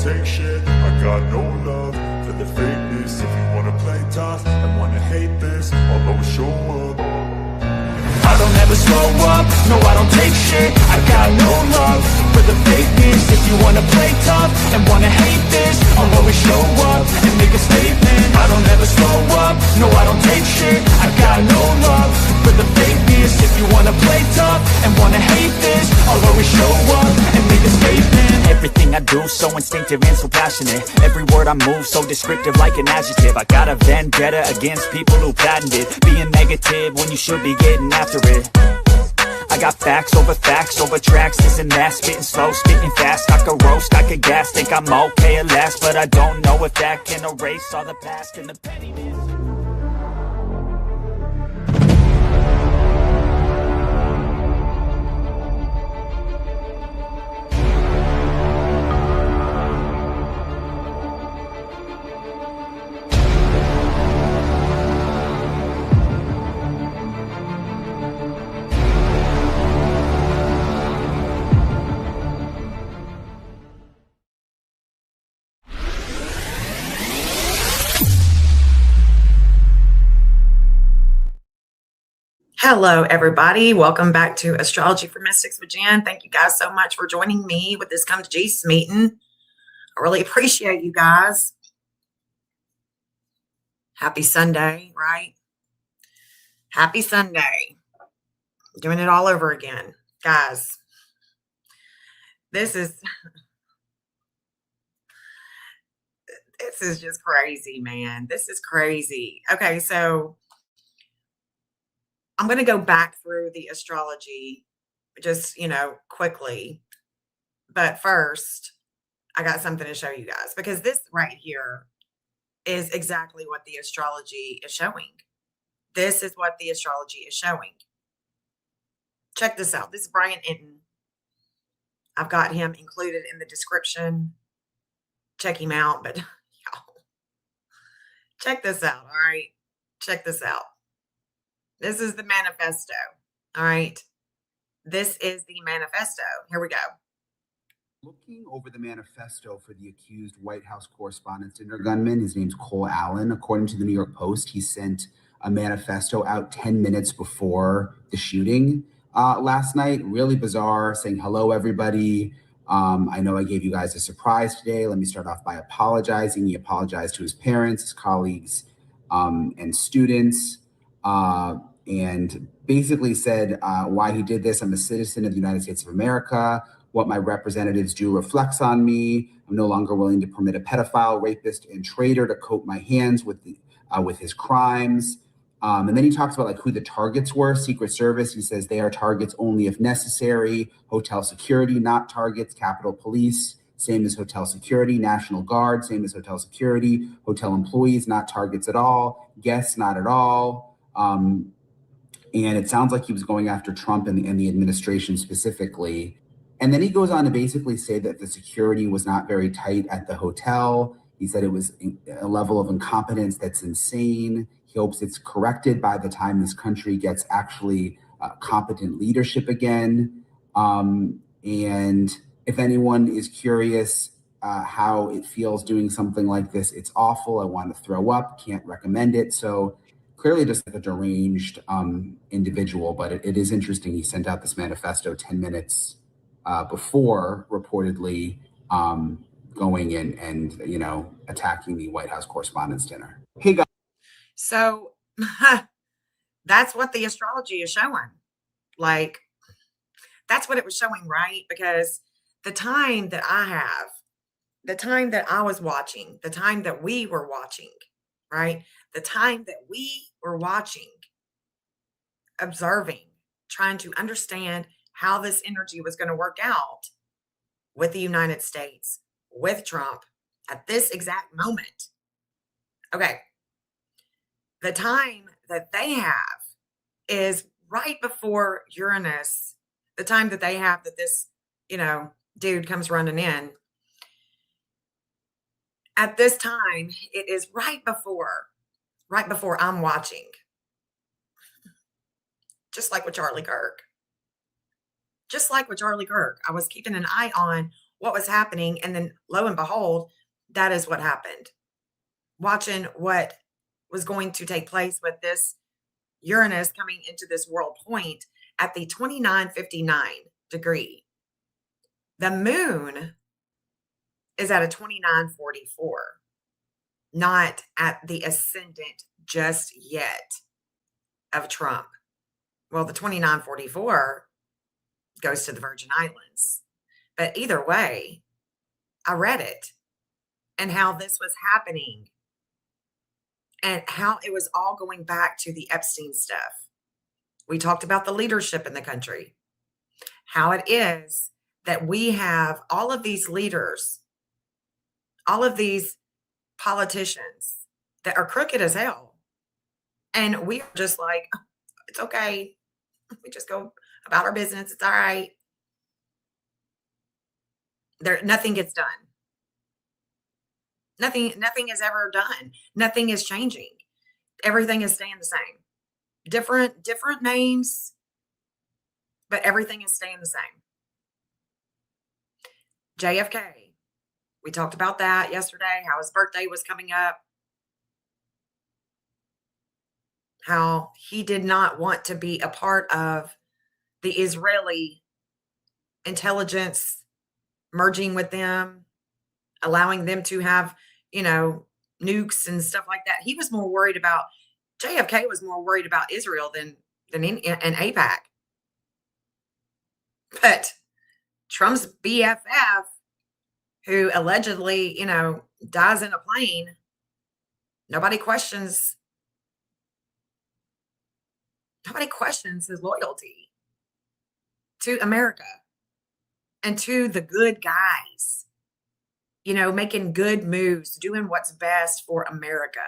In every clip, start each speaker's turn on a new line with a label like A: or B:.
A: take shit. I got no love for the fakeness. If you wanna play tough and wanna hate this, I'll always show up. I don't ever slow up, no I don't take shit. I got no love for the fakeness. If you wanna play tough and wanna hate this, I'll always show up and make a statement. I don't ever slow up, no I don't take shit. I got no love for the fakeness. If you wanna play tough and wanna hate this, I'll always show up and make a statement. Everything I do so instinctive and so passionate. Every word I move so descriptive like an adjective. I got a vendetta against people who patented being negative when you should be getting after it. I got facts over tracks, this and that. Spitting slow, spitting fast. I could roast, I could gas. Think I'm okay at last, but I don't know if that can erase all the past and the pettiness.
B: Hello, everybody. Welcome back to Astrology for Mystics with Jenn. Thank you guys so much for joining me with this Come to Jesus meeting. I really appreciate you guys. Happy Sunday, right? Happy Sunday. Doing it all over again. Guys, this is just crazy, man. This is crazy. Okay, so I'm going to go back through the astrology just, quickly. But first, I got something to show you guys because this right here is exactly what the astrology is showing. This is what the astrology is showing. Check this out. This is Brian Inton. I've got him included in the description. Check him out. But y'all, check this out. All right. Check this out. This is the manifesto. All right. This is the manifesto. Here we go.
C: Looking over the manifesto for the accused White House Correspondence Dinner gunman, his name's Cole Allen. According to the New York Post, he sent a manifesto out 10 minutes before the shooting last night. Really bizarre, saying, hello, everybody. I know I gave you guys a surprise today. Let me start off by apologizing. He apologized to his parents, his colleagues, and students. And basically said why he did this. I'm a citizen of the United States of America. What my representatives do reflects on me. I'm no longer willing to permit a pedophile, rapist, and traitor to coat my hands with his crimes. And then he talks about like who the targets were. Secret Service, he says they are targets only if necessary. Hotel security, not targets. Capitol Police, same as hotel security. National Guard, same as hotel security. Hotel employees, not targets at all. Guests, not at all. And it sounds like he was going after Trump and the administration specifically. And then he goes on to basically say that the security was not very tight at the hotel. He said it was a level of incompetence that's insane. He hopes it's corrected by the time this country gets actually competent leadership again. And if anyone is curious how it feels doing something like this, it's awful. I want to throw up, can't recommend it. So clearly just like a deranged individual, but it is interesting. He sent out this manifesto 10 minutes before reportedly going in and, attacking the White House Correspondents' Dinner. Hey, guys.
B: So that's what the astrology is showing. Like, that's what it was showing, right? Because the time that I was watching, the time that we were watching, right? The time that we were watching, observing, trying to understand how this energy was going to work out with the United States, with Trump at this exact moment. Okay. The time that they have is right before Uranus, the time that they have that this, dude comes running in. At this time, it is right before I'm watching. Just like with Charlie Kirk. I was keeping an eye on what was happening. And then lo and behold, that is what happened. Watching what was going to take place with this Uranus coming into this world point at the 2959 degree. The moon is at a 2944, not at the ascendant just yet of Trump. Well, the 2944 goes to the Virgin Islands. But either way, I read it and how this was happening and how it was all going back to the Epstein stuff. We talked about the leadership in the country, how it is that we have all of these leaders, all of these politicians that are crooked as hell. And we are just like, it's okay. We just go about our business. It's all right. Nothing gets done. Nothing is ever done. Nothing is changing. Everything is staying the same. Different names, but everything is staying the same. JFK. We talked about that yesterday, how his birthday was coming up. How he did not want to be a part of the Israeli intelligence merging with them, allowing them to have, nukes and stuff like that. He was more worried about, JFK was more worried about Israel than in AIPAC. But Trump's BFF, who allegedly, dies in a plane, nobody questions his loyalty to America and to the good guys, making good moves, doing what's best for America,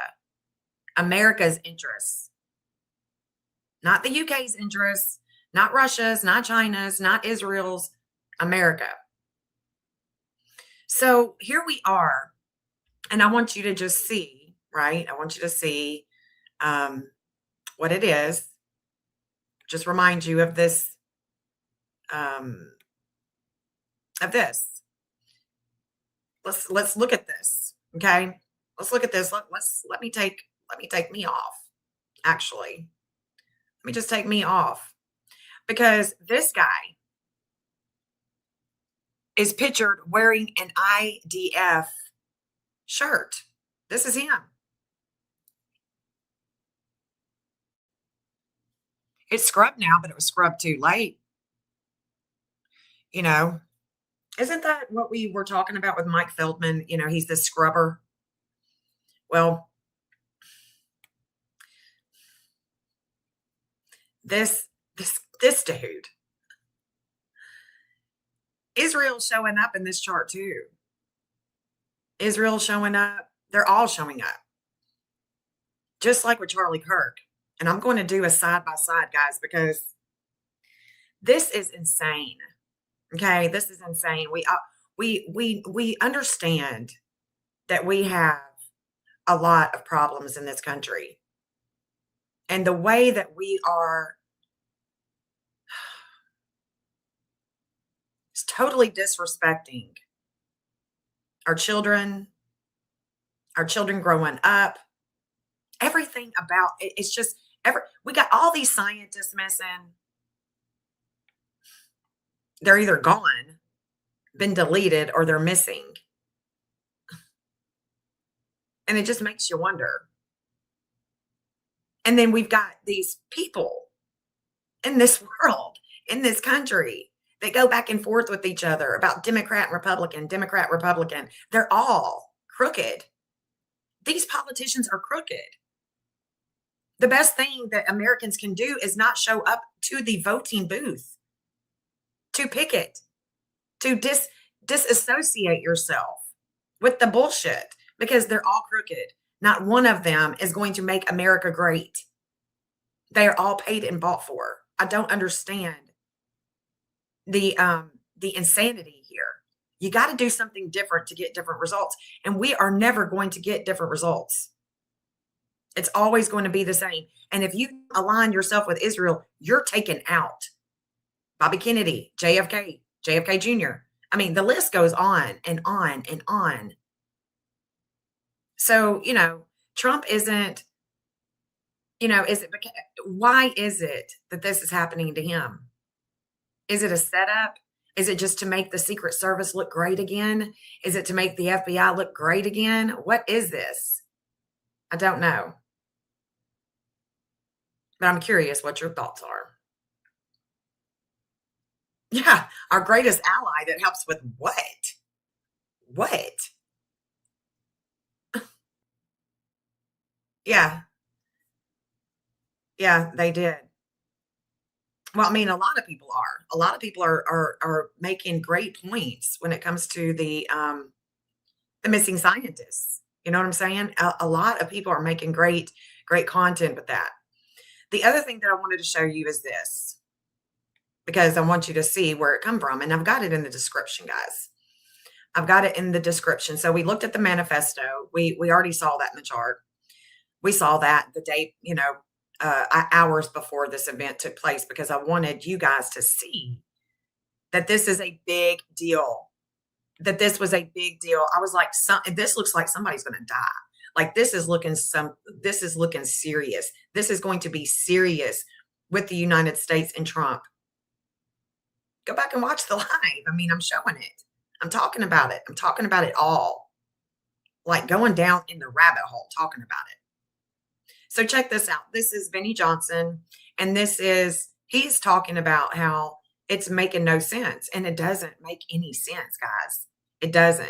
B: America's interests, not the UK's interests, not Russia's, not China's, not Israel's, America. So here we are, and I want you to just see, right? I want you to see what it is. Just remind you of this, Let's look at this. Okay. Let's look at this. Let me take me off. Actually, let me just take me off, because this guy is pictured wearing an IDF shirt. This is him. It's scrubbed now, but it was scrubbed too late. Isn't that what we were talking about with Mike Feldman? He's the scrubber. Well, this dude, Israel showing up in this chart too. Israel showing up. They're all showing up. Just like with Charlie Kirk. And I'm going to do a side by side, guys, because this is insane. Okay, this is insane. We understand that we have a lot of problems in this country. And the way that we are is totally disrespecting our children growing up, everything about it. It's just we got all these scientists missing. They're either gone, been deleted, or they're missing. And it just makes you wonder. And then we've got these people in this world, in this country, that go back and forth with each other about Democrat, Republican. They're all crooked. These politicians are crooked. The best thing that Americans can do is not show up to the voting booth, to picket, to disassociate yourself with the bullshit, because they're all crooked. Not one of them is going to make America great. They are all paid and bought for. I don't understand the insanity here. You got to do something different to get different results. And we are never going to get different results. It's always going to be the same. And if you align yourself with Israel, you're taken out. Bobby Kennedy, JFK Jr., I mean, the list goes on and on and on. So, Trump isn't, is it why is it that this is happening to him? Is it a setup? Is it just to make the Secret Service look great again? Is it to make the FBI look great again? What is this? I don't know. But I'm curious what your thoughts are. Yeah, our greatest ally that helps with what? What? Yeah, yeah, they did. Well, I mean, a lot of people are. A lot of people are making great points when it comes to the missing scientists. You know what I'm saying? A lot of people are making great content with that. The other thing that I wanted to show you is this, because I want you to see where it come from, and I've got it in the description, guys. I've got it in the description. So we looked at the manifesto. We already saw that in the chart. We saw that the day, hours before this event took place, because I wanted you guys to see that this is a big deal. That this was a big deal. I was like, this looks like somebody's going to die. Like this is looking serious. This is going to be serious with the United States and Trump. Go back and watch the live. I mean, I'm showing it. I'm talking about it. I'm talking about it all. Like going down in the rabbit hole, talking about it. So check this out. This is Benny Johnson, and he's talking about how it's making no sense, and it doesn't make any sense, guys. It doesn't.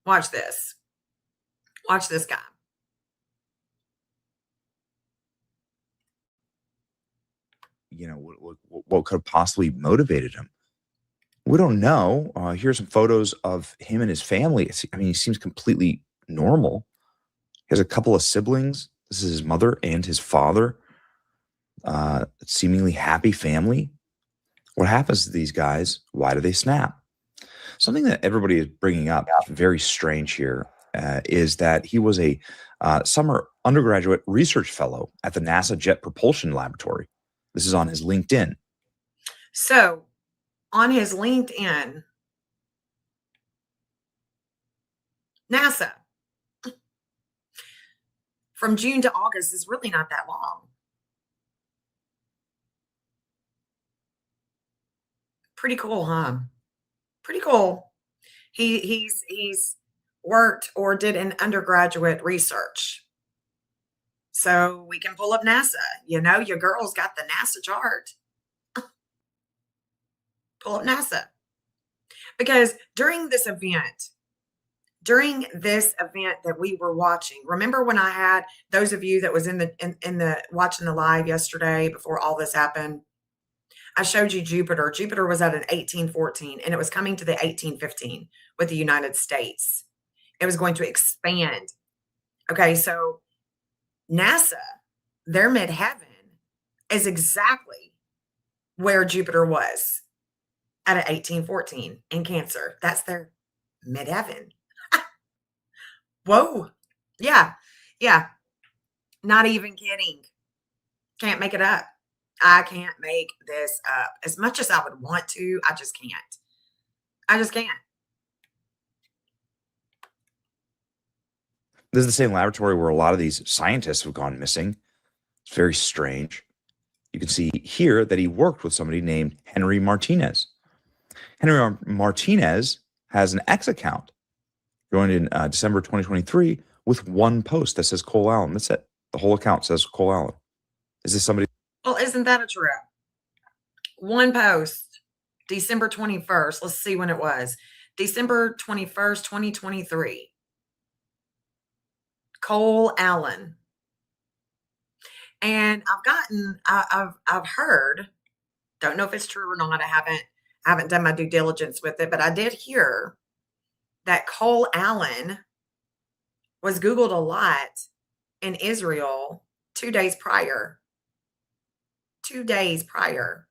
B: Watch this. Watch this guy.
D: What could have possibly motivated him? We don't know. Here's some photos of him and his family. He seems completely normal. He has a couple of siblings. This is his mother and his father. Seemingly happy family. What happens to these guys? Why do they snap? Something that everybody is bringing up, very strange here, is that he was a summer undergraduate research fellow at the NASA Jet Propulsion Laboratory. This is on his LinkedIn.
B: So on his LinkedIn, NASA, from June to August is really not that long. Pretty cool, huh? Pretty cool. He's worked or did an undergraduate research. So we can pull up NASA. Your girl's got the NASA chart. Pull up NASA. Because during this event that we were watching, remember when I had those of you that was in the watching the live yesterday before all this happened, I showed you Jupiter. Jupiter was at an 1814 and it was coming to the 1815 with the United States. It was going to expand. Okay, so NASA, their midheaven is exactly where Jupiter was at an 1814 in Cancer. That's their midheaven. Whoa. Yeah. Yeah. Not even kidding. Can't make it up. I can't make this up. As much as I would want to, I just can't. I just can't.
D: This is the same laboratory where a lot of these scientists have gone missing. It's very strange. You can see here that he worked with somebody named Henry Martinez. Henry Martinez has an X account, joined in December 2023 with one post that says Cole Allen. That's it. The whole account says Cole Allen. Is this somebody?
B: Well, isn't that a trip? One post, December 21st. Let's see when it was. December 21st, 2023. Cole Allen. And I've heard, don't know if it's true or not. I haven't done my due diligence with it, but I did hear that Cole Allen was Googled a lot in Israel 2 days prior. 2 days prior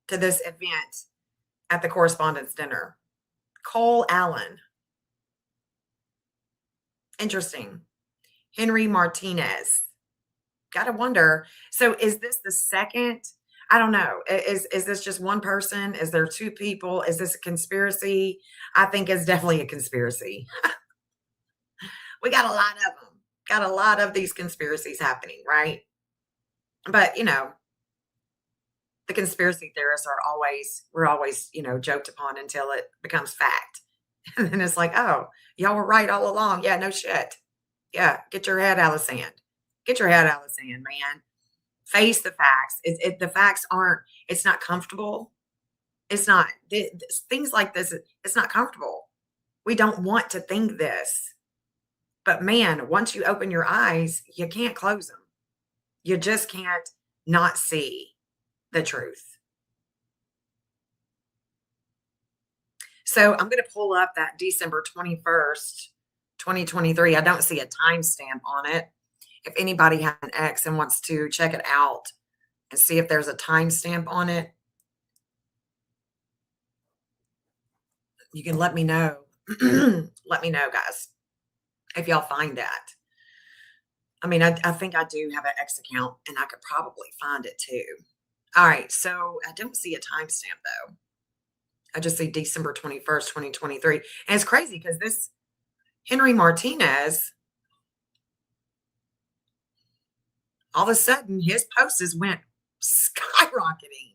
B: to this event at the correspondence dinner. Cole Allen. Interesting. Henry Martinez. Gotta wonder. So is this the second? I don't know. Is this just one person? Is there two people? Is this a conspiracy? I think it's definitely a conspiracy. We got a lot of them. Got a lot of these conspiracies happening, right? But the conspiracy theorists we're always, joked upon until it becomes fact. And then it's like, oh, y'all were right all along. Yeah, no shit. Yeah, get your head out of the sand. Get your head out of the sand, man. Face the facts. The facts aren't, it's not comfortable. It's not, things like this, it's not comfortable. We don't want to think this. But man, once you open your eyes, you can't close them. You just can't not see the truth. So I'm going to pull up that December 21st, 2023. I don't see a timestamp on it. If anybody has an X and wants to check it out and see if there's a timestamp on it, you can let me know. Let me know, guys, if y'all find that. I mean, I think I do have an X account and I could probably find it too. All right. So I don't see a timestamp though. I just see December 21st, 2023. And it's crazy because this Henry Martinez, all of a sudden his posts went skyrocketing.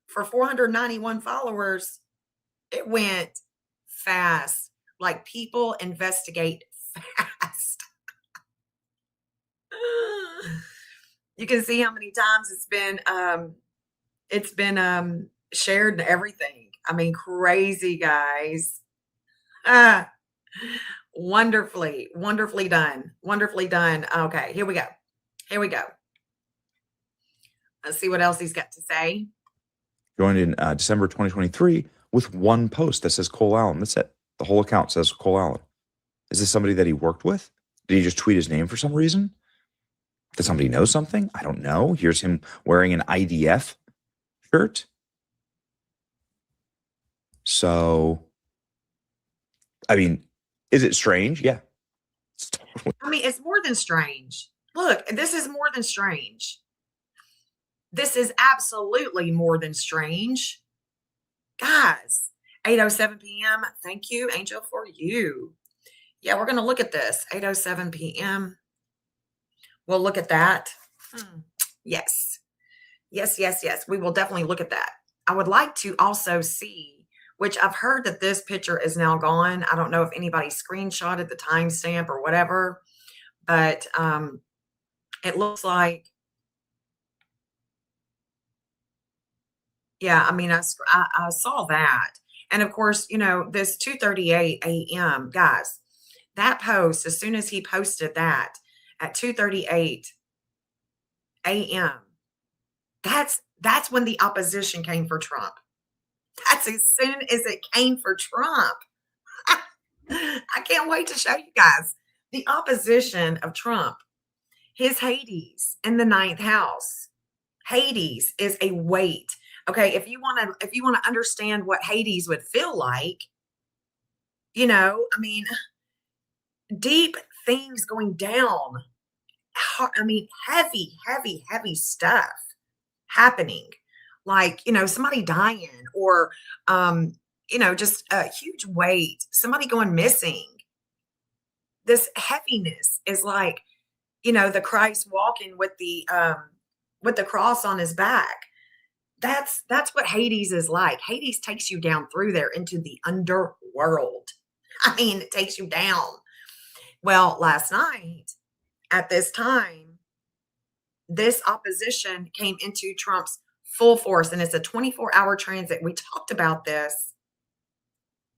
B: For 491 followers, it went fast. Like people investigate fast. You can see how many times it's been shared and everything. I mean, crazy, guys. Wonderfully done. Wonderfully done. Okay, here we go. Let's see what else he's got to say.
D: Joined in December 2023 with one post that says Cole Allen. That's it. The whole account says Cole Allen. Is this somebody that he worked with? Did he just tweet his name for some reason? Does somebody know something? I don't know. Here's him wearing an IDF shirt. So, I mean, is it strange? Yeah.
B: I mean, it's more than strange. Look, this is more than strange. This is absolutely more than strange. Guys, 8:07 p.m. Thank you, Angel, for you. Yeah, we're going to look at this. 8:07 p.m. We'll look at that. Yes. We will definitely look at that. I would like to also see, which I've heard that this picture is now gone. I don't know if anybody screenshotted the timestamp or whatever, but it looks like, yeah, I mean, I saw that. And of course, this 2:38 a.m., guys, that post, as soon as he posted that at 2:38 a.m., that's when the opposition came for Trump. That's as soon as it came for Trump. I can't wait to show you guys the opposition of Trump. His Hades in the ninth house. Hades is a weight. Okay, if you want to understand what Hades would feel like, I mean, deep things going down. I mean, heavy stuff happening. Like, somebody dying or, just a huge weight, somebody going missing. This heaviness is like, the Christ walking with the cross on his back. That's what Hades is like. Hades takes you down through there into the underworld. I mean, it takes you down. Well, last night at this time, this opposition came into Trump's full force, and it's a 24-hour transit. We talked about this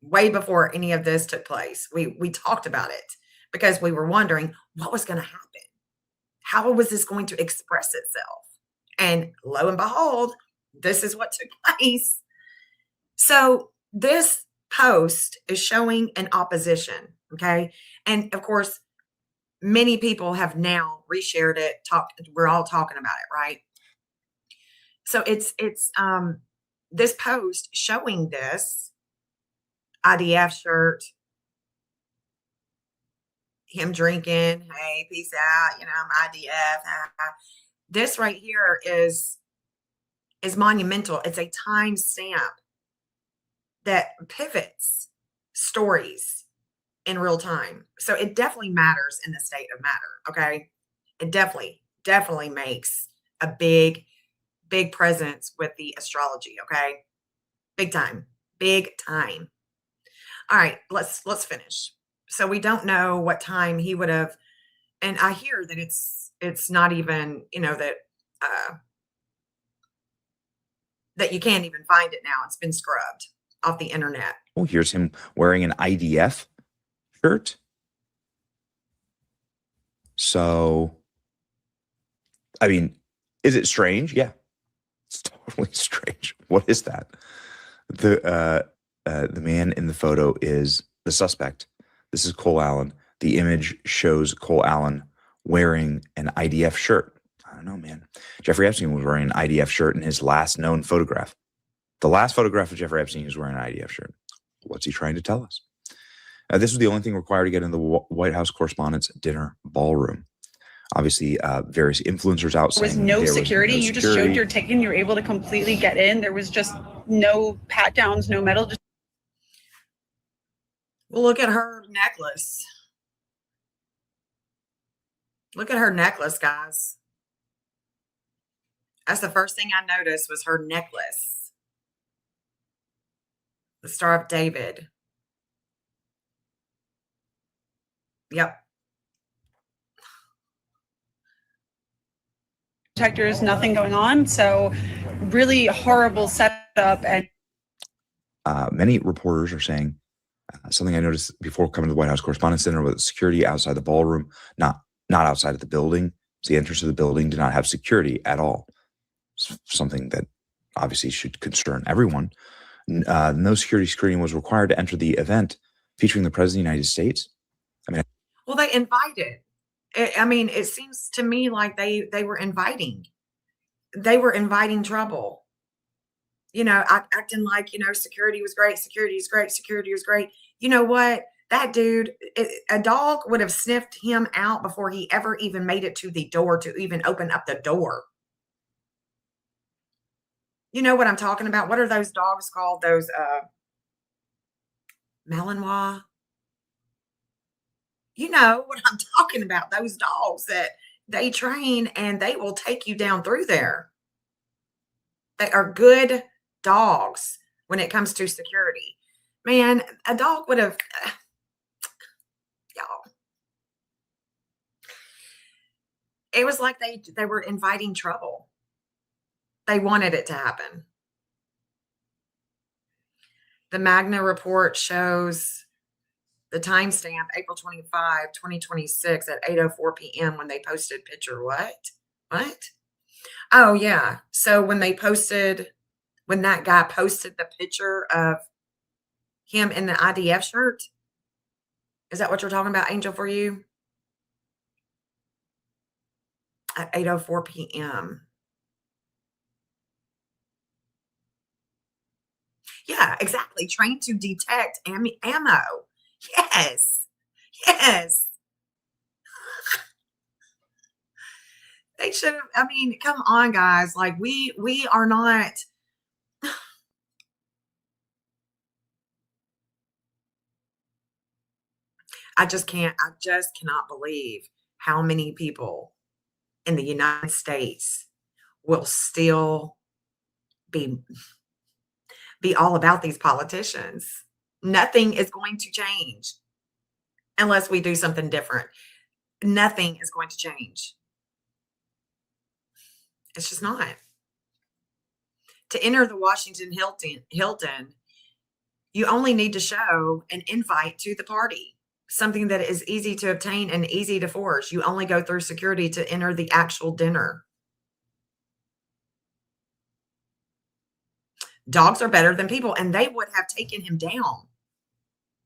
B: way before any of this took place. We talked about it because we were wondering what was going to happen. How was this going to express itself? And lo and behold, this is what took place. So this post is showing an opposition, okay? And of course, many people have now reshared it. We're all talking about it, right? So it's this post showing this IDF shirt, him drinking, hey, peace out, I'm IDF. This right here is is monumental. It's a time stamp that pivots stories in real time. So it definitely matters in the state of matter. Okay. It definitely makes a big presence with the astrology. Okay. Big time. All right. Let's finish. So we don't know what time he would have, and I hear that it's not even, that you can't even find it now. It's been scrubbed off the internet.
D: Oh, here's him wearing an IDF shirt. So, I mean, is it strange? Yeah, it's totally strange. What is that? The man in the photo is the suspect. This is Cole Allen. The image shows Cole Allen wearing an IDF shirt. I don't know, man. Jeffrey Epstein was wearing an IDF shirt in his last known photograph. The last photograph of Jeffrey Epstein, he was wearing an IDF shirt. What's he trying to tell us? This was the only thing required to get in the White House Correspondents' Dinner ballroom. Obviously, various influencers out
E: There was
D: saying
E: no
D: there
E: security.
D: Was no
E: you just showed your ticket and you were able to completely get in. There was just no pat downs, no medal.
B: Well, look at her necklace. Look at her necklace, guys. That's the first thing I noticed was her necklace. The Star of David. Yep.
E: Detectors, nothing going on. So really horrible setup. And
D: many reporters are saying something I noticed before coming to the White House Correspondents' Dinner with security outside the ballroom, not outside of the building. So the entrance of the building did not have security at all. Something that obviously should concern everyone. No security screening was required to enter the event featuring the President of the United States.
B: Well, they invited. It seems to me like they were inviting. They were inviting trouble. Acting like, security was great. Security is great. Security is great. You know what? That dude, a dog would have sniffed him out before he ever even made it to the door to even open up the door. You know what I'm talking about? What are those dogs called? Those Malinois? You know what I'm talking about. Those dogs that they train and they will take you down through there. They are good dogs when it comes to security. Man, a dog would have, y'all. It was like they were inviting trouble. They wanted it to happen. The Magna report shows the timestamp, April 25, 2026 at 8:04 p.m. when they posted picture. What? Oh, yeah. So when that guy posted the picture of him in the IDF shirt, is that what you're talking about, Angel, for you? At 8:04 p.m. Yeah, exactly. Trained to detect ammo. Yes. They should have, come on, guys. Like we are not. I just cannot believe how many people in the United States will still be all about these politicians. Nothing is going to change unless we do something different. Nothing is going to change. It's just not. To enter the Washington Hilton, you only need to show an invite to the party, something that is easy to obtain and easy to forge. You only go through security to enter the actual dinner. Dogs are better than people, and they would have taken him down.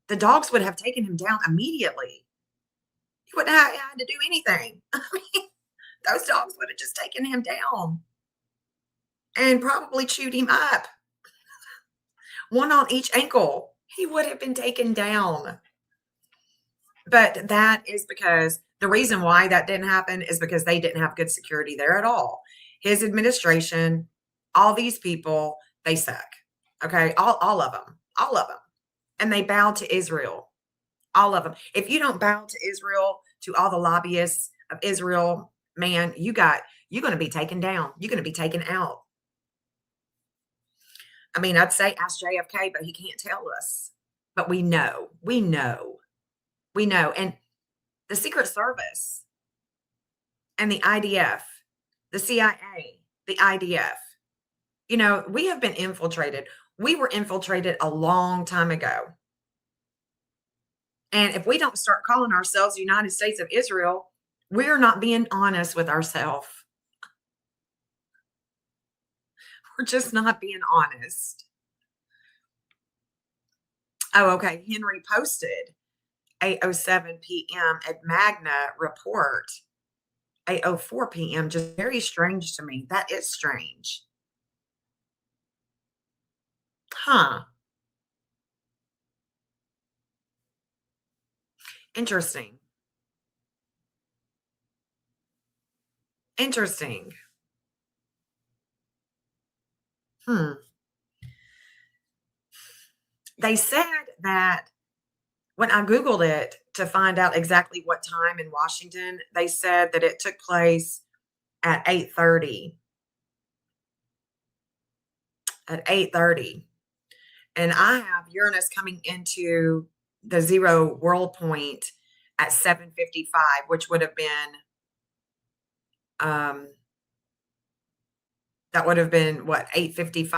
B: The dogs would have taken him down immediately. He wouldn't have had to do anything. Those dogs would have just taken him down and probably chewed him up. One on each ankle. He would have been taken down. But that is because the reason why that didn't happen is because they didn't have good security there at all. His administration all these people, they suck. Okay, all of them, and they bow to Israel. All of them. If you don't bow to Israel, to all the lobbyists of Israel, man, you're going to be taken down. You're going to be taken out. I mean, I'd say ask JFK, but he can't tell us. But we know. And the Secret Service and the IDF, the CIA, the IDF, we have been infiltrated. We were infiltrated a long time ago. And if we don't start calling ourselves the United States of Israel, we're not being honest with ourselves. We're just not being honest. Oh, okay. Henry posted 8:07 p.m. at Magna report. 8:04 p.m. Just very strange to me. That is strange. Huh. Interesting. They said that when I Googled it to find out exactly what time in Washington, they said that it took place at 8:30. At 8:30. And I have Uranus coming into the 0 world point at 7:55, which would have been that would have been what, 8:55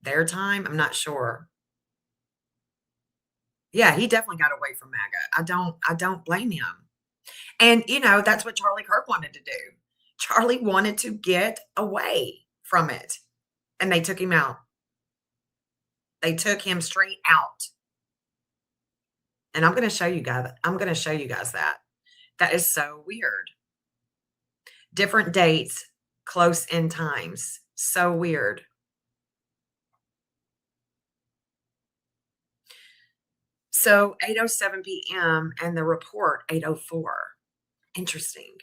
B: their time? I'm not sure. Yeah, he definitely got away from MAGA. I don't blame him. And that's what Charlie Kirk wanted to do. Charlie wanted to get away from it. And they took him out. They took him straight out. And I'm going to show you guys that. That is so weird. Different dates, close in times. So weird. So 8:07 p.m. and the report 8:04. Interesting.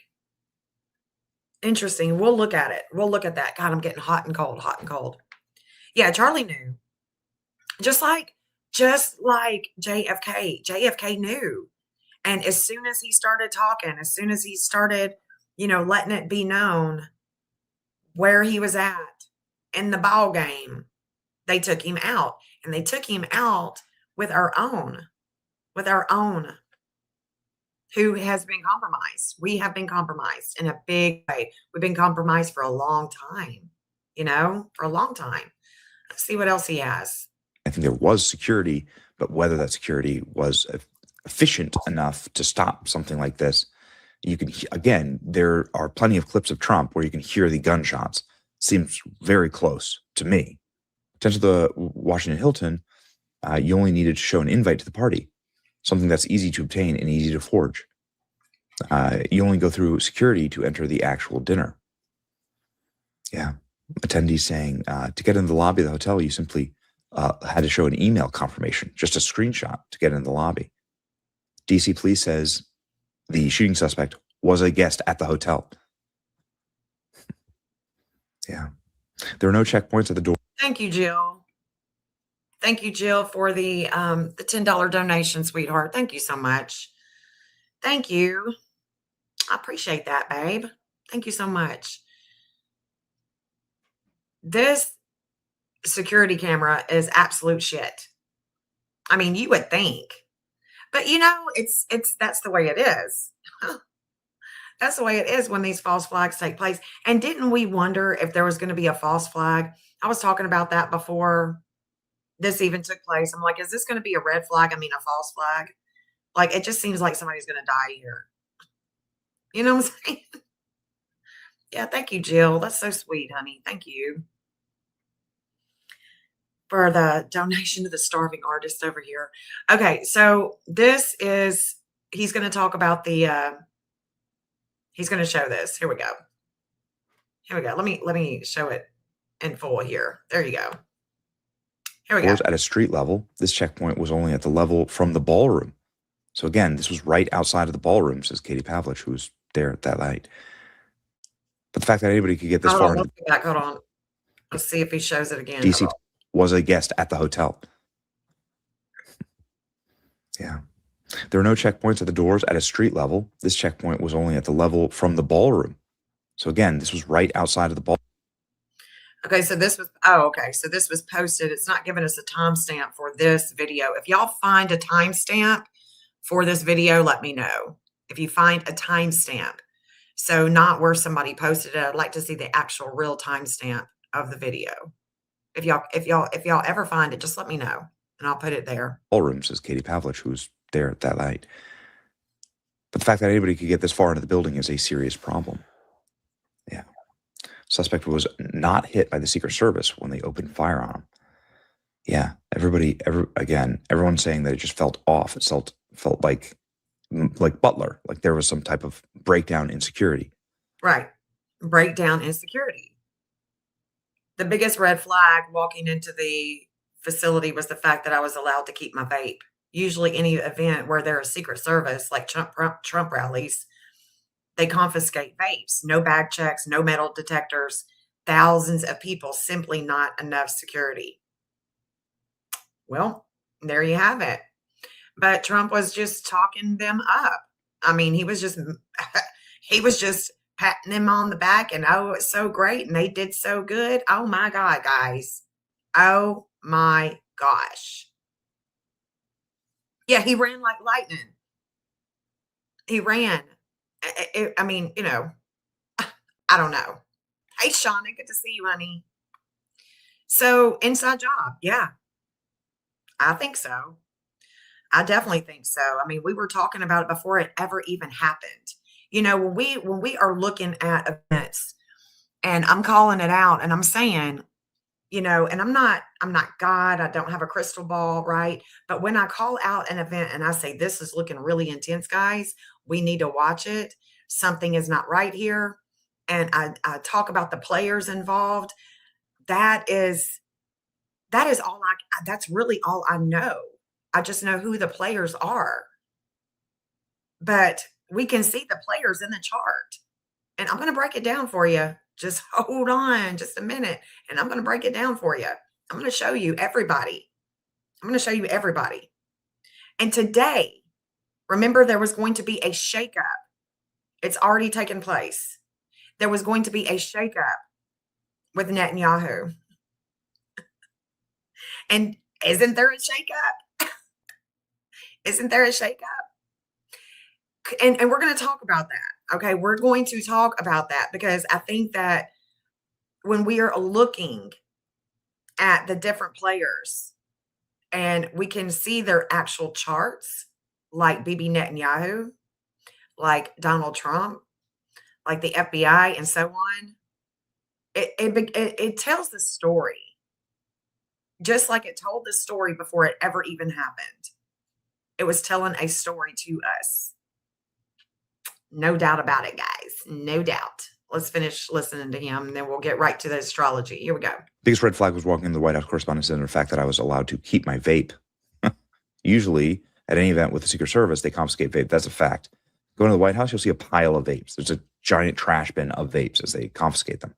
B: We'll look at it. We'll look at that. God, I'm getting hot and cold. Yeah, Charlie knew. Just like JFK. JFK knew. And as soon as he started talking, as soon as he started, letting it be known where he was at in the ball game, they took him out. And they took him out with our own, who has been compromised. We have been compromised in a big way. We've been compromised for a long time, for a long time. Let's see what else he has.
D: I think there was security, but whether that security was efficient enough to stop something like this, you can, again, there are plenty of clips of Trump where you can hear the gunshots. Seems very close to me. In terms of the Washington Hilton, you only needed to show an invite to the party, something that's easy to obtain and easy to forge. You only go through security to enter the actual dinner. Yeah. Attendees saying to get into the lobby of the hotel, you simply had to show an email confirmation, just a screenshot to get in the lobby. DC Police says the shooting suspect was a guest at the hotel. Yeah. There are no checkpoints at the door.
B: Thank you, Jill. For the $10 donation, sweetheart. Thank you so much. Thank you. I appreciate that, babe. Thank you so much. This security camera is absolute shit. I mean, you would think. But it's that's the way it is. That's the way it is when these false flags take place. And didn't we wonder if there was going to be a false flag? I was talking about that before this even took place. I'm like, is this going to be a red flag? I mean, a false flag? Like, it just seems like somebody's going to die here. You know what I'm saying? Yeah, thank you, Jill. That's so sweet, honey. Thank you for the donation to the starving artist over here. Okay, so this is, he's going to talk about the, he's going to show this. Here we go. Let me show it in full here. There you go. Here we go.
D: At a street level, this checkpoint was only at the level from the ballroom. So again, this was right outside of the ballroom, says Katie Pavlich, who was there that night. But the fact that anybody could get this far.
B: Hold on. Let's see if he shows it again.
D: DC was a guest at the hotel. Yeah. There were no checkpoints at the doors at a street level. This checkpoint was only at the level from the ballroom. So again, this was right outside of the ball.
B: Okay, so this was, so this was posted. It's not giving us a timestamp for this video. If y'all find a timestamp for this video, let me know. If you find a timestamp. So not where somebody posted it. I'd like to see the actual real timestamp of the video. If y'all ever find it, just let me know and I'll put it there.
D: Ballroom, says Katie Pavlich, who's there at that night. But the fact that anybody could get this far into the building is a serious problem. Yeah. Suspect was not hit by the Secret Service when they opened fire on him. Yeah. Everyone's saying that it just felt off. It felt like Butler, like there was some type of breakdown in security.
B: Right. Breakdown in security. The biggest red flag walking into the facility was the fact that I was allowed to keep my vape. Usually any event where there's Secret Service, like Trump rallies, they confiscate vapes. No bag checks, no metal detectors, thousands of people, simply not enough security. Well, there you have it. But Trump was just talking them up. I mean, he was just patting them on the back and, oh, it's so great. And they did so good. Oh my God, guys. Oh my gosh. Yeah, he ran like lightning. He ran. I mean, you know, I don't know. Hey, Shauna, good to see you, honey. So, inside job. Yeah, I think so. I definitely think so. I mean, we were talking about it before it ever even happened. You know, when we are looking at events and I'm calling it out and I'm saying, you know, and I'm not God, I don't have a crystal ball, right? But when I call out an event and I say, this is looking really intense, guys, we need to watch it. Something is not right here. And I talk about the players involved. That's really all I know. I just know who the players are. But we can see the players in the chart. And I'm going to break it down for you. Just hold on just a minute. And I'm going to break it down for you. I'm going to show you everybody. And today, remember, there was going to be a shakeup. It's already taken place. There was going to be a shakeup with Netanyahu. And isn't there a shakeup? Isn't there a shakeup? And we're going to talk about that. Okay. We're going to talk about that because I think that when we are looking at the different players and we can see their actual charts, like Bibi Netanyahu, like Donald Trump, like the FBI and so on, it tells the story. Just like it told the story before it ever even happened. It was telling a story to us. No doubt about it, guys. No doubt. Let's finish listening to him, and then we'll get right to the astrology. Here we go.
D: Biggest red flag was walking into the White House Correspondents' Center, the fact that I was allowed to keep my vape. Usually, at any event with the Secret Service, they confiscate vape. That's a fact. Going to the White House, you'll see a pile of vapes. There's a giant trash bin of vapes as they confiscate them.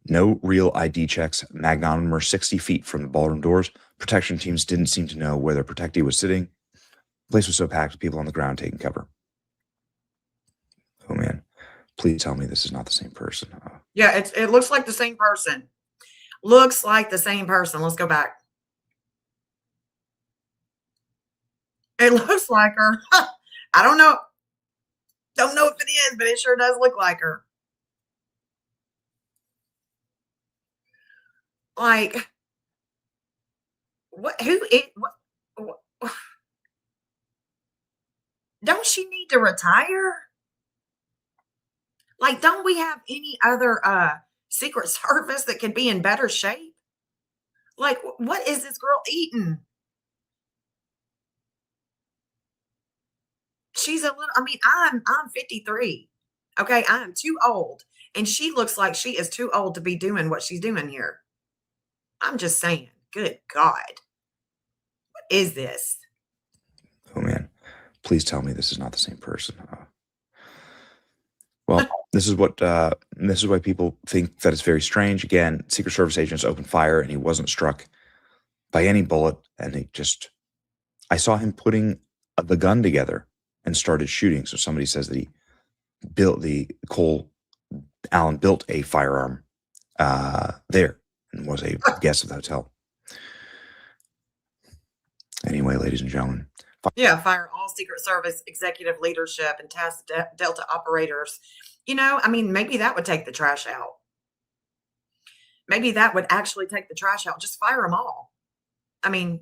D: No real ID checks. Magnum were 60 feet from the ballroom doors. Protection teams didn't seem to know where their protectee was sitting. The place was so packed with people on the ground taking cover. Oh, man. Please tell me this is not the same person.
B: Yeah, it looks like the same person. Looks like the same person. Let's go back. It looks like her. I don't know. Don't know if it is, but it sure does look like her. Like, what? Who is? What? Don't she need to retire? Like, don't we have any other Secret Service that could be in better shape? Like, what is this girl eating? She's a little, I mean, I'm 53. Okay, I am too old. And she looks like she is too old to be doing what she's doing here. I'm just saying, good God. What is this?
D: Oh, man. Please tell me this is not the same person. Well, this is why people think that it's very strange. Again, Secret Service agents opened fire, and he wasn't struck by any bullet. And I saw him putting the gun together and started shooting. So somebody says that Cole Allen built a firearm there and was a guest of the hotel. Anyway, ladies and gentlemen.
B: Yeah, fire all Secret Service executive leadership and task Delta operators. I mean, maybe that would take the trash out. Maybe that would actually take the trash out. Just fire them all. I mean,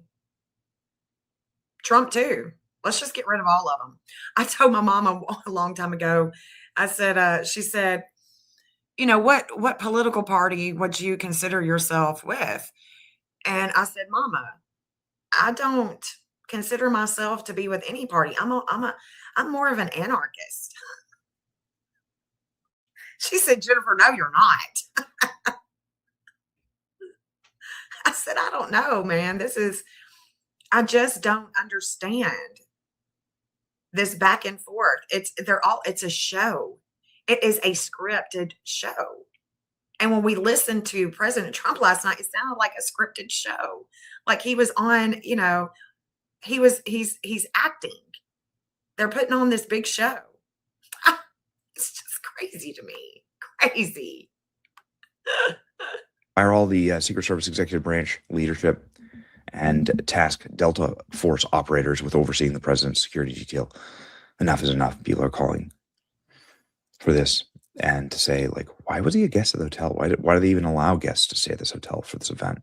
B: Trump too. Let's just get rid of all of them. I told my mom a long time ago, I said, she said, what political party would you consider yourself with? And I said, Mama, I don't consider myself to be with any party. I'm more of an anarchist. She said, Jennifer, no, you're not. I said, I don't know, man. I just don't understand this back and forth. It's a show. It is a scripted show. And when we listened to President Trump last night, it sounded like a scripted show. Like he was on, he's acting. They're putting on this big show. It's just crazy to me. Crazy.
D: Fire all the Secret Service executive branch leadership and task Delta Force operators with overseeing the president's security detail. Enough is enough. People are calling for this, and to say, like, why was he a guest at the hotel? Why do they even allow guests to stay at this hotel for this event?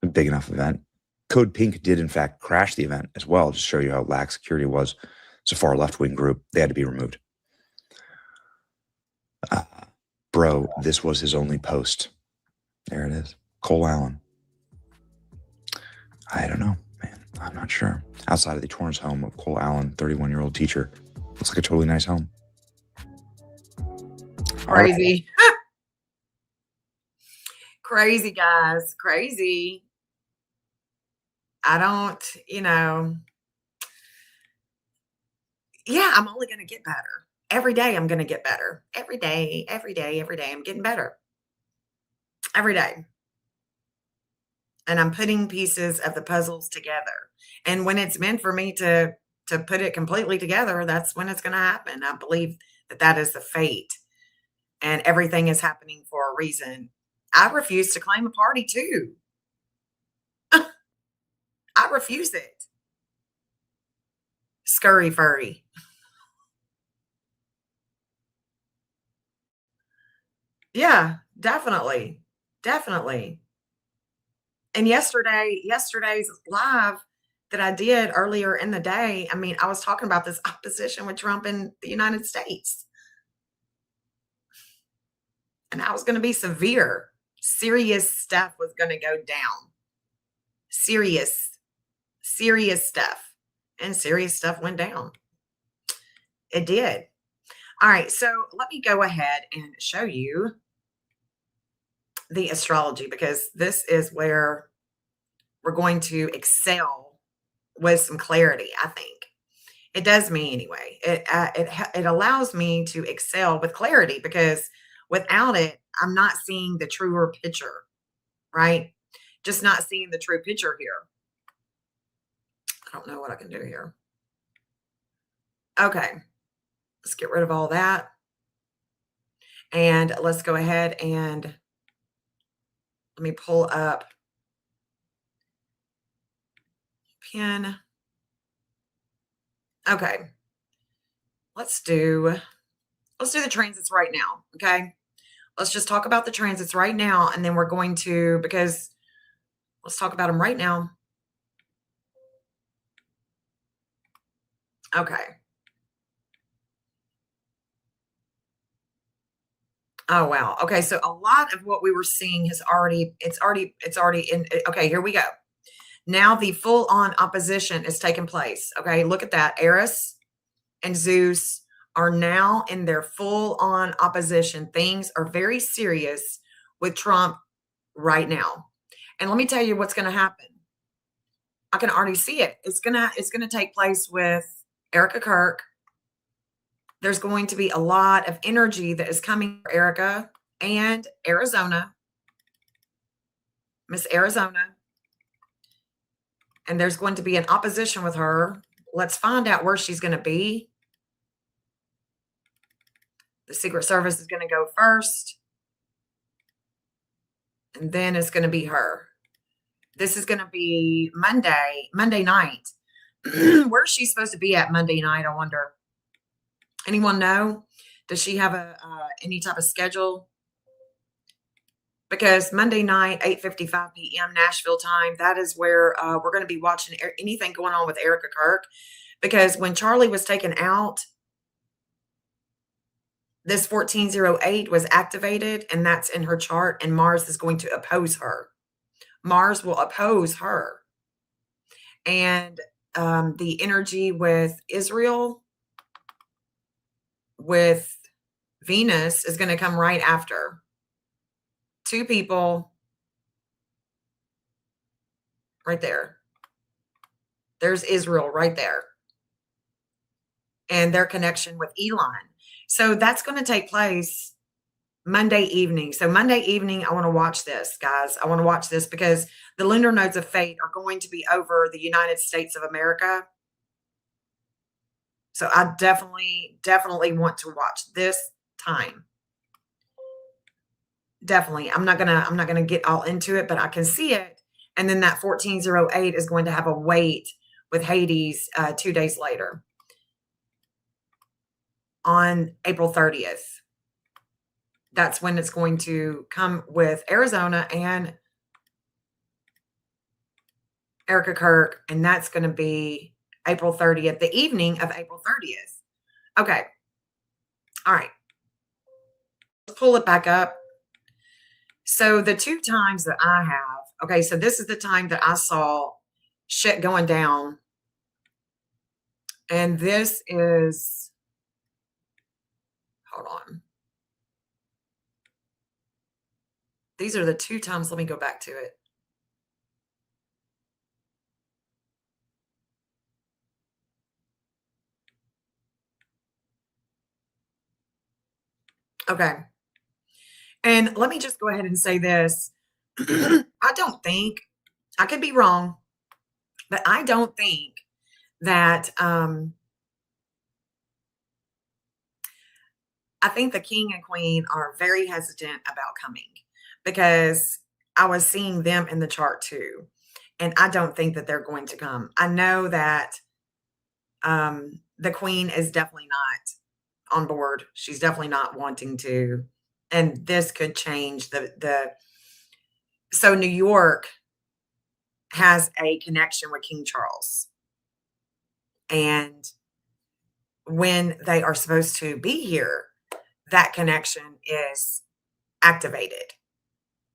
D: A big enough event. Code Pink did, in fact, crash the event as well, just to show you how lax security was. It's a far left-wing group. They had to be removed. Bro, this was his only post. There it is. Cole Allen. I don't know, man. I'm not sure. Outside of the Torrance home of Cole Allen, 31-year-old teacher. Looks like a totally nice home.
B: Crazy. Crazy, guys. Crazy. I don't, yeah, I'm only going to get better. Every day I'm going to get better. Every day I'm getting better. Every day. And I'm putting pieces of the puzzles together. And when it's meant for me to put it completely together, that's when it's going to happen. I believe that is the fate. And everything is happening for a reason. I refuse to claim a party too. I refuse it. Scurry furry. Yeah, definitely. Definitely. And yesterday's live that I did earlier in the day, I mean, I was talking about this opposition with Trump in the United States. And that was going to be severe. Serious stuff was going to go down. Serious stuff. And serious stuff went down. It did. All right, so let me go ahead and show you the astrology, because this is where we're going to excel with some clarity, I think. It does me anyway. It allows me to excel with clarity, because without it, I'm not seeing the truer picture, right? Just not seeing the true picture here. I don't know what I can do here. Okay. Let's get rid of all that. And let's go ahead and let me pull up pen. Okay. Let's do the transits right now. Okay. Let's just talk about the transits right now. And then we're going to, because let's talk about them right now. Okay. Oh, wow. Okay. So a lot of what we were seeing it's already in. Okay. Here we go. Now the full on opposition is taking place. Okay. Look at that. Eris and Zeus are now in their full on opposition. Things are very serious with Trump right now. And let me tell you what's going to happen. I can already see it. It's going to take place with Erica Kirk There's going to be a lot of energy that is coming for Erica and Arizona, Miss Arizona. And there's going to be an opposition with her. Let's find out where she's going to be. The Secret Service is going to go first. And then it's going to be her. This is going to be Monday night. Where's she supposed to be at Monday night, I wonder? Anyone know? Does she have any type of schedule? Because Monday night, 8:55 p.m. Nashville time, that is where we're going to be watching anything going on with Erica Kirk. Because when Charlie was taken out, this 1408 was activated, and that's in her chart, and Mars is going to oppose her. Mars will oppose her. And the energy with Israel, with Venus, is going to come right after. Two people right there. There's Israel right there. And their connection with Elon. So that's going to take place Monday evening. So Monday evening, I want to watch this, guys. I want to watch this because the lunar nodes of fate are going to be over the United States of America. So I definitely want to watch this time. Definitely. I'm not gonna get all into it, but I can see it. And then that 1408 is going to have a weight with Hades 2 days later on April 30th. That's when it's going to come with Arizona and Erica Kirk, and that's going to be April 30th, the evening of April 30th. Okay. All right. Let's pull it back up. So the two times that I have, okay, so this is the time that I saw shit going down. And this is, hold on. These are the two times. Let me go back to it. Okay. And let me just go ahead and say this. I don't think, I could be wrong, but I don't think that, I think the king and queen are very hesitant about coming because I was seeing them in the chart too. And I don't think that they're going to come. I know that the queen is definitely not on board. She's definitely not wanting to. And this could change so New York has a connection with King Charles. And when they are supposed to be here, that connection is activated,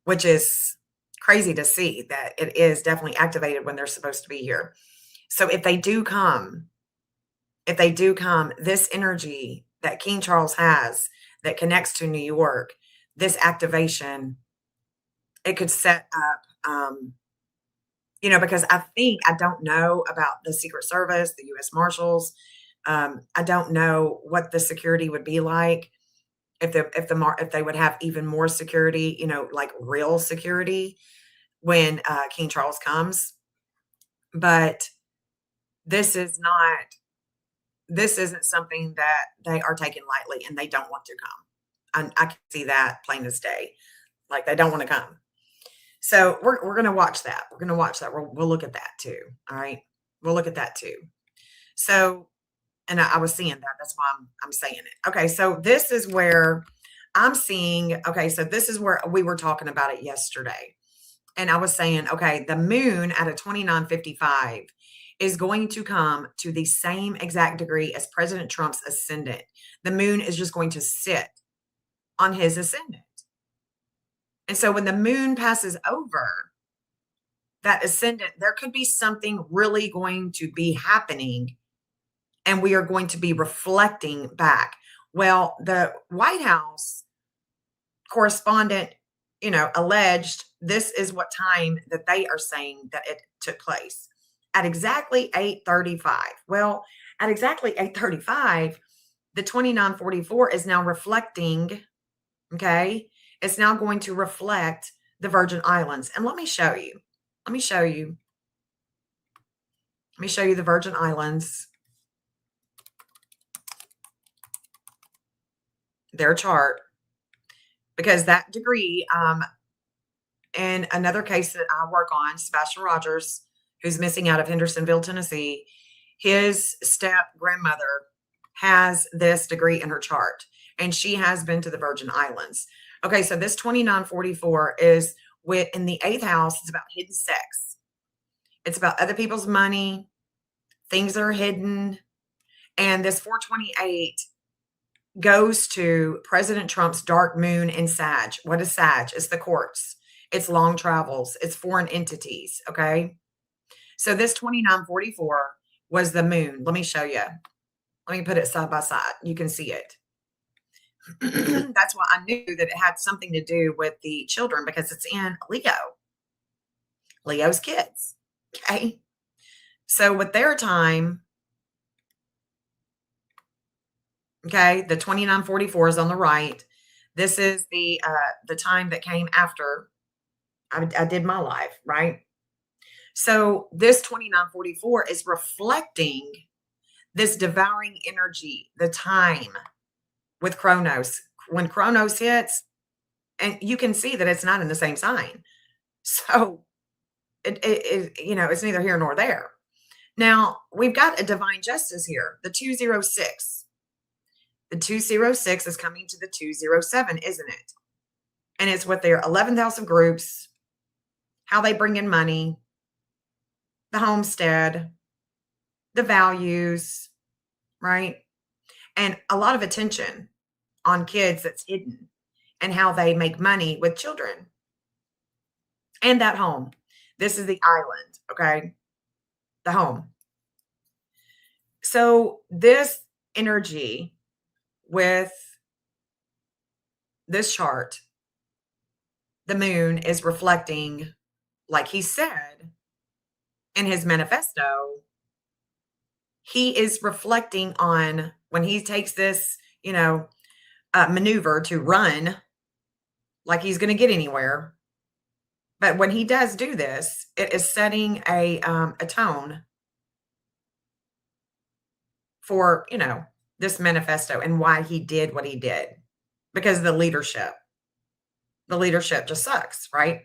B: which is crazy to see that it is definitely activated when they're supposed to be here. So if they do come, this energy that King Charles has that connects to New York, this activation, it could set up, because I don't know about the Secret Service, the U.S. Marshals. I don't know what the security would be like if they would have even more security, like real security when King Charles comes. But this isn't something that they are taking lightly, and they don't want to come. I can see that plain as day. Like they don't want to come. So we're going to watch that. We're going to watch that. We'll look at that too. All right. We'll look at that too. So, and I was seeing that. That's why I'm saying it. Okay. So this is where I'm seeing, okay. So this is where we were talking about it yesterday. And I was saying, okay, the moon at a 2955 is going to come to the same exact degree as President Trump's ascendant. The moon is just going to sit on his ascendant. And so when the moon passes over that ascendant, there could be something really going to be happening, and we are going to be reflecting back. Well, the White House correspondent, alleged this is what time that they are saying that it took place at exactly 8:35. Well, at exactly 8:35, the 2944 is now reflecting, okay? It's now going to reflect the Virgin Islands. And let me show you. Let me show you. Let me show you the Virgin Islands. Their chart. Because that degree, in another case that I work on, Sebastian Rogers, who's missing out of Hendersonville, Tennessee, his step grandmother has this degree in her chart, and she has been to the Virgin Islands. Okay, so this 2944 is in the 8th house. It's about hidden sex. It's about other people's money, things that are hidden. And this 428 goes to President Trump's dark moon in Sag. What is Sag? It's the courts. It's long travels. It's foreign entities. Okay. So this 2944 was the moon. Let me show you. Let me put it side by side. You can see it. That's why I knew that it had something to do with the children, because it's in Leo. Leo's kids. Okay. So with their time, okay, the 2944 is on the right. This is the time that came after I did my life, right? So this 2944 is reflecting this devouring energy, the time with Chronos. When Chronos hits, and you can see that it's not in the same sign. So it's neither here nor there. Now, we've got a divine justice here, the 206. The 206 is coming to the 207, isn't it? And it's with their 11th house of groups, how they bring in money, the homestead, the values, right? And a lot of attention on kids that's hidden and how they make money with children. And that home. This is the island, okay? The home. So this energy with this chart, the moon is reflecting, like he said in his manifesto, he is reflecting on when he takes this, maneuver to run like he's going to get anywhere. But when he does do this, it is setting a tone for, this manifesto and why he did what he did, because the leadership just sucks, right?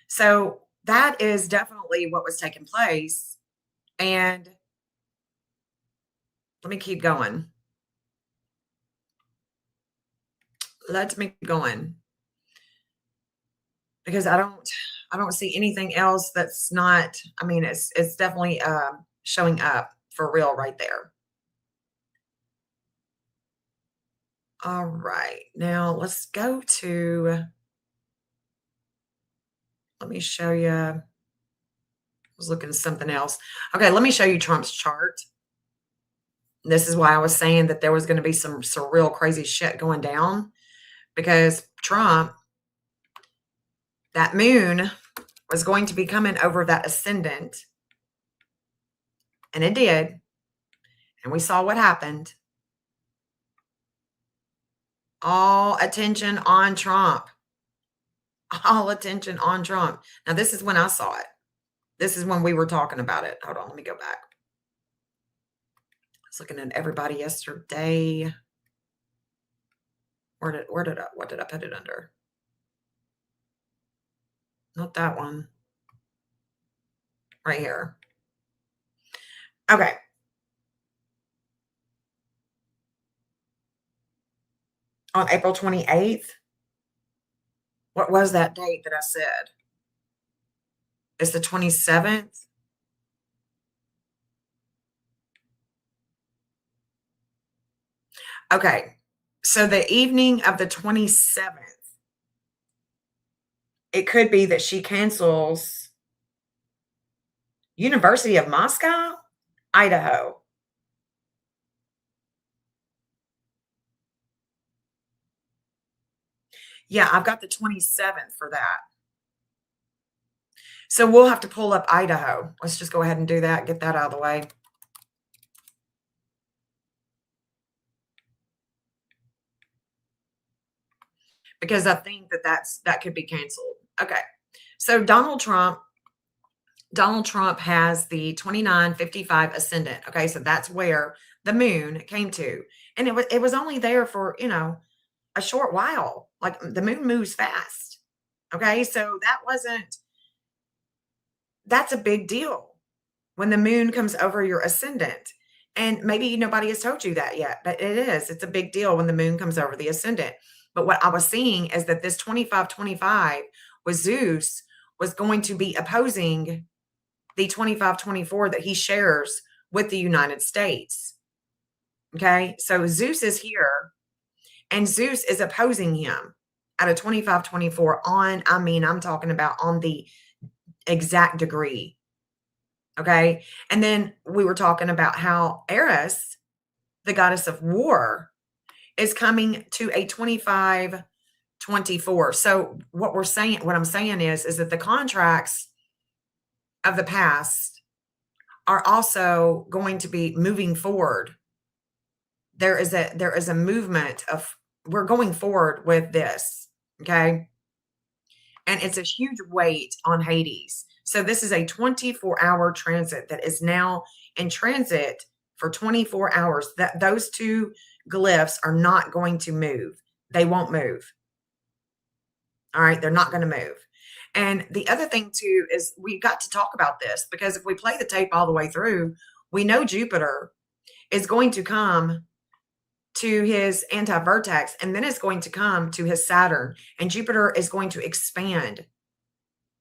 B: So that is definitely what was taking place. And let me keep going. Let me keep going. Because I don't see anything else that's not, it's definitely showing up for real right there. All right, now let's go to, let me show you. I was looking at something else. Okay, let me show you Trump's chart. This is why I was saying that there was going to be some surreal crazy shit going down, because Trump, that moon was going to be coming over that ascendant, and it did. And we saw what happened. All attention on Trump. All attention on Trump. Now, this is when I saw it. This is when we were talking about it. Hold on, let me go back. I was looking at everybody yesterday. What did I put it under? Not that one. Right here. Okay. On April 28th. What was that date that I said? It's the 27th. Okay. So the evening of the 27th, it could be that she cancels University of Moscow, Idaho. Yeah, I've got the 27th for that. So we'll have to pull up Idaho. Let's just go ahead and do that. Get that out of the way. because I think that could be canceled. Okay. So Donald Trump has the 2955 ascendant. Okay. So that's where the moon came to. And it was only there for, a short while. Like the moon moves fast. Okay. So that's a big deal when the moon comes over your ascendant. And maybe nobody has told you that yet, but it's a big deal when the moon comes over the ascendant. But what I was seeing is that this 2525 with Zeus was going to be opposing the 2524 that he shares with the United States. Okay. So Zeus is here and Zeus is opposing him at a 2524 I'm talking about on the exact degree. Okay. And then we were talking about how Eris, the goddess of war, is coming to a 2524. So what I'm saying is that the contracts of the past are also going to be moving forward. There is a movement of, we're going forward with this. Okay. And it's a huge weight on Hades. So this is a 24-hour transit that is now in transit for 24 hours. Those two glyphs are not going to move. They won't move. All right. They're not going to move. And the other thing too is we've got to talk about this, because if we play the tape all the way through, we know Jupiter is going to come to his anti-vertex, and then it's going to come to his Saturn, and Jupiter is going to expand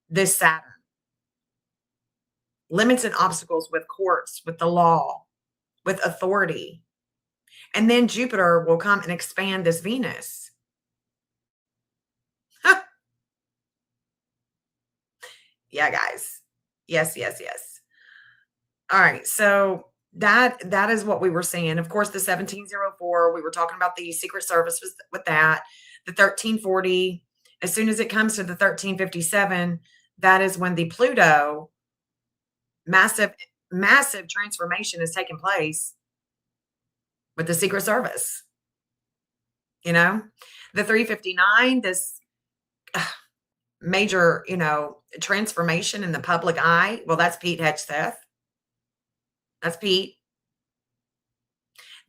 B: this Saturn. Limits and obstacles with courts, with the law, with authority. And then Jupiter will come and expand this Venus. Yeah, guys. Yes. All right. So that is what we were saying. Of course, the 1704, we were talking about the Secret Service with that. The 1340, as soon as it comes to the 1357, that is when the Pluto massive transformation is taking place with the Secret Service. The 359, this major, transformation in the public eye. Well, that's Pete Hedgeseth. That's Pete.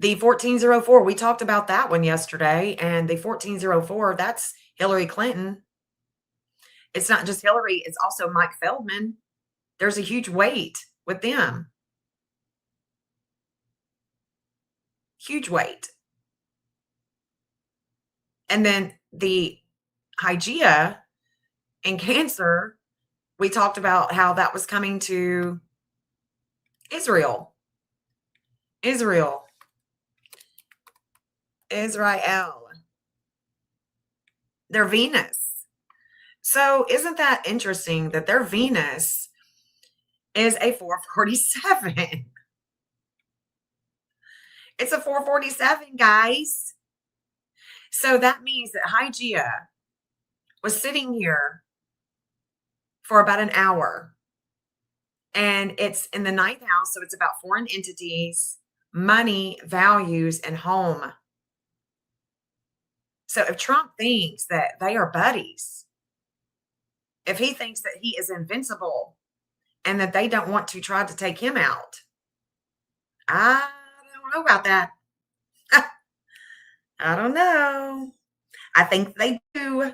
B: The 1404, we talked about that one yesterday. And the 1404, that's Hillary Clinton. It's not just Hillary, it's also Mike Feldman. There's a huge weight with them. Huge weight. And then the Hygeia in Cancer, we talked about how that was coming to Israel. Their Venus. So isn't that interesting that their Venus is a 447? It's a 447, guys. So that means that Hygeia was sitting here for about an hour. And it's in the 9th house, so it's about foreign entities, money, values, and home. So if Trump thinks that they are buddies, if he thinks that he is invincible and that they don't want to try to take him out, I don't know about that. I don't know. I think they do.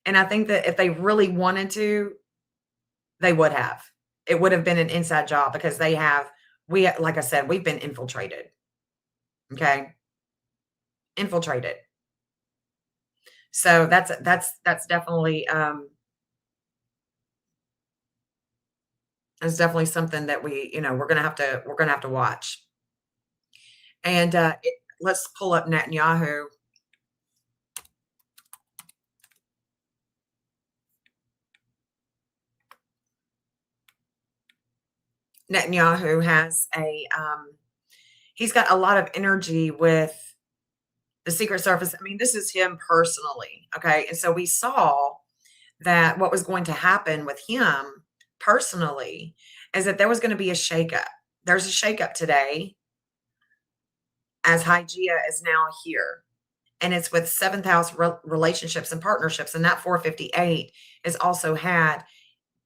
B: And I think that if they really wanted to, they would have. It would have been an inside job, because like I said, we've been infiltrated. Okay. Infiltrated. So that's definitely, it's definitely something that we're going to have to watch. And, let's pull up Netanyahu. Netanyahu has he's got a lot of energy with the Secret Service. I mean, this is him personally. Okay. And so we saw that what was going to happen with him personally is that there was going to be a shakeup. There's a shakeup today, as Hygeia is now here. and it's with seventh house relationships and partnerships. And that 458 is also had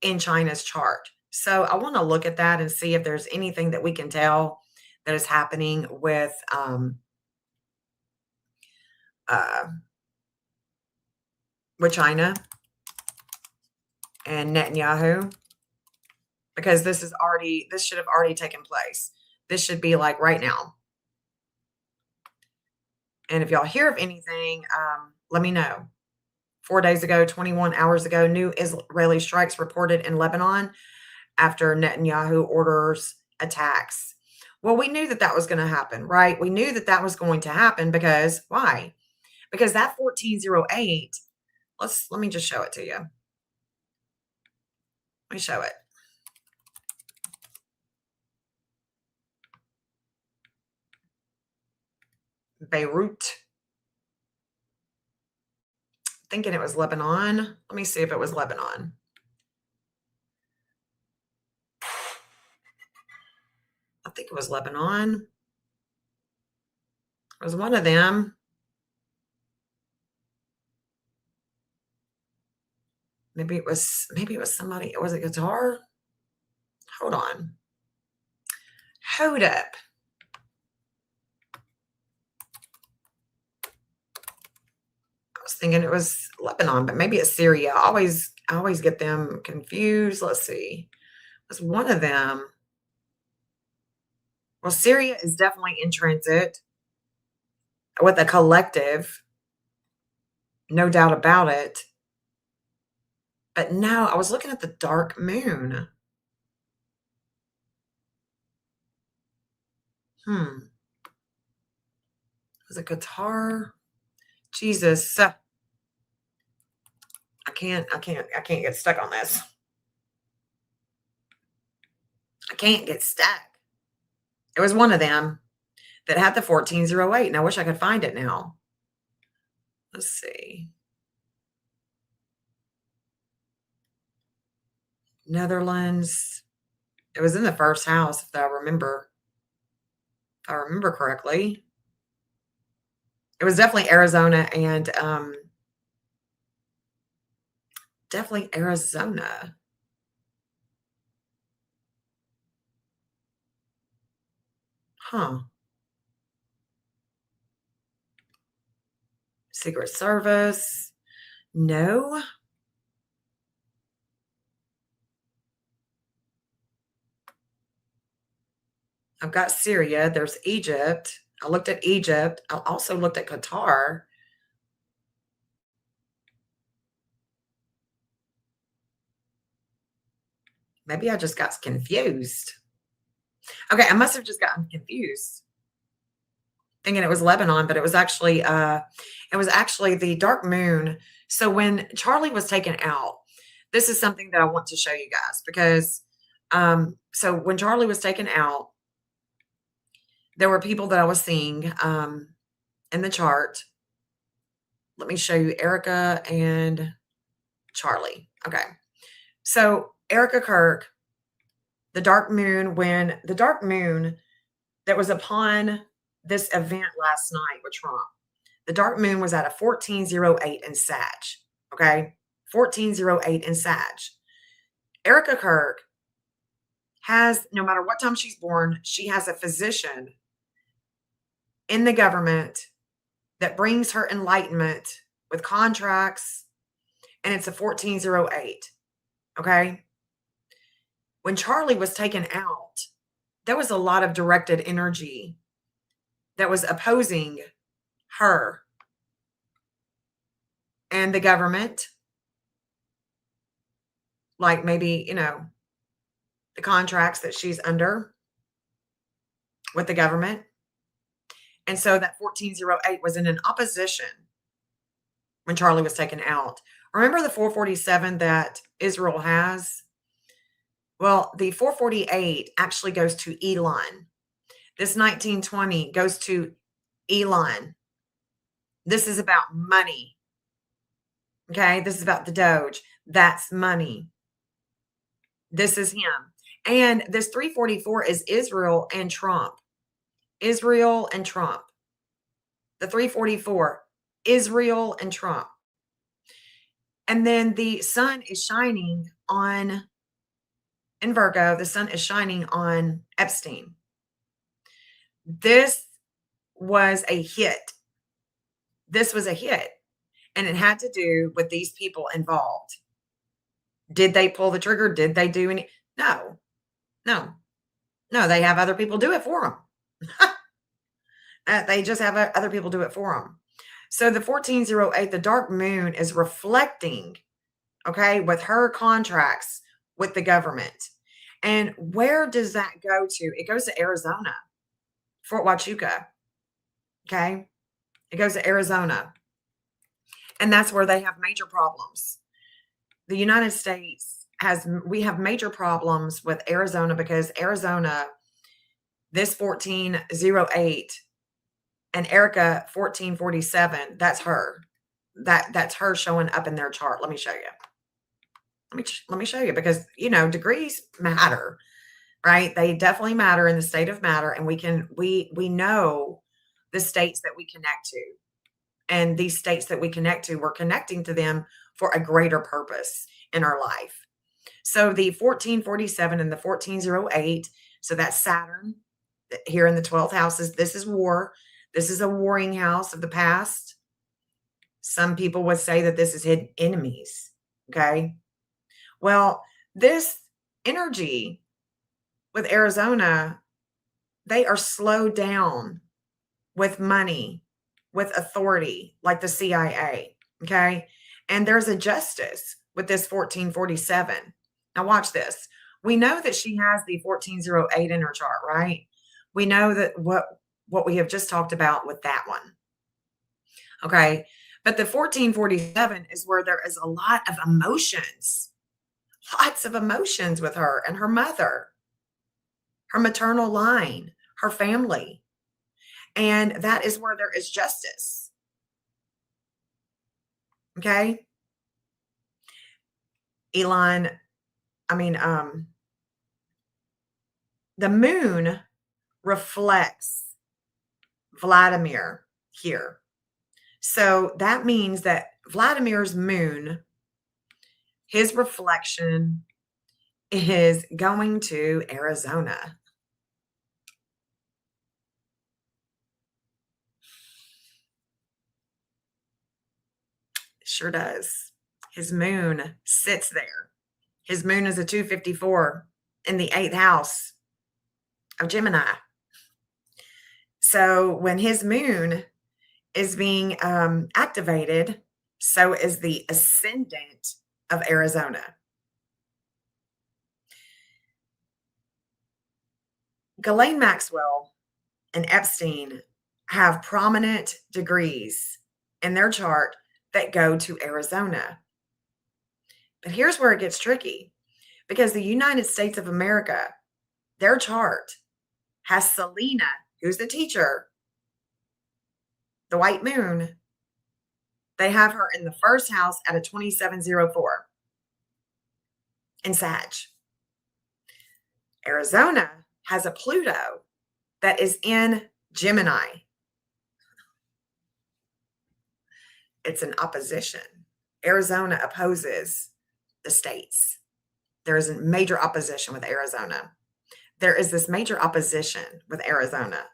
B: in China's chart. So I want to look at that and see if there's anything that we can tell that is happening with China and Netanyahu, because this should have already taken place. This should be like right now. And if y'all hear of anything, let me know. 4 days ago, 21 hours ago, new Israeli strikes reported in Lebanon after Netanyahu orders attacks. Well, we knew that that was going to happen, right? We knew that that was going to happen because why? Because that 1408, let me just show it to you. Let me show it. Beirut. Thinking it was Lebanon. Let me see if it was Lebanon. I think it was Lebanon. It was one of them. Maybe it was somebody. Was it Qatar? Hold on. Hold up. I was thinking it was Lebanon, but maybe it's Syria. I always get them confused. Let's see. It was one of them. Well, Syria is definitely in transit with a collective. No doubt about it. But no, I was looking at the dark moon. Was it Qatar? Jesus. I can't get stuck on this. I can't get stuck. It was one of them that had the 1408, and I wish I could find it now. Let's see. Netherlands. It was in the first house, if I remember correctly. It was definitely Arizona and definitely Arizona. Huh. Secret Service. No. I've got Syria. There's Egypt. I looked at Egypt. I also looked at Qatar. Maybe I just got confused. Okay, I must have just gotten confused, thinking it was Lebanon, but it was actually the dark moon. So when Charlie was taken out, this is something that I want to show you guys because so when Charlie was taken out, there were people that I was seeing in the chart. Let me show you Erica and Charlie. Okay. So Erica Kirk, the dark moon, when the dark moon that was upon this event last night with Trump, the dark moon was at a 1408 in Sag. Okay. 1408 in Sag. Erica Kirk has, no matter what time she's born, she has a physician in the government that brings her enlightenment with contracts, and it's a 1408. Okay. When Charlie was taken out, there was a lot of directed energy that was opposing her and the government. Like maybe, the contracts that she's under with the government. And so that 1408 was in an opposition when Charlie was taken out. Remember the 447 that Israel has? Well, the 448 actually goes to Elon. This 1920 goes to Elon. This is about money. Okay, this is about the Doge. That's money. This is him. And this 344 is Israel and Trump. Israel and Trump. The 344. Israel and Trump. And then the sun is shining on, in Virgo, the sun is shining on Epstein. This was a hit. This was a hit. And it had to do with these people involved. Did they pull the trigger? Did they do any? No, no, no. They have other people do it for them. They just have other people do it for them. So the 1408, the dark moon is reflecting, okay, with her contracts with the government. And where does that go to? It goes to Arizona, Fort Huachuca. Okay. It goes to Arizona. And that's where they have major problems. The United States we have major problems with Arizona because Arizona, this 1408 and Erica 1447, that's her. That's her showing up in their chart. Let me show you. Let me show you because, degrees matter, right? They definitely matter in the state of matter. And we know the states that we connect to. And these states that we connect to, we're connecting to them for a greater purpose in our life. So the 1447 and the 1408, so that's Saturn here in the 12th houses. This is war. This is a warring house of the past. Some people would say that this is hidden enemies. Okay. Well, this energy with Arizona, they are slowed down with money, with authority, like the CIA. Okay. And there's a justice with this 1447. Now watch this. We know that she has the 1408 in her chart, right? We know that what we have just talked about with that one. Okay. But the 1447 is where there is a lot of emotions, lots of emotions with her and her mother, her maternal line, her family. And that is where there is justice. Okay. The moon reflects Vladimir here. So that means that Vladimir's moon, his reflection is going to Arizona. Sure does. His moon sits there. His moon is a 254 in the 8th house of Gemini. So when his moon is being activated, so is the ascendant of Arizona. Ghislaine Maxwell and Epstein have prominent degrees in their chart that go to Arizona. But here's where it gets tricky because the United States of America, their chart has Selena, who's the teacher, the white moon. They have her in the first house at a 2704 in Sag. Arizona has a Pluto that is in Gemini. It's an opposition. Arizona opposes the states. There is a major opposition with Arizona. There is this major opposition with Arizona.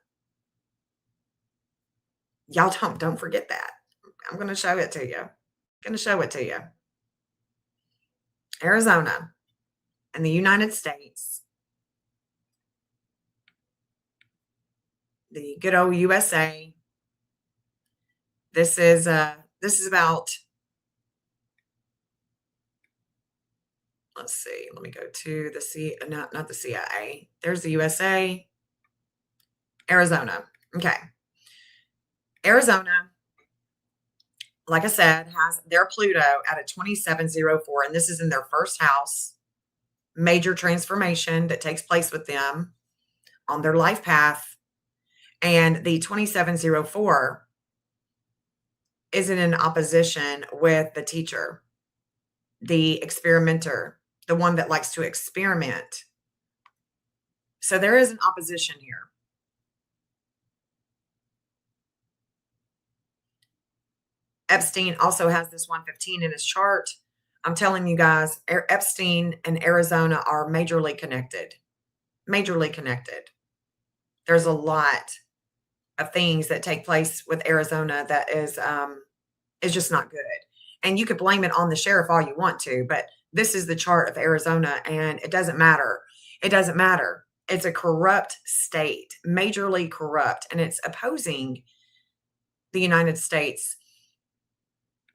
B: Y'all don't forget that. I'm going to show it to you. I'm going to show it to you. Arizona and the United States, the good old USA. This is about, let's see, let me go to not the CIA. There's the USA, Arizona. Okay. Arizona, like I said, has their Pluto at a 2704, and this is in their first house. Major transformation that takes place with them on their life path. And the 2704 is in an opposition with the teacher, the experimenter, the one that likes to experiment. So there is an opposition here. Epstein also has this 115 in his chart. I'm telling you guys, Epstein and Arizona are majorly connected. Majorly connected. There's a lot of things that take place with Arizona that is just not good. And you could blame it on the sheriff all you want to, but this is the chart of Arizona, and it doesn't matter. It doesn't matter. It's a corrupt state, majorly corrupt, and it's opposing the United States.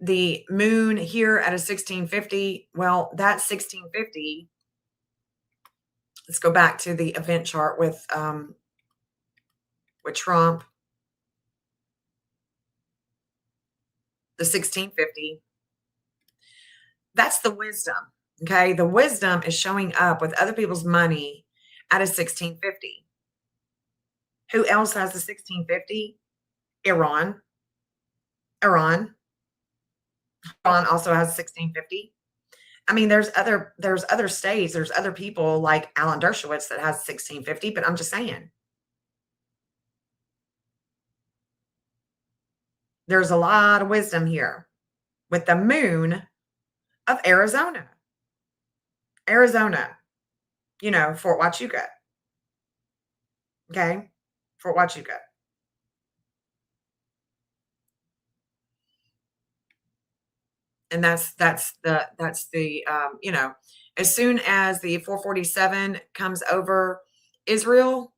B: The moon here at a 1650, well, that 1650, let's go back to the event chart with Trump. The 1650, that's the wisdom, okay? The wisdom is showing up with other people's money at a 1650. Who else has the 1650? Iran. Iran also has 1650. I mean, there's other states, there's other people like Alan Dershowitz that has 1650, but I'm just saying. There's a lot of wisdom here with the moon of Arizona. Arizona, you know, Fort Huachuca. Okay? Fort Huachuca. And that's the you know, as soon as the 447 comes over Israel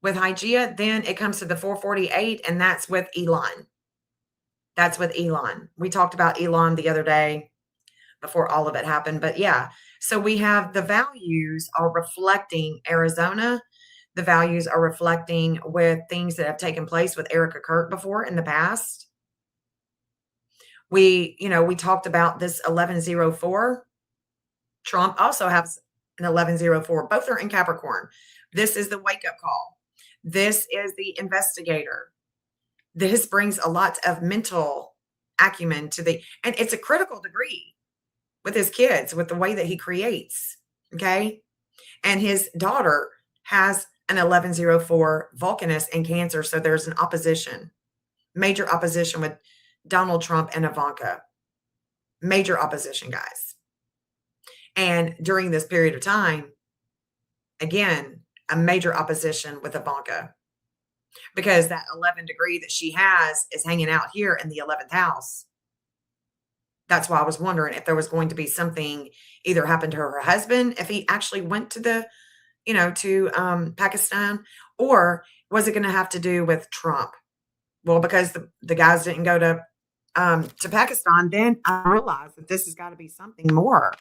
B: with Hygeia, then it comes to the 448, and that's with Elon. That's with Elon. We talked about Elon the other day before all of it happened. But yeah, so we have the values are reflecting Arizona. The values are reflecting with things that have taken place with Erica Kirk before in the past. We talked about this 1104. Trump also has an 1104. Both are in Capricorn. This is the wake-up call. This is the investigator. This brings a lot of mental acumen to and it's a critical degree with his kids, with the way that he creates. Okay. And his daughter has an 1104 Vulcanus in Cancer. So there's an opposition, major opposition with Donald Trump and Ivanka. Major opposition, guys. And during this period of time, again, a major opposition with Ivanka. Because that 11 degree that she has is hanging out here in the 11th house. That's why I was wondering if there was going to be something either happened to her husband, if he actually went to to Pakistan, or was it going to have to do with Trump? Well, because the guys didn't go to Pakistan, then I realized that this has got to be something more.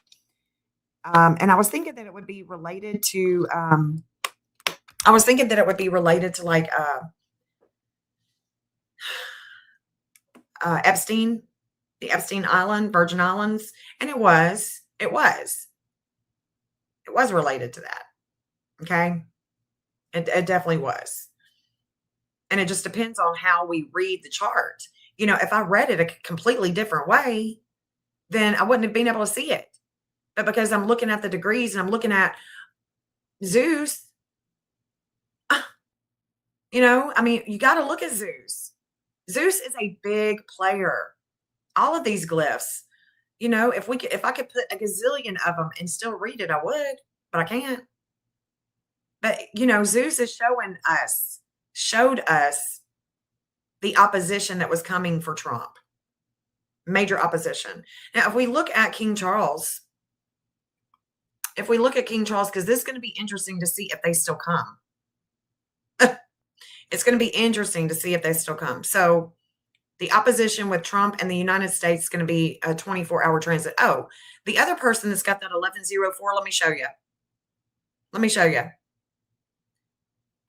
B: And I was thinking that it would be related to like Epstein, the Epstein Island, Virgin Islands, and it was related to that. Okay, it definitely was, and it just depends on how we read the chart. You know, if I read it a completely different way, then I wouldn't have been able to see it. But because I'm looking at the degrees and I'm looking at Zeus, I mean, you got to look at Zeus. Zeus is a big player. All of these glyphs, if I could put a gazillion of them and still read it, I would, but I can't. But, Zeus is showed us the opposition that was coming for Trump. Major opposition. Now, if we look at King Charles, because this is going to be interesting to see if they still come. It's going to be interesting to see if they still come. So the opposition with Trump and the United States is going to be a 24-hour transit. Oh, the other person that's got that 1104, let me show you.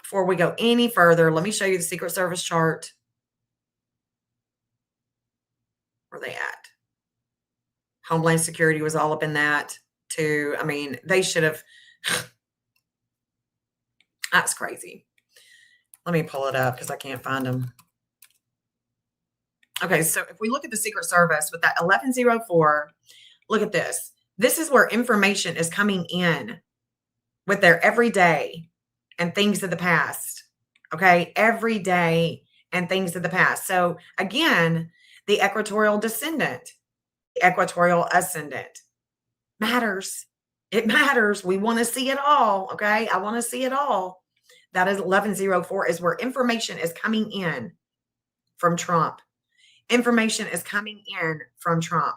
B: Before we go any further, let me show you the Secret Service chart. Where are they at? Homeland Security was all up in that too. I mean, they should have. That's crazy. Let me pull it up because I can't find them. Okay, so if we look at the Secret Service with that 1104, look at this. This is where information is coming in with their everyday and things of the past. Okay, every day and things of the past. So again, the equatorial descendant, the equatorial ascendant. Matters. It matters. We want to see it all. Okay. I want to see it all. That is 1104 is where information is coming in from Trump. Information is coming in from Trump.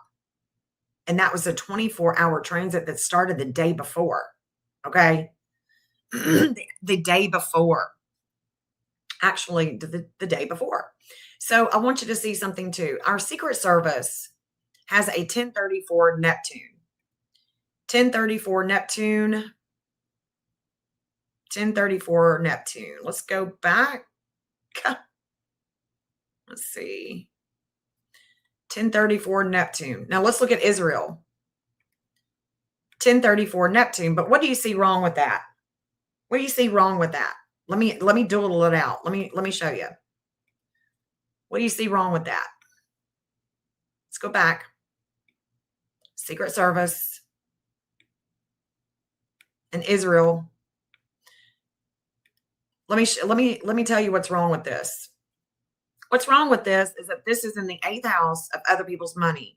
B: And that was a 24-hour transit that started the day before. Okay. The day before. Actually, the day before. So I want you to see something too. Our Secret Service has a 1034 Neptune. 1034 Neptune. 1034 Neptune. Let's go back. Let's see. 1034 Neptune. Now let's look at Israel. 1034 Neptune. But what do you see wrong with that? What do you see wrong with that? Let me doodle it out. Let me show you. What do you see wrong with that? Let's go back. Secret Service and Israel. Let me tell you what's wrong with this. What's wrong with this is that this is in the 8th house of other people's money.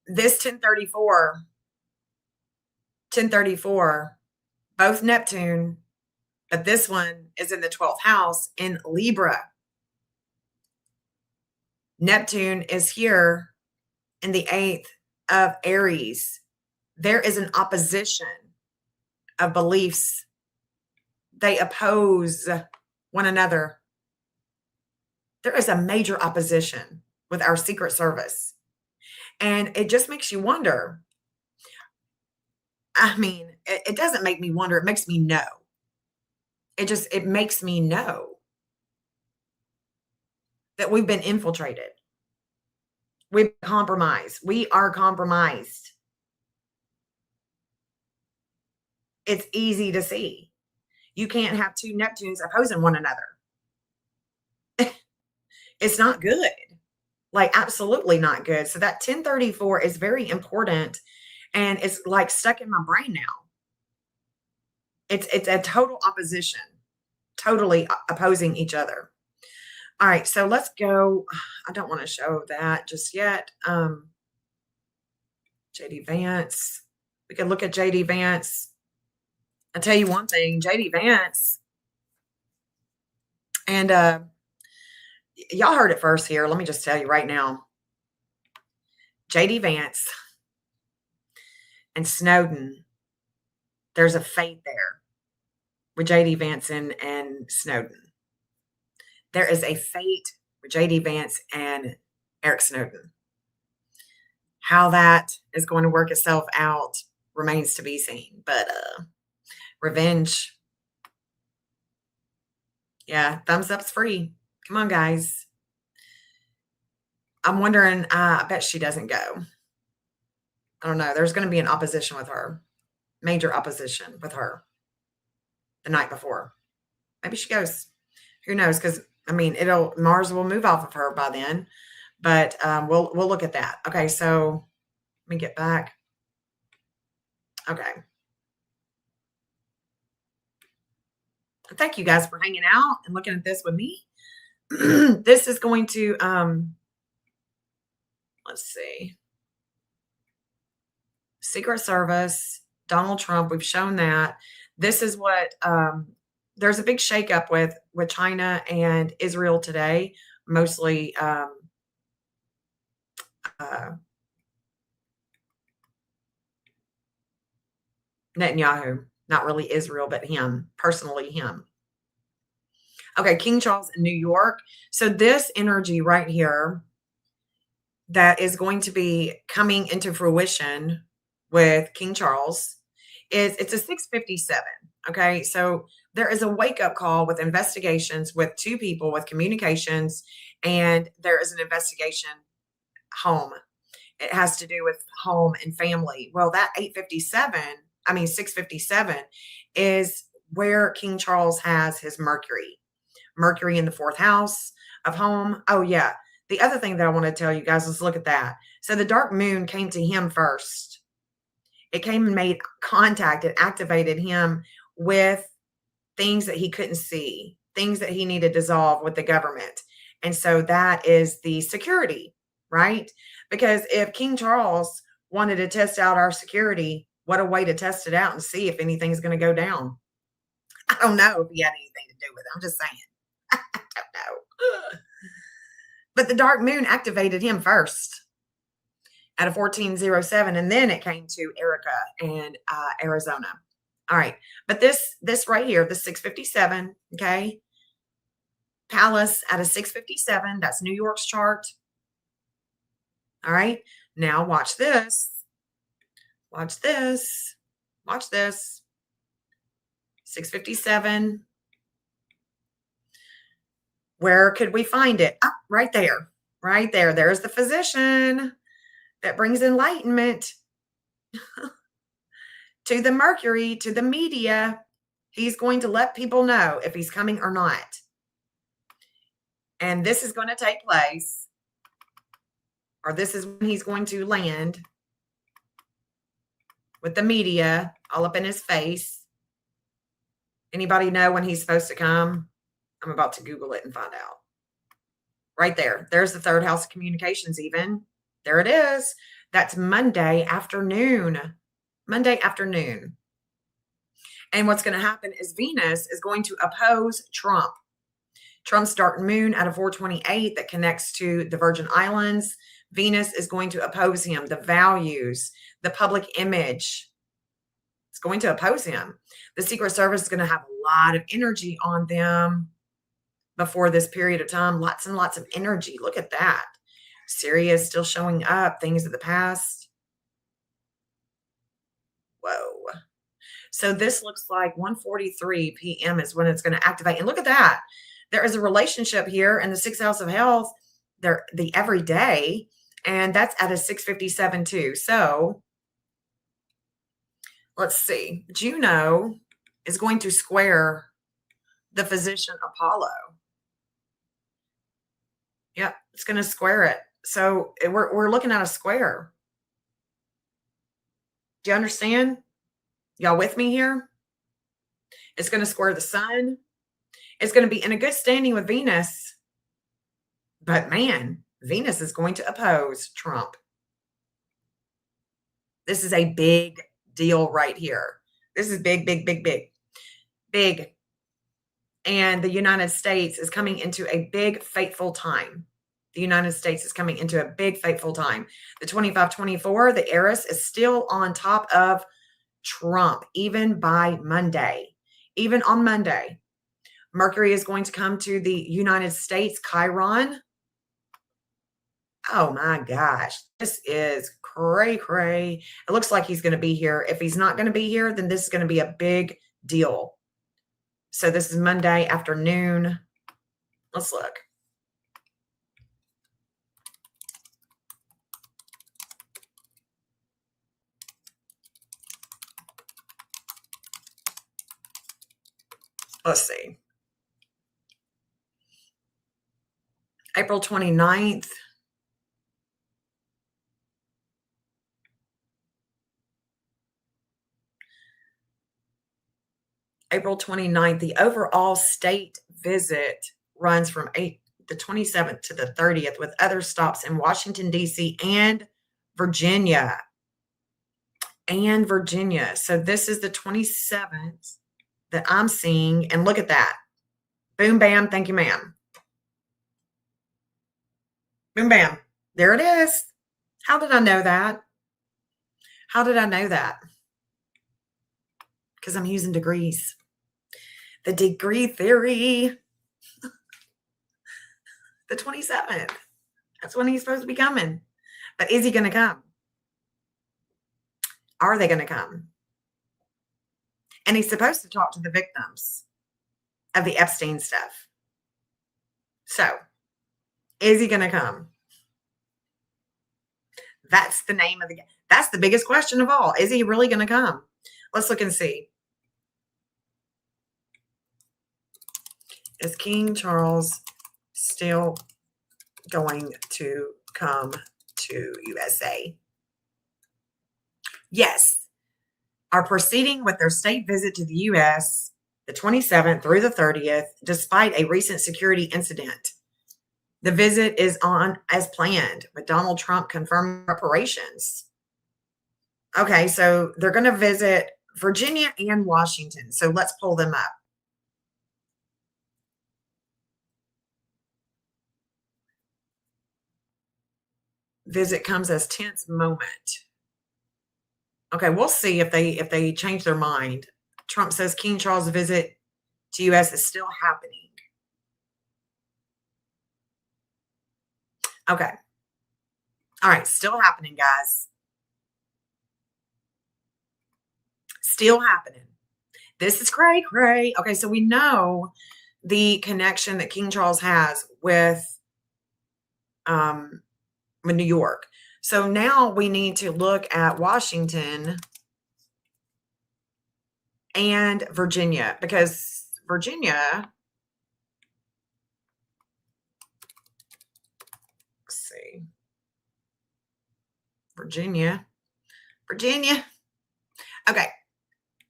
B: This 1034, both Neptune, but this one is in the 12th house in Libra. Neptune is here in the 8th of Aries. There is an opposition of beliefs. They oppose one another. There is a major opposition with our Secret Service. And it just makes you wonder. I mean, it doesn't make me wonder. It makes me know. It makes me know that we've been infiltrated. We've been compromised. We are compromised. It's easy to see. You can't have two Neptunes opposing one another. It's not good. Like, absolutely not good. So that 1034 is very important. And it's like stuck in my brain now. It's a total opposition. Totally opposing each other. All right, so let's go. I don't want to show that just yet. JD Vance. We could look at JD Vance. I'll tell you one thing, JD Vance. And y'all heard it first here. Let me just tell you right now. JD Vance and Snowden, there's a fate there with JD Vance and Snowden. There is a fate with JD Vance and Eric Snowden. How that is going to work itself out remains to be seen. But revenge. Yeah, thumbs up's free. Come on, guys. I'm wondering, I bet she doesn't go. I don't know. There's going to be an opposition with her. Major opposition with her the night before. Maybe she goes. Who knows? Because, I mean, Mars will move off of her by then. But we'll look at that. Okay, so let me get back. Okay. Thank you guys for hanging out and looking at this with me. This is going to, let's see. Secret Service, Donald Trump, we've shown that. This is what, there's a big shakeup with China and Israel today, mostly Netanyahu, not really Israel, but him, personally him. Okay, King Charles in New York. So this energy right here that is going to be coming into fruition with King Charles it's a 657. Okay, so there is a wake-up call with investigations with two people with communications, and there is an investigation home. It has to do with home and family. Well, that 657 is where King Charles has his Mercury in the 4th house of home. Oh yeah. The other thing that I want to tell you guys is look at that. So the dark moon came to him first. It came and made contact. It activated him with things that he couldn't see, things that he needed to dissolve with the government. And so that is the security, right? Because if King Charles wanted to test out our security, what a way to test it out and see if anything's going to go down. I don't know if he had anything to do with it. I'm just saying. I don't know. But the dark moon activated him first at a 1407, and then it came to Erica and Arizona. All right, but this right here, the 657, okay, Palace at a 657. That's New York's chart. All right, now watch this. Watch this. Watch this. 657. Where could we find it? Ah, right there. Right there. There's the physician that brings enlightenment to the Mercury, to the media. He's going to let people know if he's coming or not. And this is going to take place, or this is when he's going to land with the media all up in his face. Anybody know when he's supposed to come? I'm about to Google it and find out. Right there. There's the third house of communications even. There it is. That's Monday afternoon. Monday afternoon. And what's going to happen is Venus is going to oppose Trump. Trump's dark moon at a 428 that connects to the Virgin Islands. Venus is going to oppose him. The values, the public image. It's going to oppose him. The Secret Service is going to have a lot of energy on them before this period of time. Lots and lots of energy. Look at that. Syria is still showing up. Things of the past. Whoa. So this looks like 1:43 p.m. is when it's going to activate. And look at that. There is a relationship here in the sixth house of health, the everyday, and that's at a 657 too. So let's see. Juno is going to square the physician Apollo. Yep, it's going to square it. So we're looking at a square. Do you understand? Y'all with me here? It's going to square the sun. It's going to be in a good standing with Venus. But man, Venus is going to oppose Trump. This is a big deal right here. This is big, big, big, big, big. And the United States is coming into a big, fateful time. The United States is coming into a big, fateful time. The 2524, the heiress is still on top of Trump, even by Monday. Even on Monday. Mercury is going to come to the United States, Chiron. Oh my gosh, this is cray cray. It looks like he's going to be here. If he's not going to be here, then this is going to be a big deal. So this is Monday afternoon. Let's look. Let's see. April 29th. April 29th, the overall state visit runs from the 27th to the 30th with other stops in Washington, D.C. and Virginia. So this is the 27th that I'm seeing. And look at that. Boom, bam. Thank you, ma'am. Boom, bam. There it is. How did I know that? How did I know that? Because I'm using degrees. The degree theory. The 27th. That's when he's supposed to be coming. But is he going to come? Are they going to come? And he's supposed to talk to the victims of the Epstein stuff. So, is he going to come? That's the name of the game. That's the biggest question of all. Is he really going to come? Let's look and see. Is King Charles still going to come to USA? Yes. Are proceeding with their state visit to the U.S. the 27th through the 30th, despite a recent security incident. The visit is on as planned, with Donald Trump confirming reparations. Okay, so they're going to visit Virginia and Washington. So let's pull them up. Visit comes as tense moment. Okay, we'll see if they change their mind. Trump says King Charles' visit to U.S. is still happening. Okay. All right, still happening, guys. Still happening. This is cray cray. Okay, so we know the connection that King Charles has with New York. So now we need to look at Washington and Virginia, because Virginia, let's see, Virginia. Okay.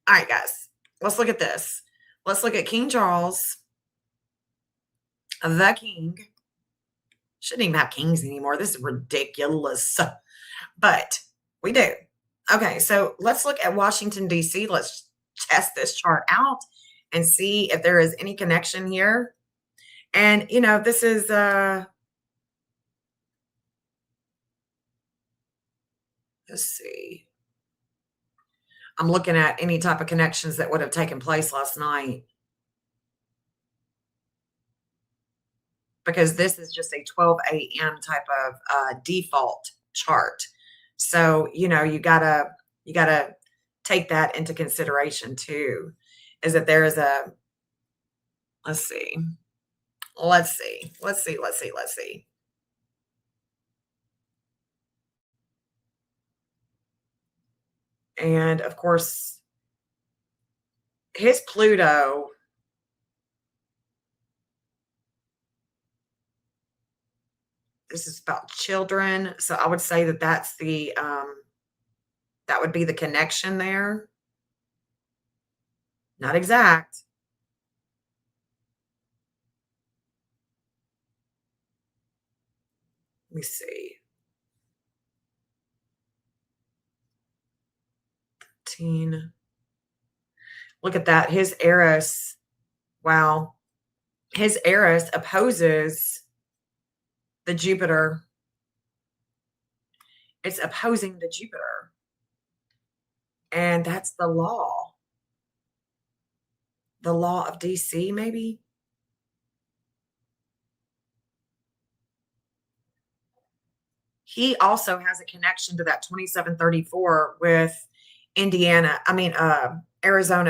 B: All right, guys, let's look at this. Let's look at King Charles, the king. Shouldn't even have kings anymore. This is ridiculous. But we do. Okay, so let's look at Washington, D.C. Let's test this chart out and see if there is any connection here. And, you know, this is, let's see. I'm looking at any type of connections that would have taken place last night, because this is just a 12 a.m. type of default chart. So, you know, you gotta take that into consideration too, is that there is a, let's see. And of course, his Pluto, this is about children. So I would say that that's the, that would be the connection there. Not exact. Let me see. 13. Look at that. His Eris. Wow. His Eris opposes the Jupiter. It's opposing the Jupiter. And that's the law. The law of DC, maybe? He also has a connection to that 2734 with Arizona.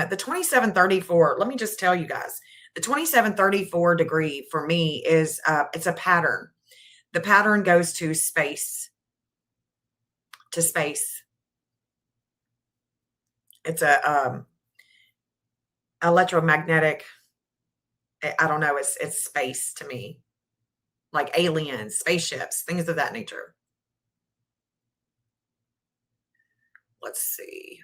B: The 2734, let me just tell you guys, the 2734 degree for me is, it's a pattern. The pattern goes to space. It's a electromagnetic, I don't know, it's space to me. Like aliens, spaceships, things of that nature. Let's see.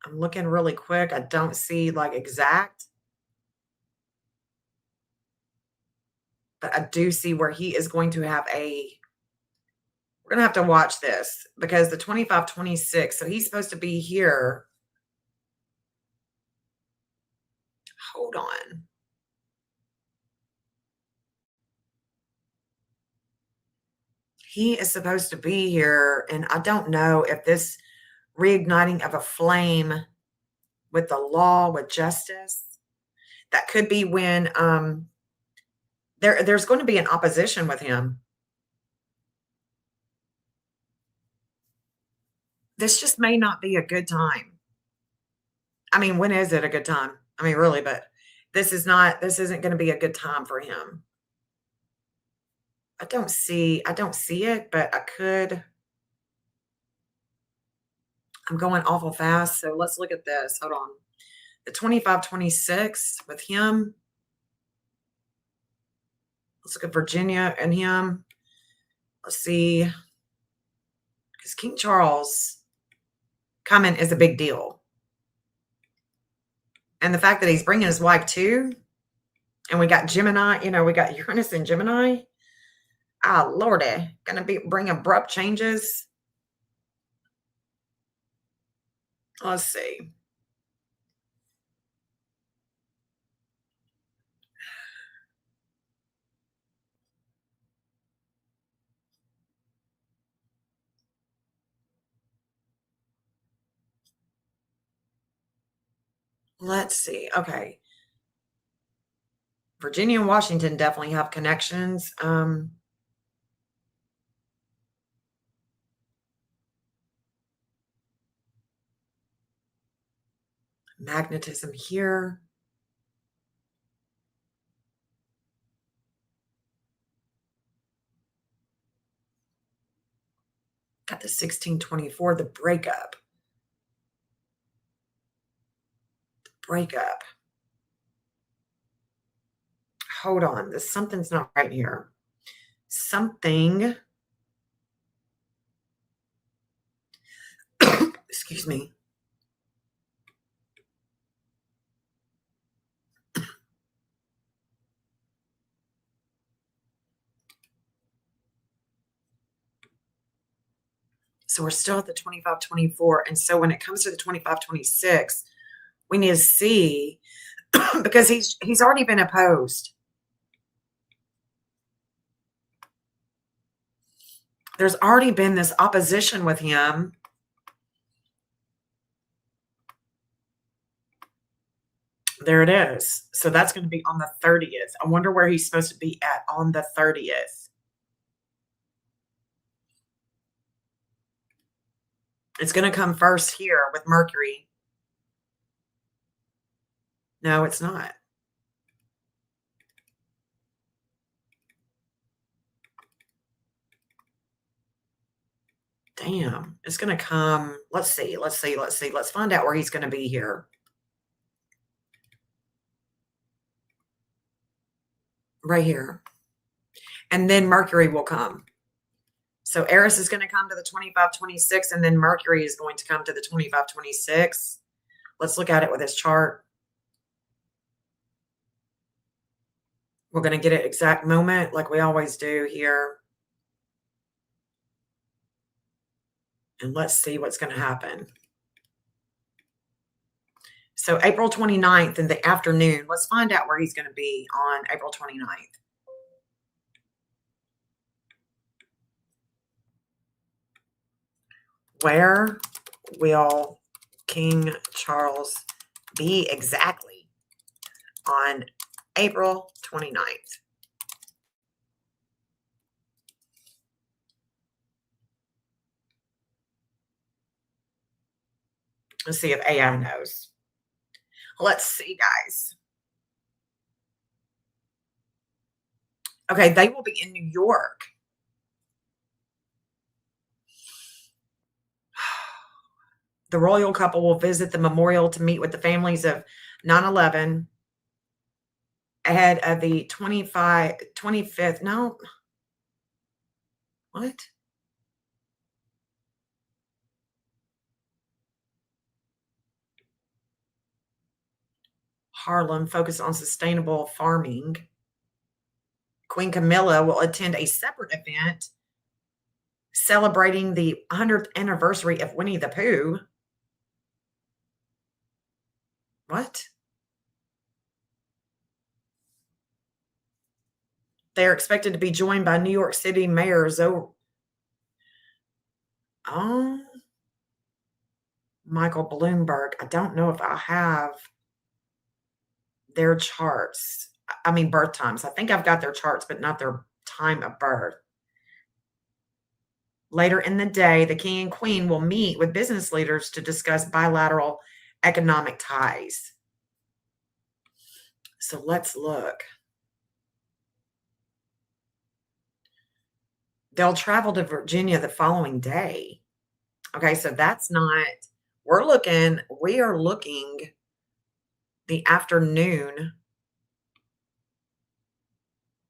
B: I'm looking really quick. I don't see like exact, but I do see where he is going to have we're going to have to watch this, because the 2526, so he's supposed to be here. Hold on. He is supposed to be here, and I don't know if this reigniting of a flame with the law, with justice, that could be when there's going to be an opposition with him. This just may not be a good time. I mean, when is it a good time? I mean, really, but this isn't going to be a good time for him. I don't see it, but I'm going awful fast. So let's look at this. Hold on. The 2526 with him. Let's look at Virginia and him. Let's see. Because King Charles coming is a big deal. And the fact that he's bringing his wife too, and we got Gemini, we got Uranus and Gemini. Ah, Lordy, gonna bring abrupt changes. Let's see. Let's see. Okay. Virginia and Washington definitely have connections. Magnetism here. Got the 1624, the breakup. Breakup. Hold on. Something's not right here. Something. Excuse me. So we're still at the 2524. And so when it comes to the 2526, we need to see because he's already been opposed. There's already been this opposition with him. There it is. So that's going to be on the 30th. I wonder where he's supposed to be at on the 30th. It's going to come first here with Mercury. No, it's not. Damn, it's going to come. Let's see. Let's find out where he's going to be here. Right here. And then Mercury will come. So Eris is going to come to the 2526, and then Mercury is going to come to the 2526. Let's look at it with his chart. We're going to get an exact moment like we always do here. And let's see what's going to happen. So April 29th in the afternoon, let's find out where he's going to be on April 29th. Where will King Charles be exactly on April 29th? Let's see if AI knows. Let's see, guys. Okay, they will be in New York. The royal couple will visit the memorial to meet with the families of 9/11 ahead of the 25th. No. What? Harlem focused on sustainable farming. Queen Camilla will attend a separate event celebrating the 100th anniversary of Winnie the Pooh. What? They are expected to be joined by New York City Mayor Michael Bloomberg. I don't know if I have their charts. I mean, birth times. I think I've got their charts, but not their time of birth. Later in the day, the king and queen will meet with business leaders to discuss bilateral economic ties. So let's look. They'll travel to Virginia the following day. Okay, so that's not, we are looking the afternoon.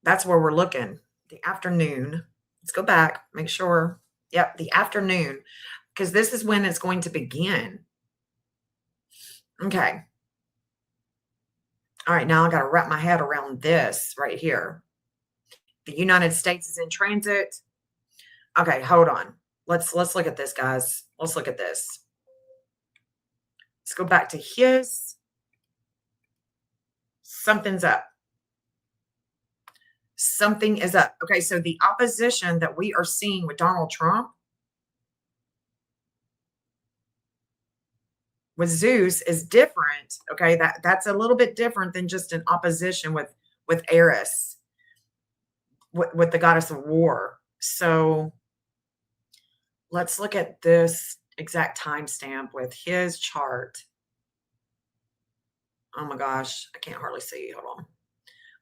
B: That's where we're looking, the afternoon. Let's go back, make sure. Yep, the afternoon, because this is when it's going to begin. Okay. All right, now I got to wrap my head around this right here. The United States is in transit. Okay, hold on. Let's look at this, guys. Let's look at this. Let's go back to his. Something's up. Something is up. Okay, so the opposition that we are seeing with Donald Trump with Zeus is different. Okay, that's a little bit different than just an opposition with Eris, with the goddess of war. So let's look at this exact timestamp with his chart. Oh my gosh, I can't hardly see. Hold on.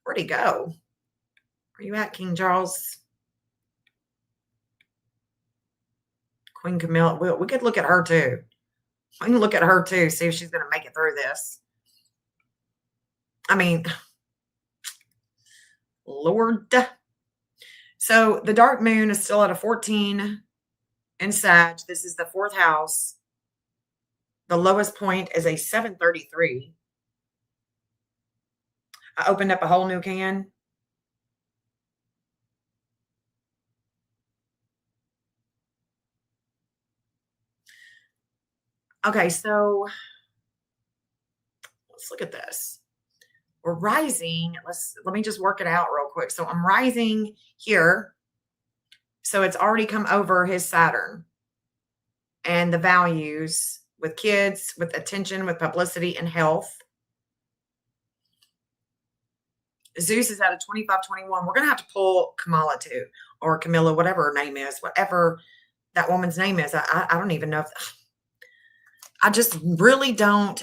B: Where'd he go? Where you at, King Charles? Queen Camilla. We could look at her too. We can look at her too, see if she's going to make it through this. I mean, Lord. So the dark moon is still at a 14 in Sag. This is the 4th house. The lowest point is a 733. I opened up a whole new can. Okay, so let's look at this. We're rising. Let me just work it out real quick. So I'm rising here. So it's already come over his Saturn and the values with kids, with attention, with publicity and health. Zeus is at a 25-21. We're going to have to pull Kamala too, or Camilla, whatever her name is, whatever that woman's name is. I don't even know if I just really don't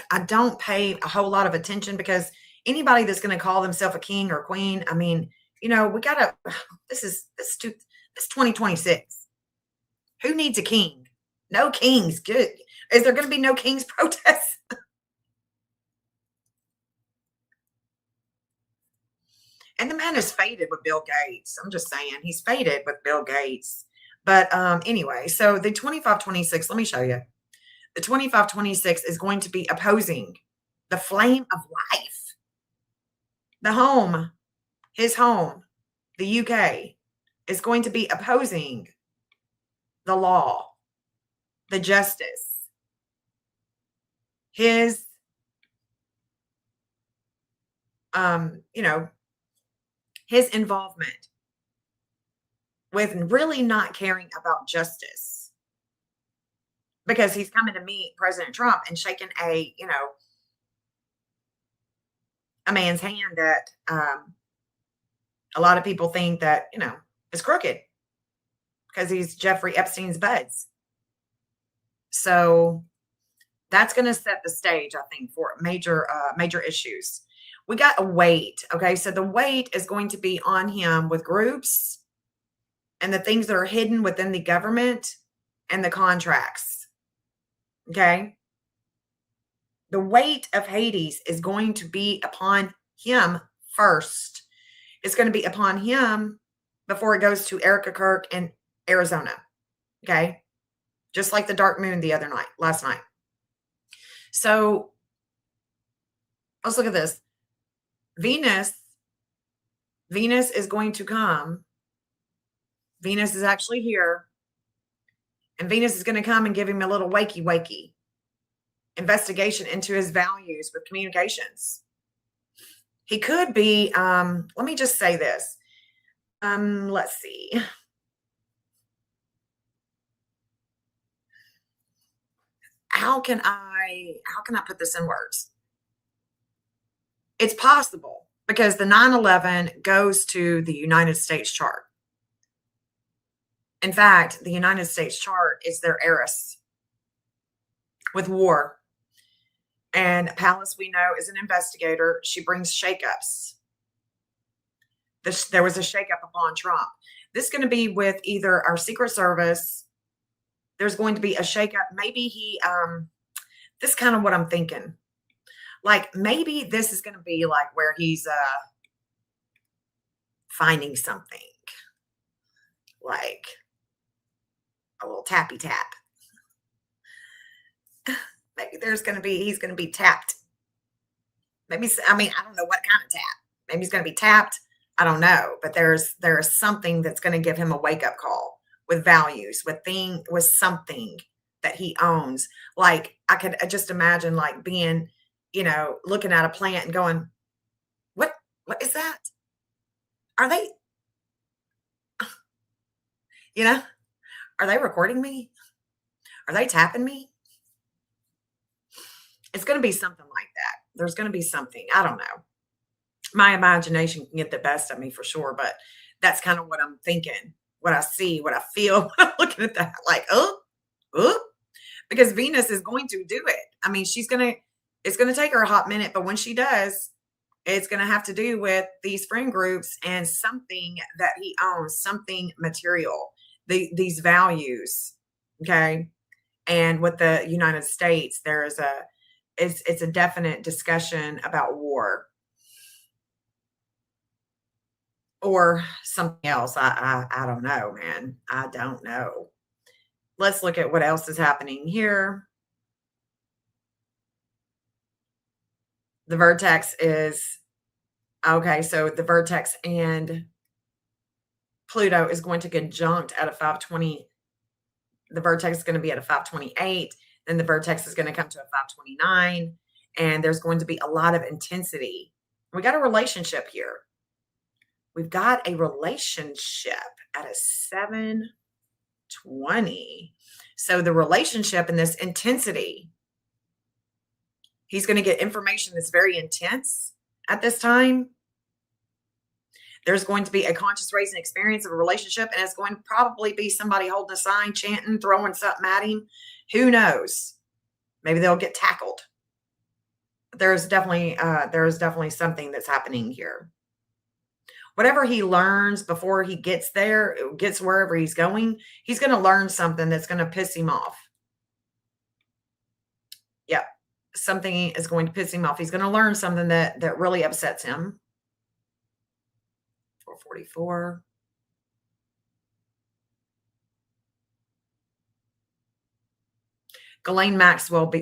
B: pay a whole lot of attention, because anybody that's going to call themselves a king or queen, I mean, we got to, this 2026. Who needs a king? No kings. Good. Is there going to be no kings protests? And the man is faded with Bill Gates. I'm just saying, he's faded with Bill Gates. But anyway, so the 25-26, let me show you. The 25-26 is going to be opposing the flame of life. The home, his home, the UK, is going to be opposing the law, the justice, his, his involvement with really not caring about justice, because he's coming to meet President Trump and shaking a man's hand that a lot of people think that, is crooked because he's Jeffrey Epstein's buds. So that's going to set the stage, I think, for major issues. We got a weight. Okay. So the weight is going to be on him with groups and the things that are hidden within the government and the contracts. Okay. The weight of Hades is going to be upon him first. It's going to be upon him before it goes to Erica Kirk in Arizona. Okay. Just like the dark moon last night. So let's look at this. Venus is going to come. Venus is actually here. And Venus is going to come and give him a little wakey investigation into his values with communications. He could be, let me just say this. Let's see. How can I put this in words? It's possible because the 9/11 goes to the United States chart. In fact, the United States chart is their Eris with war. And Pallas, we know, is an investigator. She brings shakeups. There was a shakeup upon Trump. This is going to be with either our Secret Service. There's going to be a shakeup. Maybe this is kind of what I'm thinking. Like, maybe this is going to be like where he's finding something. Like a little tappy tap. Maybe he's going to be tapped. Maybe, I mean, I don't know what kind of tap. Maybe he's going to be tapped. I don't know, but there's something that's going to give him a wake up call with values, with something that he owns. Like I could just imagine like being, looking at a plant and going, what is that? Are they, you know, are they recording me? Are they tapping me? It's going to be something like that. There's going to be something. I don't know. My imagination can get the best of me for sure, but that's kind of what I'm thinking, what I see, what I feel when I'm looking at that. Like, oh, because Venus is going to do it. I mean, it's going to take her a hot minute, but when she does, it's going to have to do with these friend groups and something that he owns, something material, these values. Okay. And with the United States, it's a definite discussion about war or something else. I don't know, man. I don't know. Let's look at what else is happening here. The vertex is okay. So the vertex and Pluto is going to conjunct at a 520. The vertex is going to be at a 528. Then the vertex is going to come to a 529. And there's going to be a lot of intensity. We got a relationship here. We've got a relationship at a 720. So the relationship and this intensity, he's going to get information that's very intense at this time. There's going to be a conscious raising experience of a relationship, and it's going to probably be somebody holding a sign, chanting, throwing something at him. Who knows? Maybe they'll get tackled. There's definitely something that's happening here. Whatever he learns before he gets there, gets wherever he's going, he's going to learn something that's going to piss him off. Yep. Something is going to piss him off. He's going to learn something that really upsets him. 444. Ghislaine Maxwell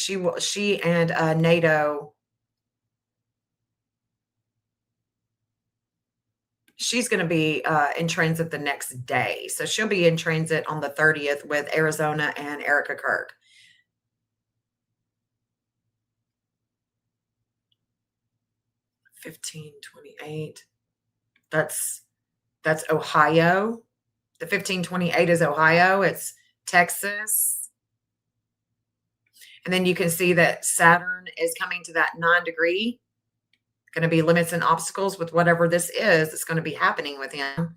B: she and NATO. She's going to be in transit the next day. So she'll be in transit on the 30th with Arizona and Erica Kirk. $15.28. That's Ohio. The 1528 is Ohio. It's Texas. And then you can see that Saturn is coming to that 9-degree. Going to be limits and obstacles with whatever this is that's going to be happening with him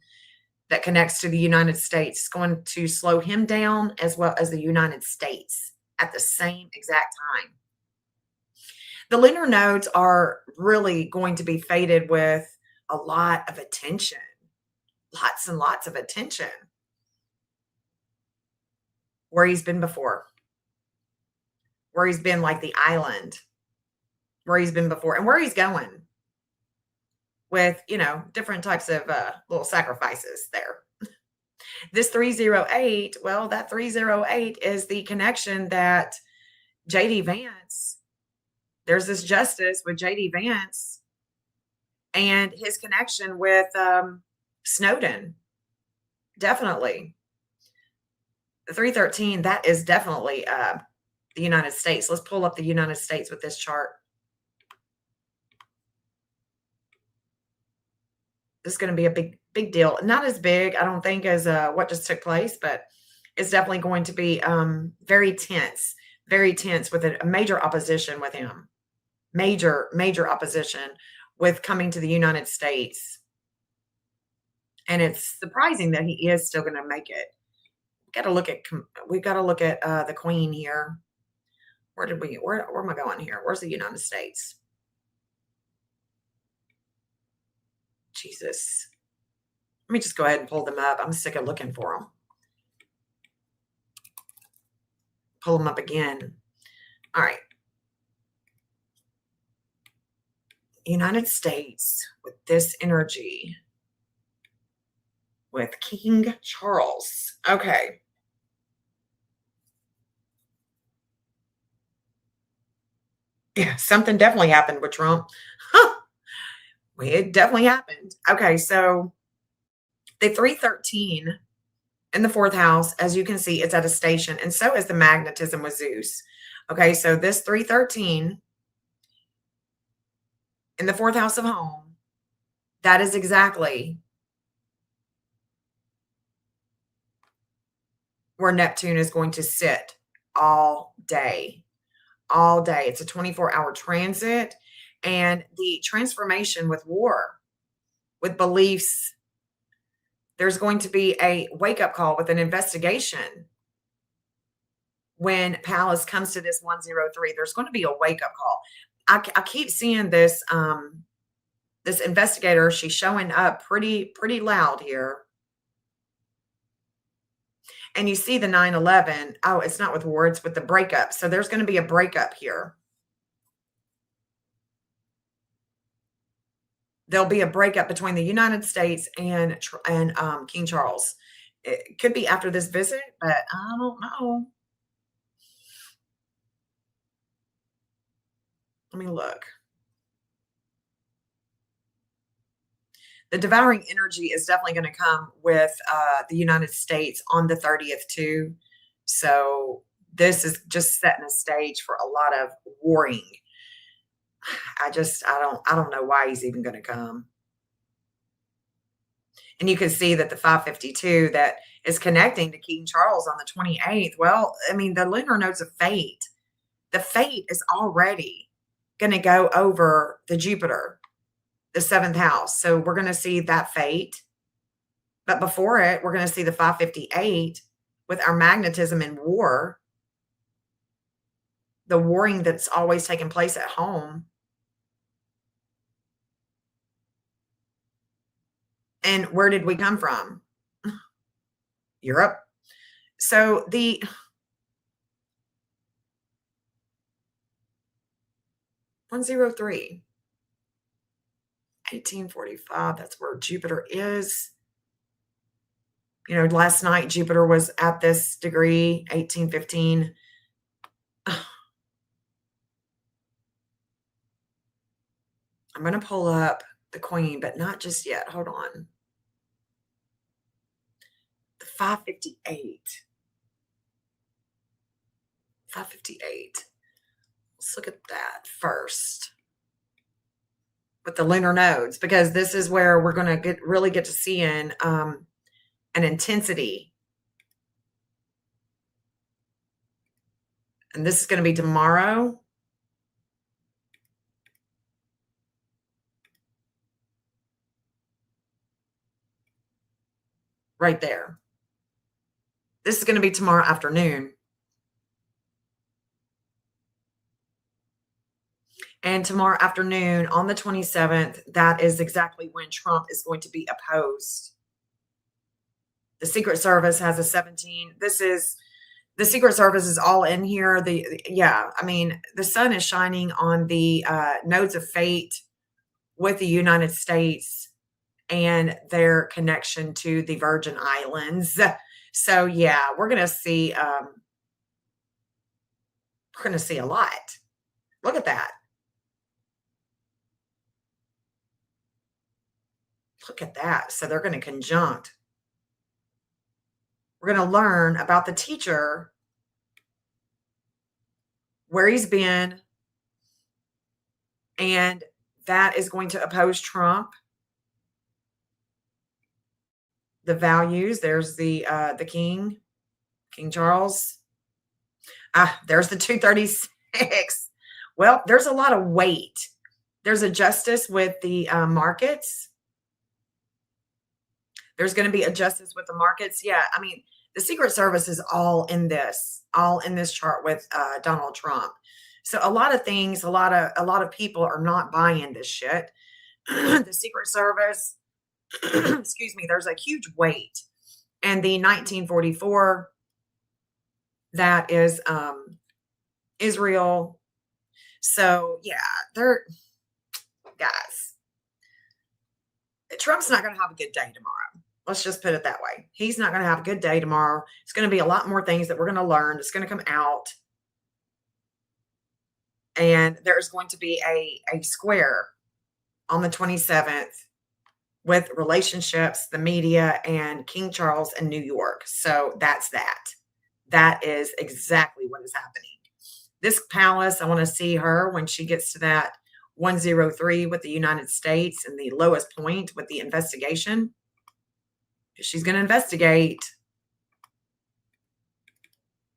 B: that connects to the United States. It's going to slow him down as well as the United States at the same exact time. The lunar nodes are really going to be faded with a lot of attention, lots and lots of attention. Where he's been before, where he's been like the island, where he's been before, and where he's going with, different types of little sacrifices there. This 308, well, that 308 is the connection that J.D. Vance, there's this justice with J.D. Vance and his connection with Snowden. Definitely. The 313, that is definitely the United States. Let's pull up the United States with this chart. This is going to be a big deal. Not as big, I don't think, as what just took place, but it's definitely going to be very tense with a major opposition with him. Major opposition with coming to the United States. And it's surprising that he is still going to make it. We've got to look at the Queen here. Where am I going here? Where's the United States? Jesus. Let me just go ahead and pull them up. I'm sick of looking for them. Pull them up again. All right. United States with this energy. With King Charles. Okay. Yeah, something definitely happened with Trump. Huh, well, it definitely happened. Okay, so the 313 in the fourth house, as you can see, it's at a station, and so is the magnetism with Zeus. Okay, so this 313 in the fourth house of home, that is exactly where Neptune is going to sit all day. All day. It's a 24-hour transit. And the transformation with war, with beliefs, there's going to be a wake-up call with an investigation. When Palace comes to this 103, there's going to be a wake-up call. I keep seeing this this investigator. She's showing up pretty loud here. And you see the 9/11. Oh, it's not with war, it's with the breakup. So there's going to be a breakup here. There'll be a breakup between the United States and King Charles. It could be after this visit, but I don't know. Let me look. The devouring energy is definitely going to come with the United States on the 30th too. So this is just setting a stage for a lot of warring. I don't know why he's even going to come. And you can see that the 552 that is connecting to King Charles on the 28th. Well, I mean, the lunar nodes of fate, the fate is already going to go over the Jupiter, the seventh house. So we're going to see that fate. But before it, we're going to see the 558 with our magnetism in war, the warring that's always taking place at home. And where did we come from? Europe. So the 103, 1845, that's where Jupiter is. You know, last night Jupiter was at this degree, 1815. I'm going to pull up the Queen, but not just yet. Hold on. The 558. 558. Let's look at that first with the lunar nodes, because this is where we're going to really get to see in an intensity. And this is going to be tomorrow. Right there. This is going to be tomorrow afternoon. And tomorrow afternoon on the 27th, that is exactly when Trump is going to be opposed. The Secret Service has a 17. This is the Secret Service is all in here. Yeah, I mean, the sun is shining on the nodes of fate with the United States and their connection to the Virgin Islands. So yeah, we're gonna see a lot. Look at that. Look at that. So they're going to conjunct. We're going to learn about the teacher, where he's been, and that is going to oppose Trump. The values, there's the King Charles. There's the 236. Well, there's a lot of weight. There's a justice with the markets. There's going to be a justice with the markets. Yeah, I mean, the Secret Service is all in this chart with Donald Trump. So a lot of things, a lot of people are not buying this shit. The Secret Service, excuse me, there's a huge weight. And the 1944, that is Israel. So yeah, guys, Trump's not going to have a good day tomorrow. Let's just put it that way. He's not going to have a good day tomorrow. It's going to be a lot more things that we're going to learn. It's going to come out. And there's going to be a square on the 27th with relationships, the media, and King Charles in New York. So that's that. That is exactly what is happening. This palace, I want to see her when she gets to that 103 with the United States and the lowest point with the investigation. She's going to investigate.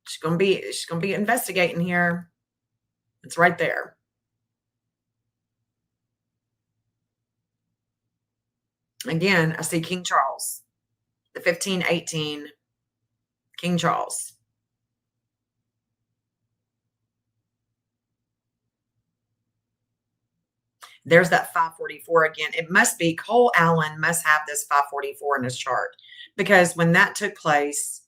B: She's going to be investigating here. It's right there. Again, I see King Charles, the 1518 King Charles. There's that 544 again. It must be Cole Allen must have this 544 in his chart, because when that took place,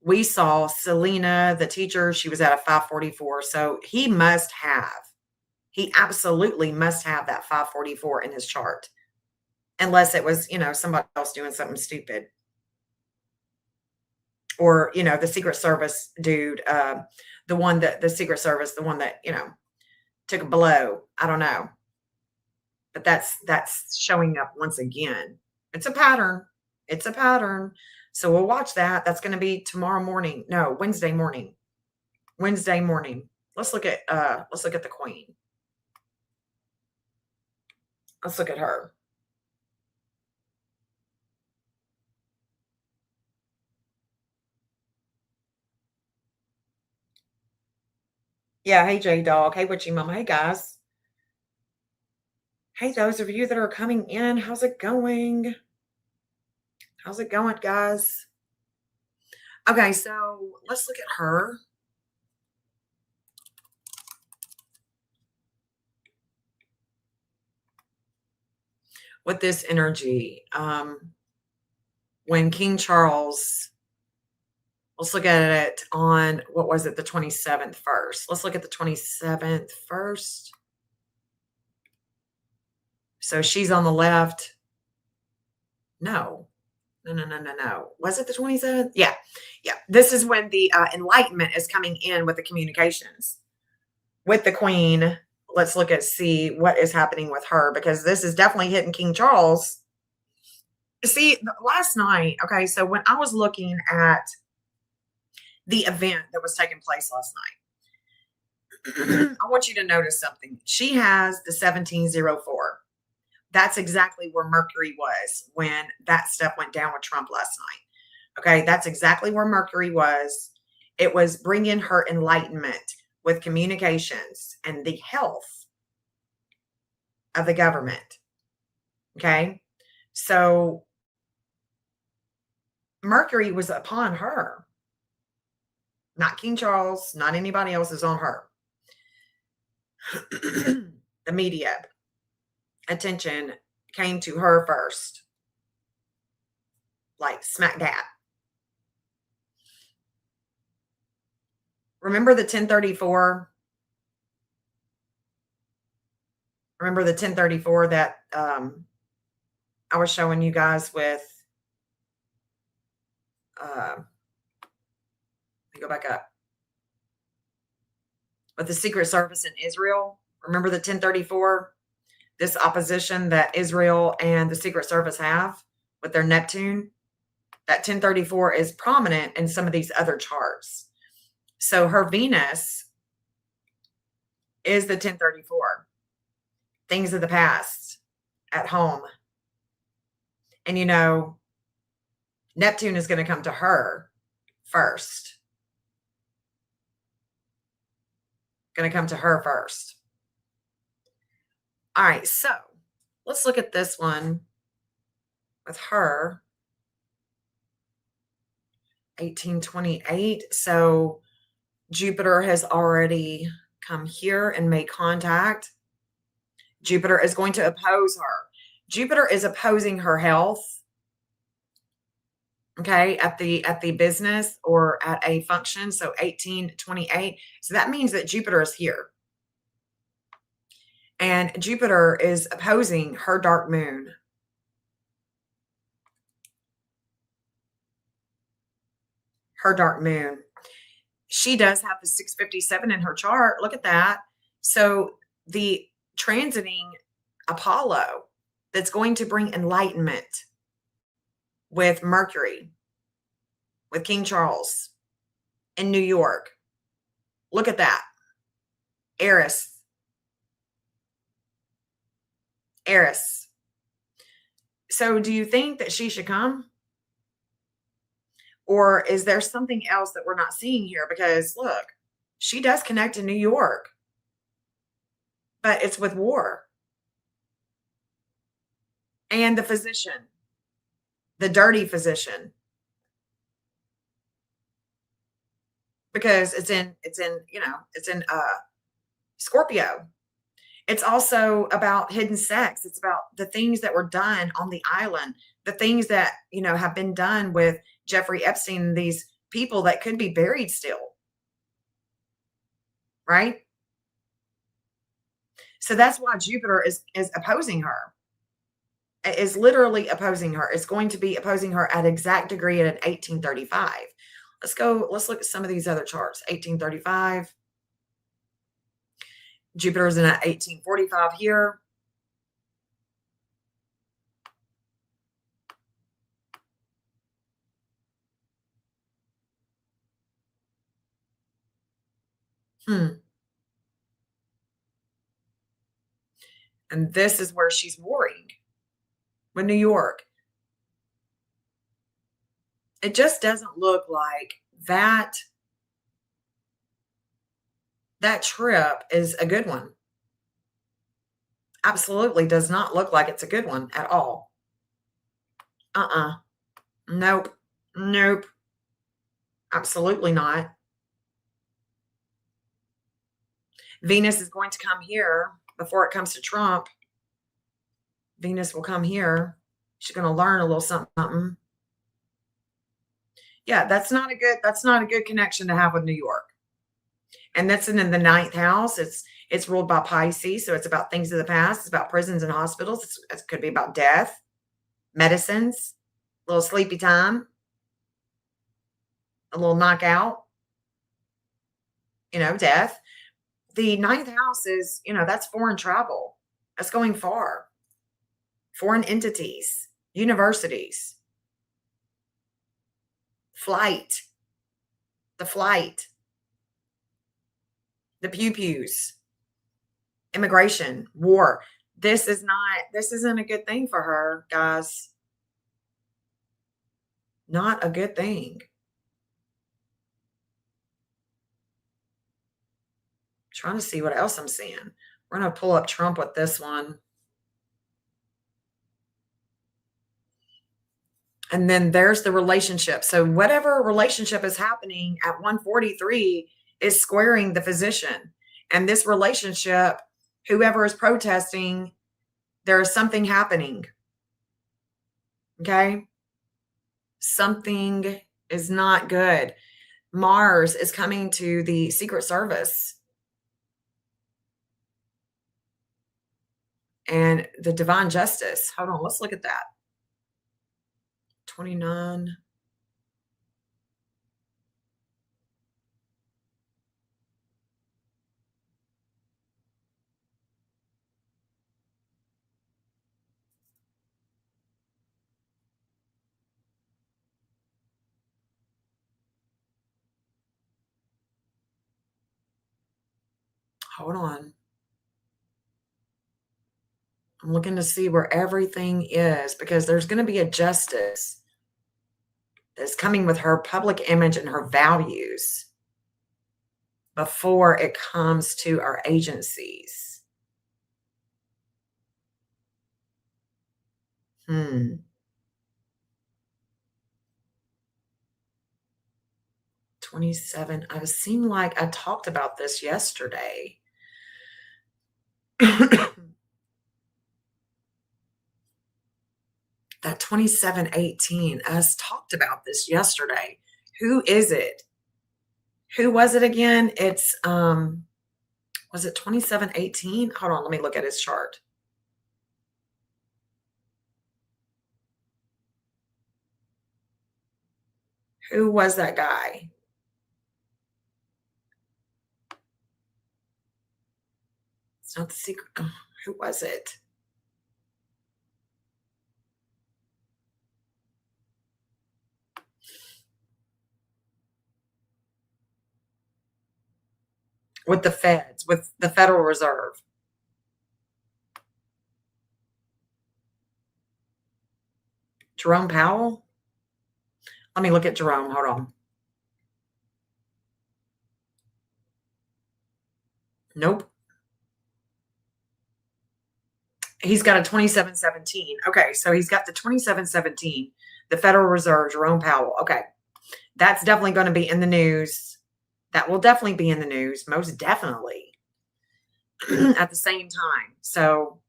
B: we saw Selena, the teacher, she was at a 544. So he absolutely must have that 544 in his chart, unless it was, somebody else doing something stupid. Or, the Secret Service dude, the Secret Service, the one that, took a blow. I don't know. But that's showing up once again. It's a pattern. It's a pattern. So we'll watch that. That's going to be tomorrow morning. No, Wednesday morning. Wednesday morning. Let's look at the Queen. Let's look at her. Yeah, hey J Dog. Hey Witchy Mama. Hey guys. Hey, those of you that are coming in, how's it going? How's it going, guys? Okay, so let's look at her. With this energy, when King Charles, let's look at it on, what was it, the 27th first. Let's look at the 27th first. So she's on the left. No. Was it the 27th? Yeah. This is when the enlightenment is coming in with the communications. With the Queen, let's see what is happening with her, because this is definitely hitting King Charles. See, last night, okay, so when I was looking at the event that was taking place last night, I want you to notice something. She has the 1704. That's exactly where Mercury was when that stuff went down with Trump last night. Okay, that's exactly where Mercury was. It was bringing her enlightenment with communications and the health of the government. Okay, so Mercury was upon her. Not King Charles, not anybody else, is on her. The media attention came to her first. Like smack dab. Remember the 1034? Remember the 1034 that I was showing you guys with, let me go back up. With the Secret Service in Israel. Remember the 1034? This opposition that Israel and the Secret Service have with their Neptune. That 1034 is prominent in some of these other charts. So her Venus is the 1034. Things of the past at home. And Neptune is going to come to her first. Going to come to her first. All right, so let's look at this one with her. 1828. So Jupiter has already come here and made contact. Jupiter is going to oppose her. Jupiter is opposing her health. Okay, at the business or at a function. So 1828. So that means that Jupiter is here. And Jupiter is opposing her dark moon. Her dark moon. She does have the 657 in her chart. Look at that. So the transiting Apollo that's going to bring enlightenment with Mercury, with King Charles in New York. Look at that. Eris. Eris. So do you think that she should come? Or is there something else that we're not seeing here? Because look, she does connect in New York, but it's with war. And the physician, the dirty physician. Because it's in Scorpio. It's also about hidden sex. It's about the things that were done on the island, the things that, have been done with Jeffrey Epstein and these people that could be buried still. Right? So that's why Jupiter is opposing her. Is literally opposing her. It's going to be opposing her at exact degree at an 1835. Let's look at some of these other charts. 1835. Jupiter's in at 1845 here. And this is where she's warring with New York. It just doesn't look like that trip is a good one. Absolutely does not look like it's a good one at all. Nope. Absolutely not. Venus is going to come here before it comes to Trump. Venus will come here. She's going to learn a little something. Yeah, that's not a good connection to have with New York. And that's in the 9th house. It's ruled by Pisces, so it's about things of the past. It's about prisons and hospitals. It could be about death, medicines, a little sleepy time, a little knockout, death. The 9th house is, that's foreign travel. That's going far. Foreign entities, universities, flight, the pew-pews, immigration, war. This isn't a good thing for her, guys. Not a good thing. Trying to see what else I'm seeing. We're going to pull up Trump with this one. And then there's the relationship. So whatever relationship is happening at 143 is squaring the physician. And this relationship, whoever is protesting, there is something happening. Okay? Something is not good. Mars is coming to the Secret Service. And the divine justice. Hold on, let's look at that. 29. Hold on. I'm looking to see where everything is because there's going to be a justice that's coming with her public image and her values before it comes to our agencies. 27. I seem like I talked about this yesterday. That 2718. Us talked about this yesterday. Who is it? Who was it again? It's was it 2718? Hold on, let me look at his chart. Who was that guy? It's not the secret. Oh, who was it? With the feds, with the Federal Reserve. Jerome Powell? Let me look at Jerome. Hold on. Nope. He's got a 2717. Okay, so he's got the 2717, the Federal Reserve, Jerome Powell. Okay, that's definitely going to be in the news. That will definitely be in the news, most definitely, at the same time. So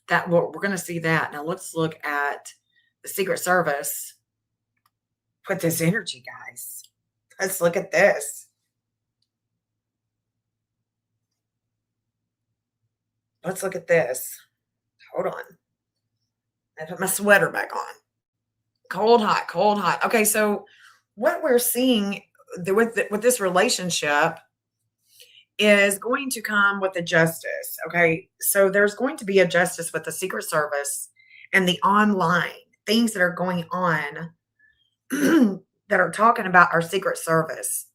B: that we're going to see that. Now let's look at the Secret Service. Put this energy, guys. Let's look at this. Let's look at this. Hold on. I put my sweater back on. Cold, hot, cold, hot. Okay, so what we're seeing with this relationship is going to come with a justice. Okay, so there's going to be a justice with the Secret Service and the online things that are going on that are talking about our Secret Service.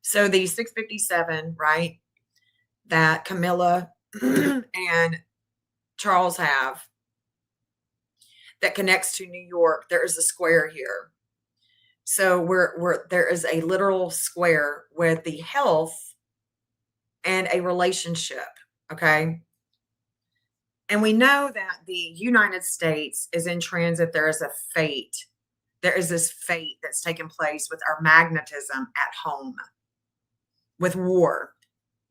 B: So the 657, right, that Camilla and Charles have that connects to New York, there is a square here. So there is a literal square with the health and a relationship, okay? And we know that the United States is in transit. There is a fate. There is this fate that's taken place with our magnetism at home, with war,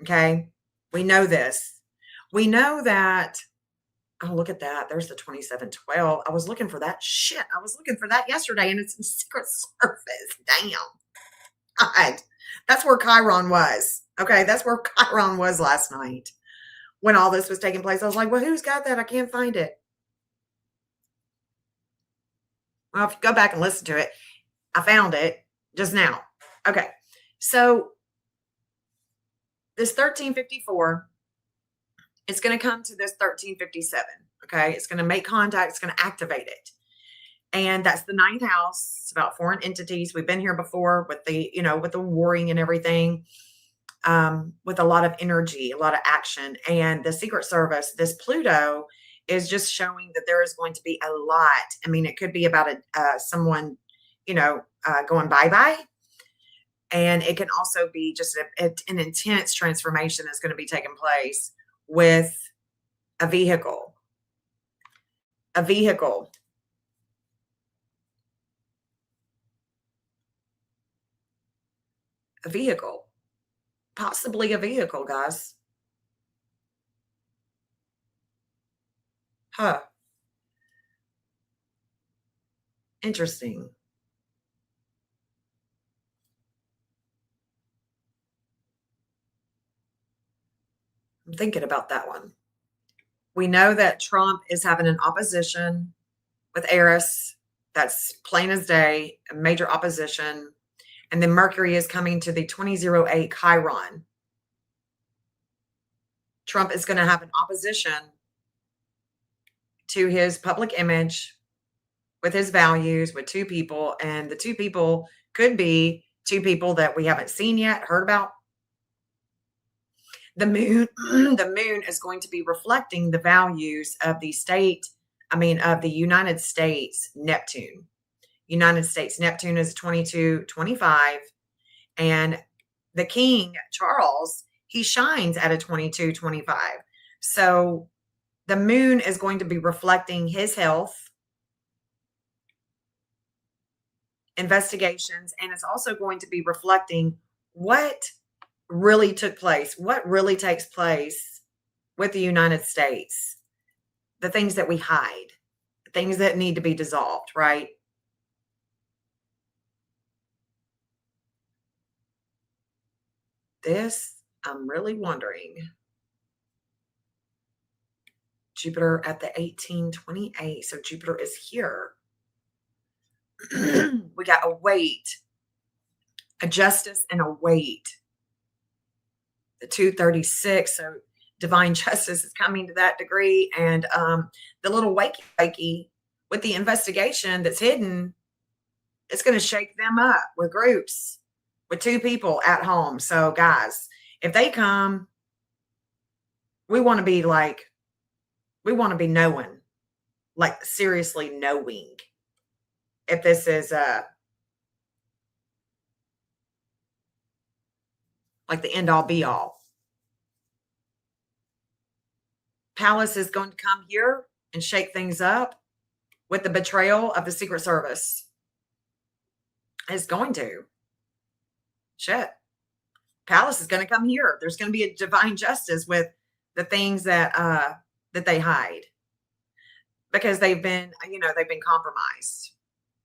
B: okay? We know this. We know that, oh, look at that. There's the 2712. I was looking for that. Shit, I was looking for that yesterday, and it's in Secret Service. Damn. God. That's where Chiron was. Okay, that's where Chiron was last night when all this was taking place. I was like, well, who's got that? I can't find it. Well, if you go back and listen to it, I found it just now. Okay, so this 1354, it's going to come to this 1357. Okay, it's going to make contact. It's going to activate it. And that's the ninth house. It's about foreign entities. We've been here before with the, with the warring and everything, with a lot of energy, a lot of action. And the Secret Service, this Pluto is just showing that there is going to be a lot. I mean, it could be about someone, going bye-bye. And it can also be just an intense transformation that's going to be taking place with a vehicle. A vehicle. A vehicle. Possibly a vehicle, guys. Huh. Interesting. I'm thinking about that one. We know that Trump is having an opposition with Eris. That's plain as day, a major opposition. And then Mercury is coming to the 2008 Chiron. Trump is going to have an opposition to his public image with his values with two people. And the two people could be two people that we haven't seen yet, heard about. The moon is going to be reflecting the values of the of the United States Neptune. United States Neptune is 2225, and the King Charles, he shines at a 2225. So the moon is going to be reflecting his health, investigations, and it's also going to be reflecting what really took place, what really takes place with the United States, the things that we hide, the things that need to be dissolved, right? This, I'm really wondering. Jupiter at the 1828. So Jupiter is here. We got a weight, a justice and a weight. the 236. So divine justice is coming to that degree. And the little wakey with the investigation that's hidden, it's going to shake them up with groups, with 2 people at home. So guys, if they come, we want to be knowing, like seriously knowing if this is like the end all be all. Palace is going to come here and shake things up with the betrayal of the Secret Service. It's going to. Shit. Palace is going to come here. There's going to be a divine justice with the things that they hide, because they've been compromised.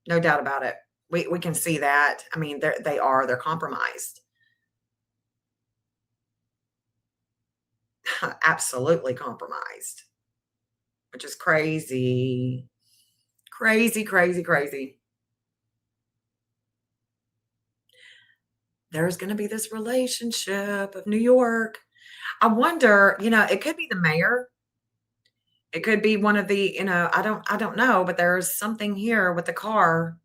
B: No doubt about it. We can see that. I mean, they're compromised. Absolutely compromised, which is crazy. Crazy, crazy, crazy. There's going to be this relationship of New York. I wonder, it could be the mayor. It could be one of the, I don't know, but there's something here with the car,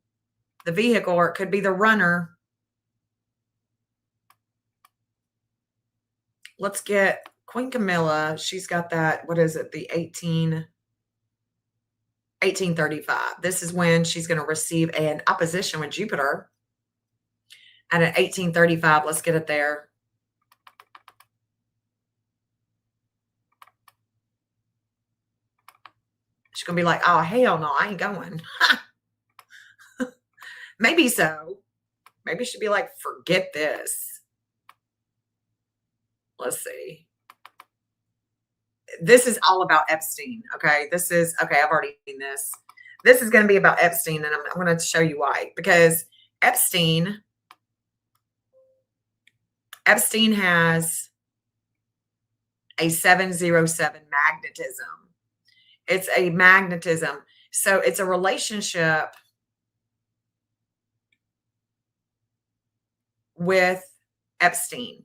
B: the vehicle, or it could be the runner. Let's get Queen Camilla. She's got that, what is it? The 1835. This is when she's going to receive an opposition with Jupiter. And at 1835, let's get it there. She's going to be like, oh, hell no, I ain't going. Maybe so. Maybe she'd be like, forget this. Let's see. This is all about Epstein, okay? I've already seen this. This is going to be about Epstein, and I'm going to show you why. Because Epstein has a 707 magnetism. It's a magnetism. So it's a relationship with Epstein.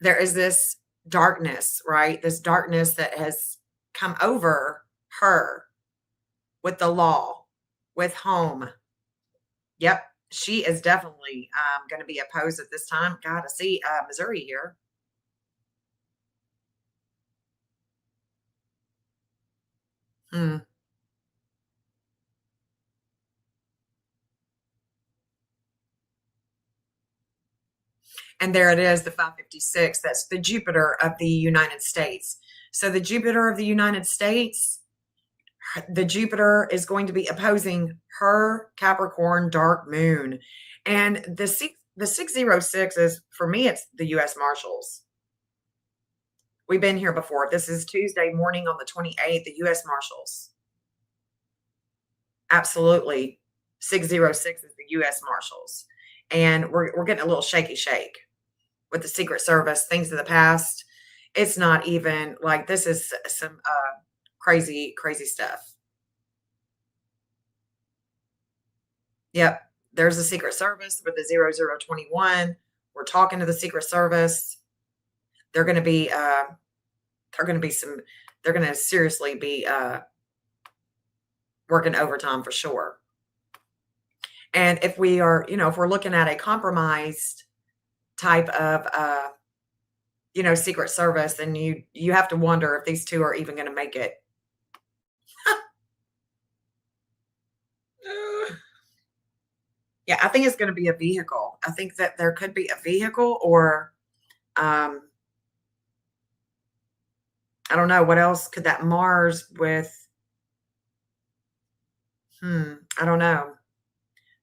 B: There is this darkness, right? This darkness that has come over her with the law, with home. Yep. She is definitely going to be opposed at this time. God, I see Missouri here. And there it is, the 556. That's the Jupiter of the United States. So the Jupiter of the United States, the Jupiter is going to be opposing her Capricorn dark moon. And the 606 is, for me, it's the U.S. Marshals. We've been here before. This is Tuesday morning on the 28th, the U.S. Marshals. Absolutely. 606 is the U.S. Marshals. And we're getting a little shaky shake with the Secret Service, things of the past. It's not even like, this is some crazy, crazy stuff. Yep. There's the Secret Service with the 0021. We're talking to the Secret Service. They're going to seriously be working overtime for sure. And if we are, if we're looking at a compromised type of, Secret Service, then you have to wonder if these two are even going to make it. Yeah, I think it's going to be a vehicle. I think that there could be a vehicle, or I don't know, what else could that Mars with? I don't know.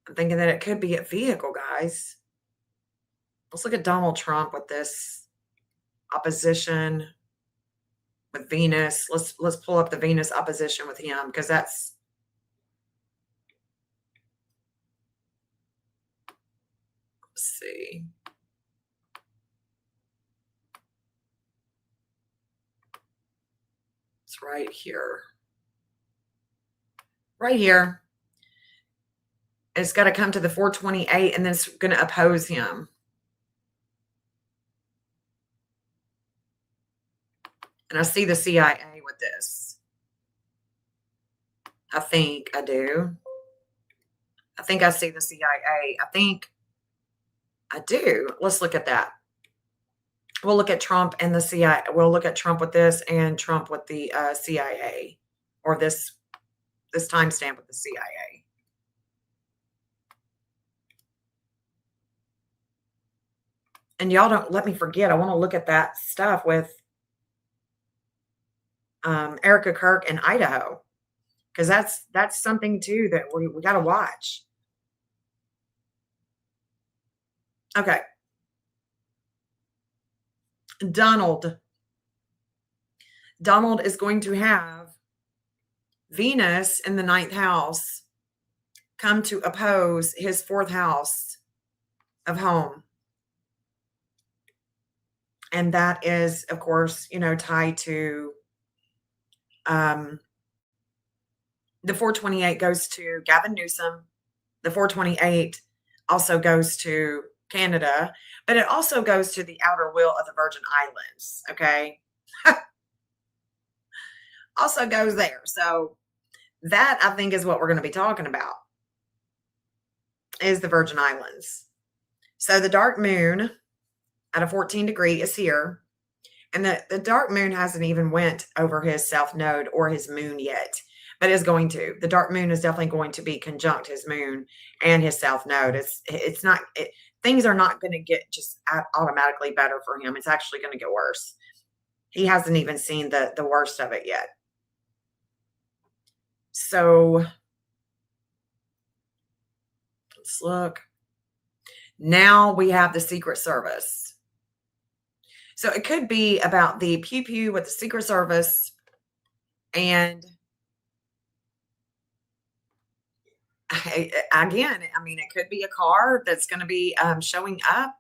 B: I'm thinking that it could be a vehicle, guys. Let's look at Donald Trump with this opposition with Venus. Let's pull up the Venus opposition with him, because that's, let's see. It's right here. Right here. It's got to come to the 428, and then it's going to oppose him. And I see the CIA with this. I think I do. I think I see the CIA. I think I do. Let's look at that. We'll look at Trump and the CIA. We'll look at Trump with this and Trump with the CIA, or this timestamp with the CIA. And y'all don't let me forget. I want to look at that stuff with Erica Kirk in Idaho, because that's something too that we got to watch. Okay. Donald is going to have Venus in the 9th house come to oppose his 4th house of home. And that is, of course, tied to the 428 goes to Gavin Newsom. The 428 also goes to Canada, but it also goes to the outer wheel of the Virgin Islands. Okay. Also goes there. So that, I think, is what we're going to be talking about, is the Virgin Islands. So the dark moon at a 14 degree is here. And the dark moon hasn't even went over his south node or his moon yet, but is going to. The dark moon is definitely going to be conjunct his moon and his south node. Things are not going to get just automatically better for him. It's actually going to get worse. He hasn't even seen the worst of it yet. So let's look. Now we have the Secret Service. So it could be about the pew pew with the Secret Service, and again, I mean, it could be a car that's going to be showing up.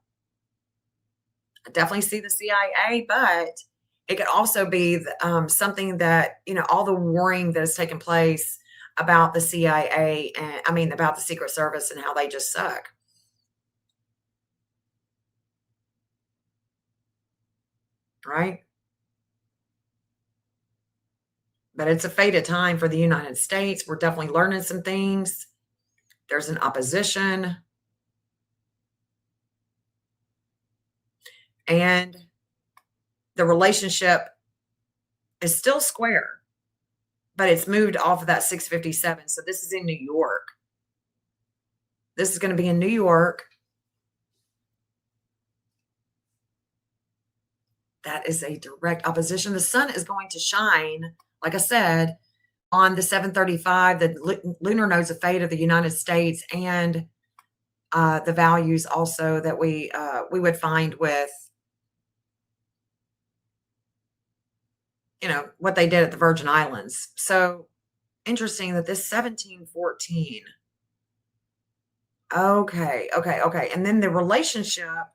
B: I definitely see the CIA, but it could also be something that, all the warring that has taken place about the CIA and about the Secret Service and how they just suck. Right? But it's a fated time for the United States. We're definitely learning some things. There's an opposition. And the relationship is still square, but it's moved off of that 657. So this is in New York. This is going to be in New York. That is a direct opposition. The sun is going to shine, like I said, on the 735, the lunar nodes of fate of the United States, and the values also that we would find with, what they did at the Virgin Islands. So interesting that this 1714. Okay. And then the relationship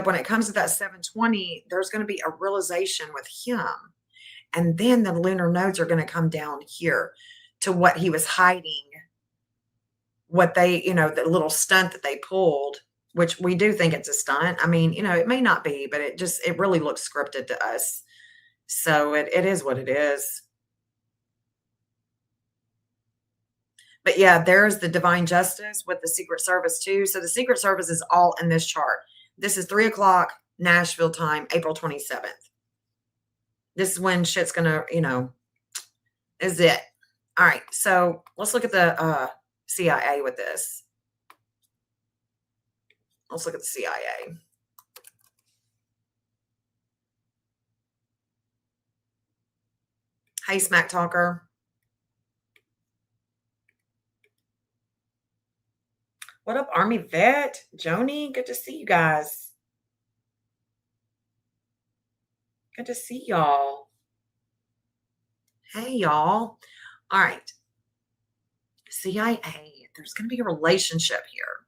B: when it comes to that 720, there's going to be a realization with him. And then the lunar nodes are going to come down here to what he was hiding, what they, the little stunt that they pulled, which we do think it's a stunt. I mean, it may not be, but it really looks scripted to us. So it is what it is. But yeah, there's the divine justice with the Secret Service too. So the Secret Service is all in this chart. This is 3:00 Nashville time, April 27th. This is when shit's gonna, is it. All right. So let's look at the CIA with this. Let's look at the CIA. Hey, Smack Talker. What up, Army Vet? Joni, good to see you guys. Good to see y'all. Hey, y'all. All right. CIA, there's going to be a relationship here.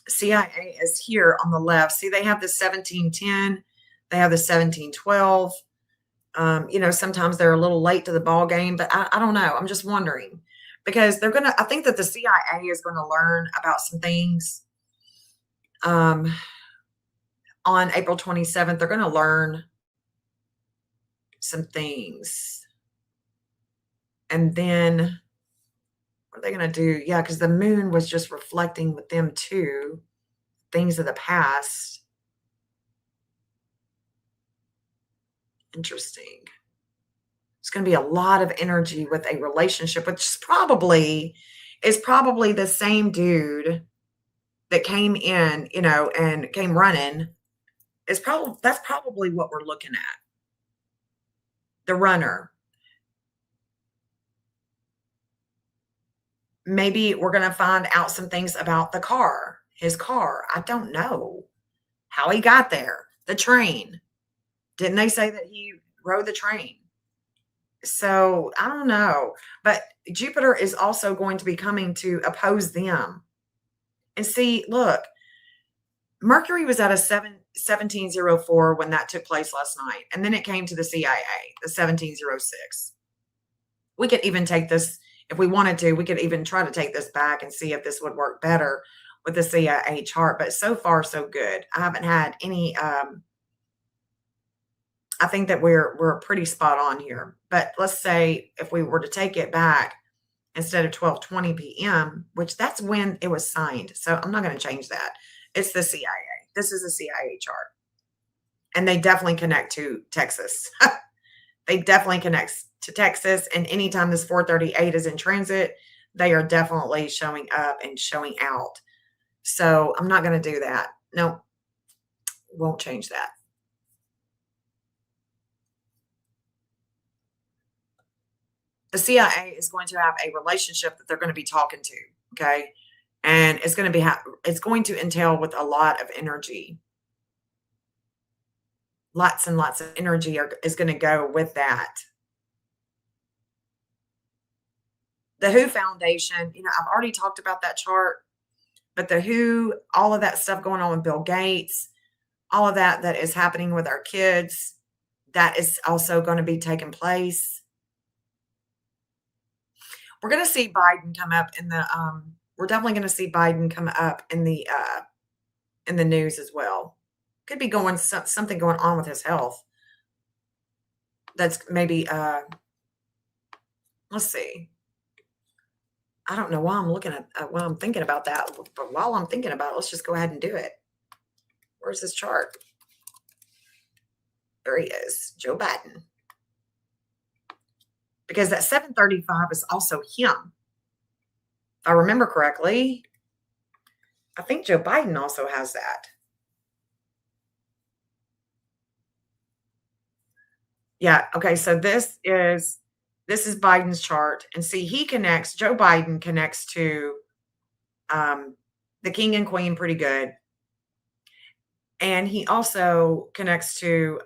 B: CIA is here on the left. See, they have the 1710. They have the 1712. Sometimes they're a little late to the ball game, but I don't know. I'm just wondering. Because I think that the CIA is going to learn about some things. on April 27th, they're going to learn some things. And then what are they going to do? Yeah, because the moon was just reflecting with them too, things of the past. Interesting. It's going to be a lot of energy with a relationship, which is probably the same dude that came in, and came running. That's probably what we're looking at. The runner. Maybe we're going to find out some things about his car. I don't know how he got there. The train. Didn't they say that he rode the train? So I don't know. But Jupiter is also going to be coming to oppose them. And see, look, Mercury was at a 1704 when that took place last night. And then it came to the CIA, the 1706. We could even take this, if we wanted to, we could even try to take this back and see if this would work better with the CIA chart. But so far, so good. I haven't had any, I think that we're pretty spot on here. But let's say if we were to take it back instead of 12:20 p.m., which that's when it was signed. So I'm not going to change that. It's the CIA. This is a CIA chart. And they definitely connect to Texas. They definitely connect to Texas. And anytime this 438 is in transit, they are definitely showing up and showing out. So I'm not going to do that. No, won't change that. The CIA is going to have a relationship that they're going to be talking to. Okay. And it's going to be, it's going to entail with a lot of energy. Lots and lots of energy is going to go with that. The WHO Foundation, I've already talked about that chart, but the WHO, all of that stuff going on with Bill Gates, all of that is happening with our kids, that is also going to be taking place. We're going to see Biden come up in the, we're definitely going to see Biden come up in the news as well. Could be something going on with his health. That's maybe, let's see. I don't know why I'm looking at, why I'm thinking about that. But while I'm thinking about it, let's just go ahead and do it. Where's this chart? There he is, Joe Biden. Because that 735 is also him. If I remember correctly, I think Joe Biden also has that. Yeah, okay, so this is Biden's chart. And see, Joe Biden connects to the king and queen pretty good. And he also connects to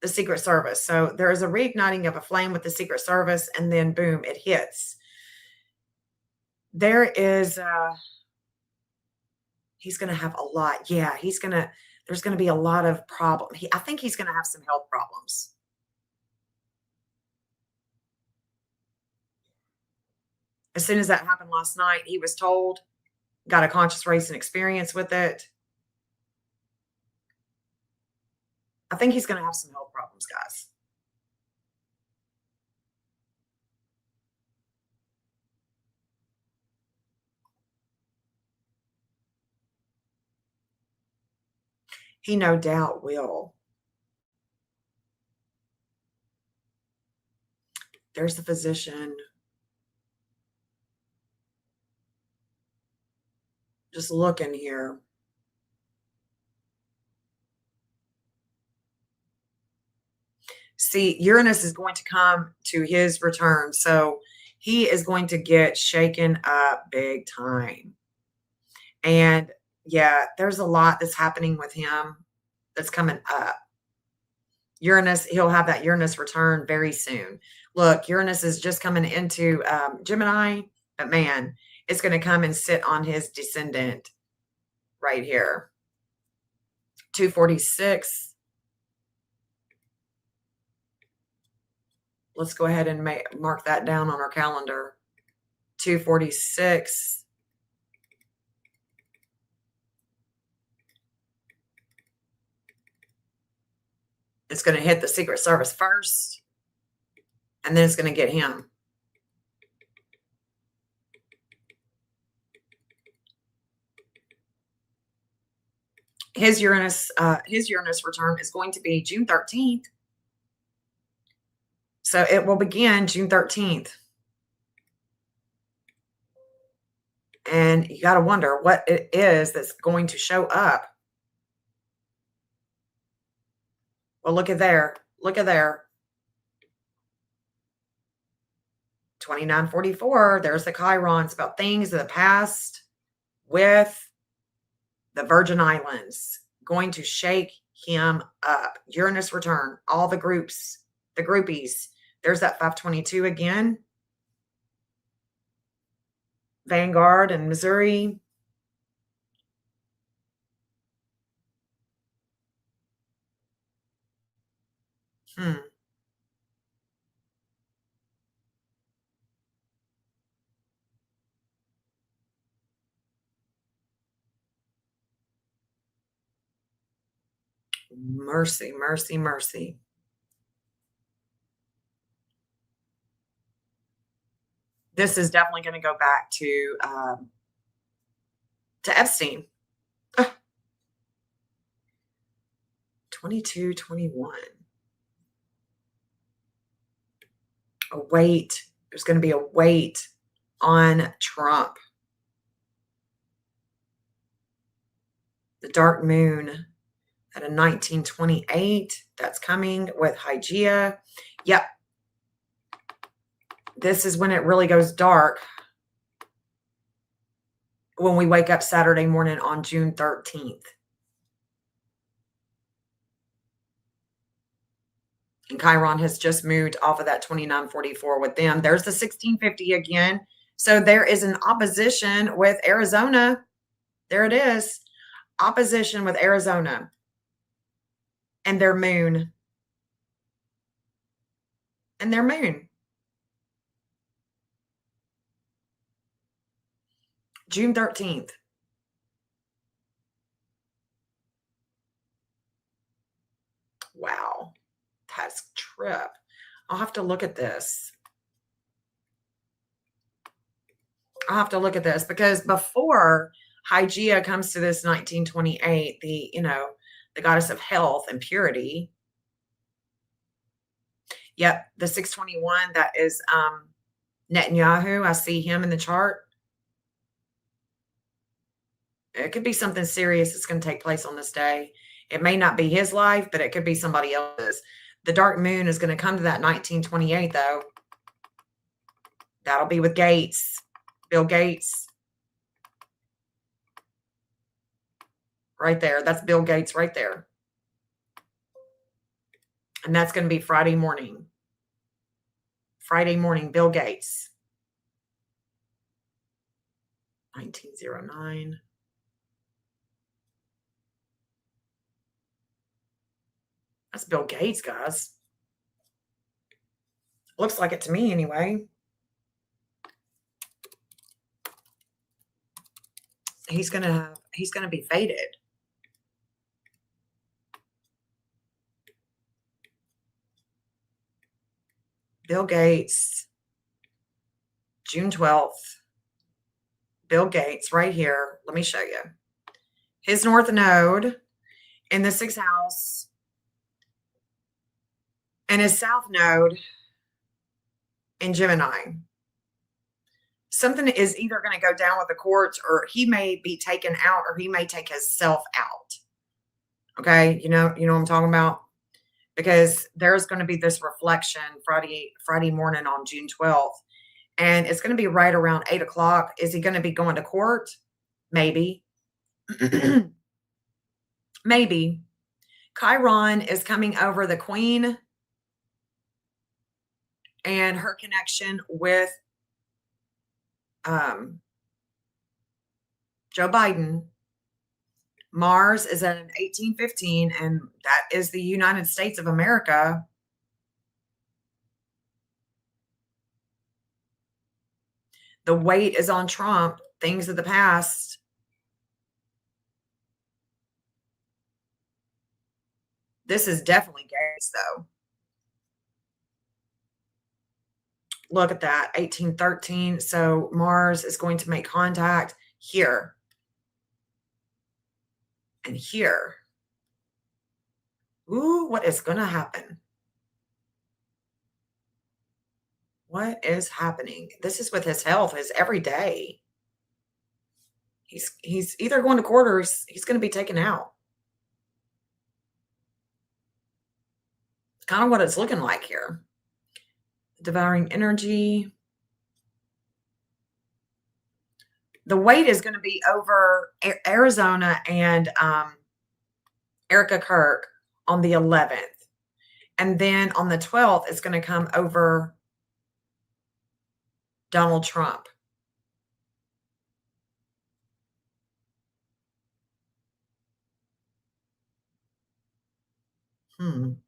B: the Secret Service. So there is a reigniting of a flame with the Secret Service, and then boom, it hits. There is, he's going to have a lot. Yeah, there's going to be a lot of problems. I think he's going to have some health problems. As soon as that happened last night, he was told, got a conscious racing experience with it. I think he's going to have some health problems, guys. He no doubt will. There's the physician. Just looking here. See, Uranus is going to come to his return. So he is going to get shaken up big time. And yeah, there's a lot that's happening with him that's coming up. Uranus, he'll have that Uranus return very soon. Look, Uranus is just coming into Gemini, but man, it's going to come and sit on his descendant right here. 246. Let's go ahead and mark that down on our calendar. 246. It's going to hit the Secret Service first, and then it's going to get him. His Uranus return is going to be June 13th. So it will begin June 13th. And you got to wonder what it is that's going to show up. Well, look at there. Look at there. 2944. There's the Chiron. It's about things of the past with the Virgin Islands. Going to shake him up. Uranus return. All the groups, the groupies. There's that 522 again. Vanguard and Missouri. Mercy, mercy, mercy. This is definitely going to go back to Epstein. 2221. A weight. There's going to be a weight on Trump. The dark moon at a 1928. That's coming with Hygeia. Yep. This is when it really goes dark. When we wake up Saturday morning on June 13th. And Chiron has just moved off of that 2944 with them. There's the 1650 again. So there is an opposition with Arizona. There it is. Opposition with Arizona. And their moon. And their moon. June 13th. Wow. That's a trip. I'll have to look at this. I'll have to look at this because before Hygeia comes to this 1928, the goddess of health and purity. Yep, the 621, that is Netanyahu. I see him in the chart. It could be something serious that's going to take place on this day. It may not be his life, but it could be somebody else's. The dark moon is going to come to that 1928, though. That'll be with Gates, Bill Gates. Right there. That's Bill Gates right there. And that's going to be Friday morning. Friday morning, Bill Gates. 1909. That's Bill Gates, guys. Looks like it to me anyway. He's gonna be faded. Bill Gates, June 12th. Bill Gates right here. Let me show you. His North Node in the 6th house. And his South Node in Gemini. Something is either going to go down with the courts, or he may be taken out, or he may take himself out. Okay, you know what I'm talking about? Because there's going to be this reflection Friday morning on June 12th. And it's going to be right around 8 o'clock. Is he going to be going to court? Maybe. Maybe. Chiron is coming over the Queen and her connection with Joe Biden. Mars is at an 1815, and that is the United States of America. The weight is on Trump, things of the past. This is definitely Gates, though. Look at that, 1813. So Mars is going to make contact here and here. Ooh, what is going to happen? What is happening? This is with his health, his every day. He's either going to court or he's going to be taken out. Kind of what it's looking like here. Devouring energy. The weight is going to be over Arizona and Erica Kirk on the 11th. And then on the 12th, it's going to come over Donald Trump. And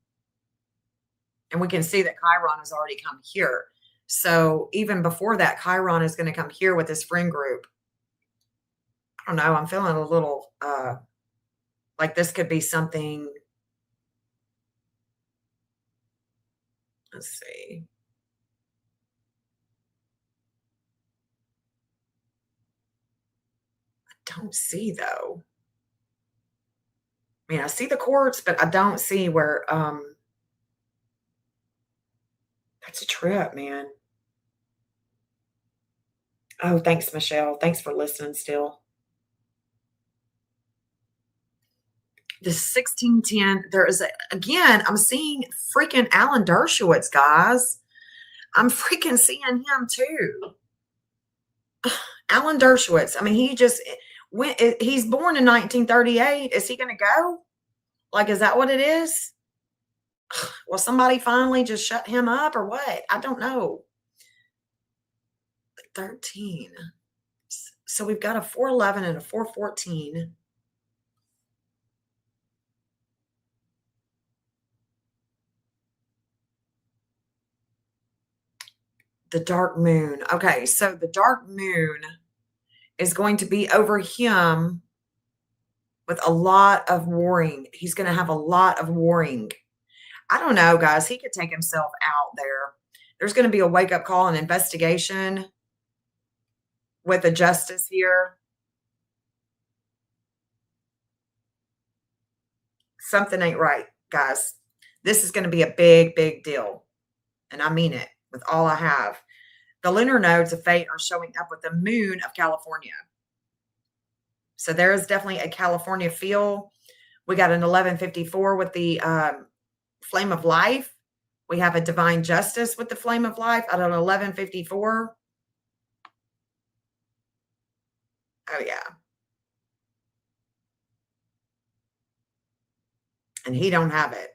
B: we can see that Chiron has already come here. So even before that, Chiron is going to come here with his friend group. I don't know. I'm feeling a little like this could be something. Let's see. I don't see, though. I mean, I see the courts, but I don't see where that's a trip, man. Oh, thanks, Michelle. Thanks for listening still. The 1610, there is again, I'm seeing freaking Alan Dershowitz, guys. I'm freaking seeing him too. Alan Dershowitz. I mean, he's born in 1938. Is he going to go? Like, is that what it is? Will somebody finally just shut him up or what? I don't know. 13. So we've got a 411 and a 414. The dark moon. Okay, so the dark moon is going to be over him with a lot of warring. He's going to have a lot of warring. I don't know, guys. He could take himself out there. There's going to be a wake-up call and investigation with the justice here. Something ain't right, guys. This is going to be a big, big deal. And I mean it with all I have. The lunar nodes of fate are showing up with the moon of California. So there is definitely a California feel. We got an 1154 with the flame of life. We have a divine justice with the flame of life at an 1154. Oh, yeah. And he don't have it.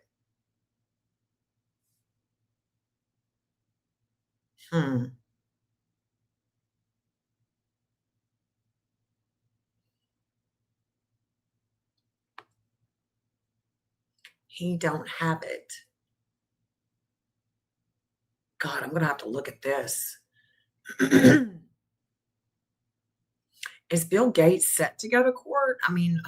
B: He don't have it. God, I'm going to have to look at this. Is Bill Gates set to go to court? I mean,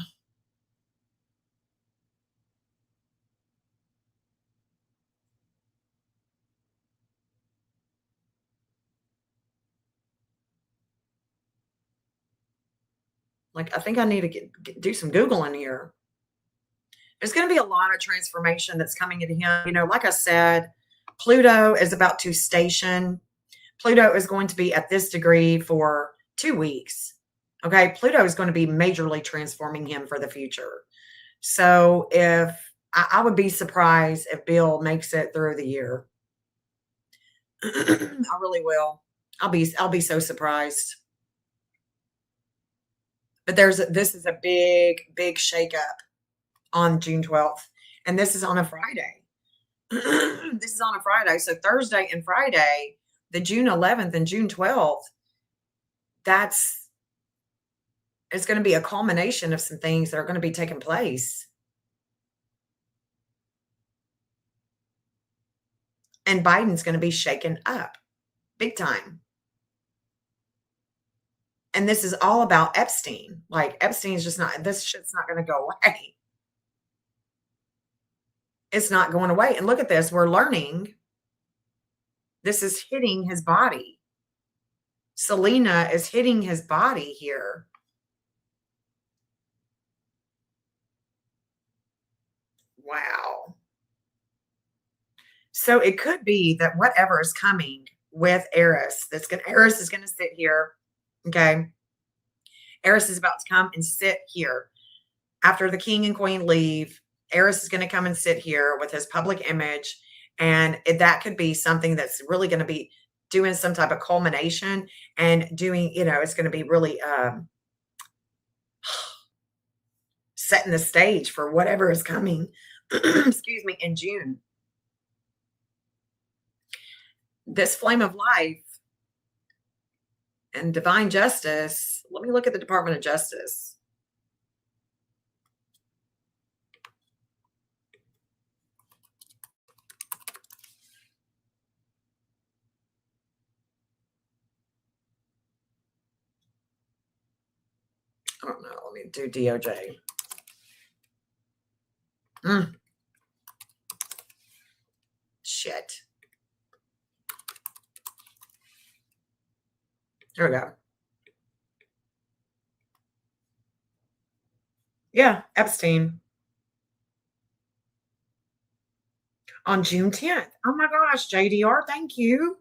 B: like, I think I need to do some Googling here. There's going to be a lot of transformation that's coming into him. You know, like I said, Pluto is about to station. Pluto is going to be at this degree for 2 weeks. Okay. Pluto is going to be majorly transforming him for the future. So if I would be surprised if Bill makes it through the year. I really will. I'll be so surprised. But this is a big, big shakeup on June 12th. And this is on a Friday. This is on a Friday. So Thursday and Friday, the June 11th and June 12th, it's going to be a culmination of some things that are going to be taking place. And Biden's going to be shaken up big time. And this is all about Epstein. Like, Epstein's just not, this shit's not going to go away. It's not going away. And look at this. We're learning. This is hitting his body. Selena is hitting his body here. Wow. So it could be that whatever is coming with Eris, Eris is going to sit here. Okay. Eris is about to come and sit here. After the king and queen leave, Eris is going to come and sit here with his public image. And that could be something that's really going to be doing some type of culmination and doing, it's going to be really setting the stage for whatever is coming, excuse me, in June. This flame of life and divine justice. Let me look at the Department of Justice. I don't know. Let me do DOJ. Shit. There we go. Yeah, Epstein. On June 10th. Oh my gosh, JDR, thank you.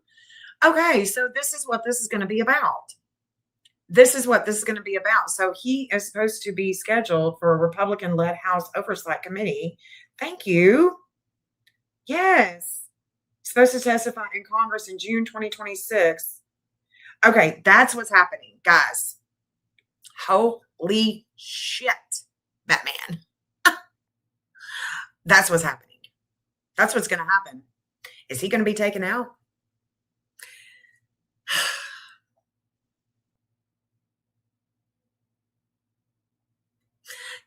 B: Okay, so this is what this is going to be about. This is what this is going to be about. So he is supposed to be scheduled for a Republican-led House Oversight Committee. Thank you. Yes. Supposed to testify in Congress in June 2026. Okay, that's what's happening, guys. Holy shit, Batman. That's what's happening. That's what's going to happen. Is he going to be taken out?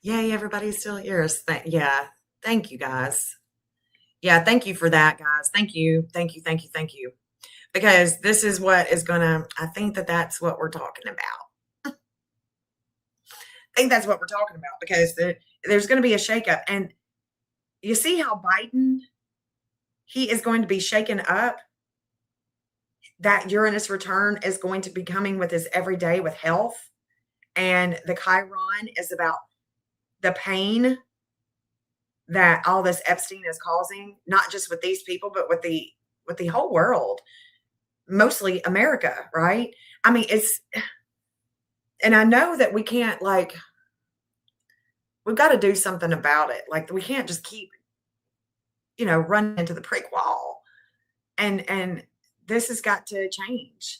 B: Yay, everybody's still here. Yeah, thank you, guys. Yeah, thank you for that, guys. Thank you. Thank you, thank you, thank you. Because this is what is going to, I think that's what we're talking about. I think that's what we're talking about because there's going to be a shakeup. And you see how Biden, he is going to be shaken up. That Uranus return is going to be coming with his everyday with health. And the Chiron is about the pain that all this Epstein is causing, not just with these people, but with the whole world, mostly America, right? I mean, and I know that we can't we've got to do something about it. Like we can't just keep, running into the brick wall and this has got to change,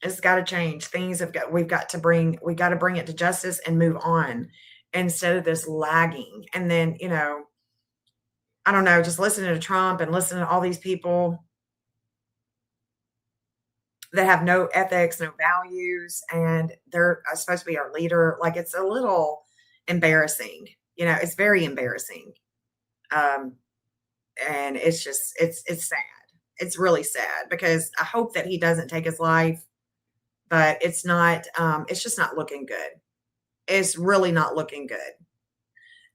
B: it's got to change. We've got to bring it to justice and move on instead of this lagging. And then, I don't know, just listening to Trump and listening to all these people that have no ethics, no values, and they're supposed to be our leader. Like it's a little embarrassing, it's very embarrassing. And it's just, it's sad. It's really sad because I hope that he doesn't take his life, but it's not, it's just not looking good. It's really not looking good.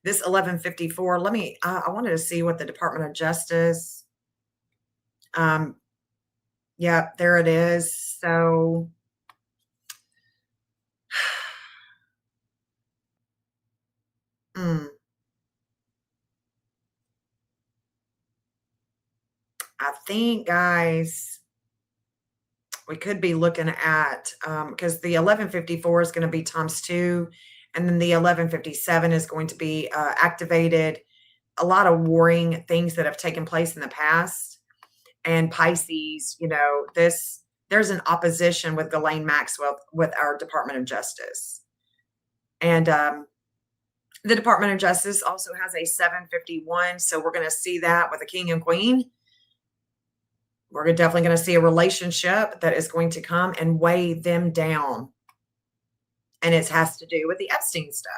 B: This 1154, I wanted to see what the Department of Justice, yeah, there it is. So, I think, guys, we could be looking at, because the 1154 is going to be times 2, and then the 1157 is going to be activated. A lot of warring things that have taken place in the past. And Pisces, there's an opposition with Ghislaine Maxwell with our Department of Justice. And the Department of Justice also has a 751. So we're going to see that with the king and queen. We're definitely going to see a relationship that is going to come and weigh them down. And it has to do with the Epstein stuff.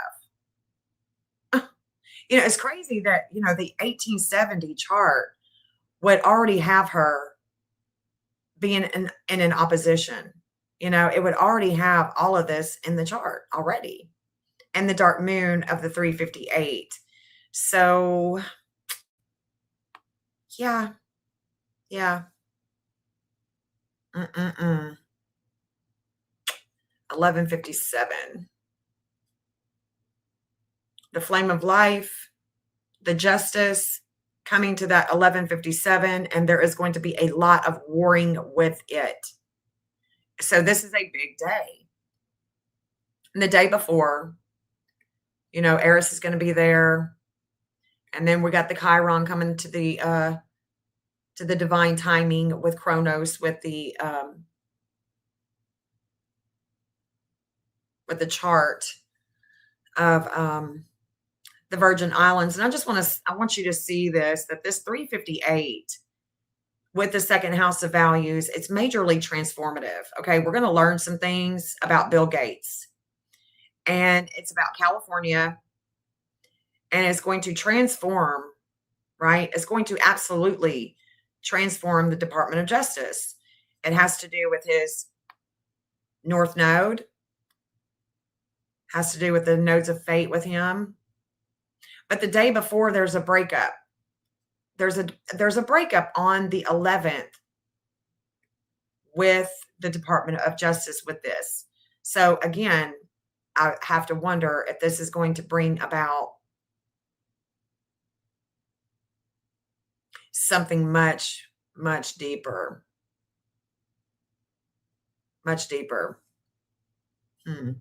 B: It's crazy that, the 1870 chart would already have her being in an opposition. It would already have all of this in the chart already. And the dark moon of the 358. So, yeah. 1157. The flame of life, the justice coming to that 1157, and there is going to be a lot of warring with it. So this is a big day. And the day before, Eris is going to be there. And then we got the Chiron coming to the divine timing with Chronos, with the chart of the Virgin Islands. And I want you to see this, that this 358 with the second house of values, it's majorly transformative. Okay. We're going to learn some things about Bill Gates, and it's about California, and it's going to transform, right? It's going to absolutely transform the Department of Justice. It has to do with his North Node, has to do with the nodes of fate with him. But the day before, there's a breakup. There's a breakup on the 11th with the Department of Justice with this. So again, I have to wonder if this is going to bring about something much, much deeper. Much deeper. That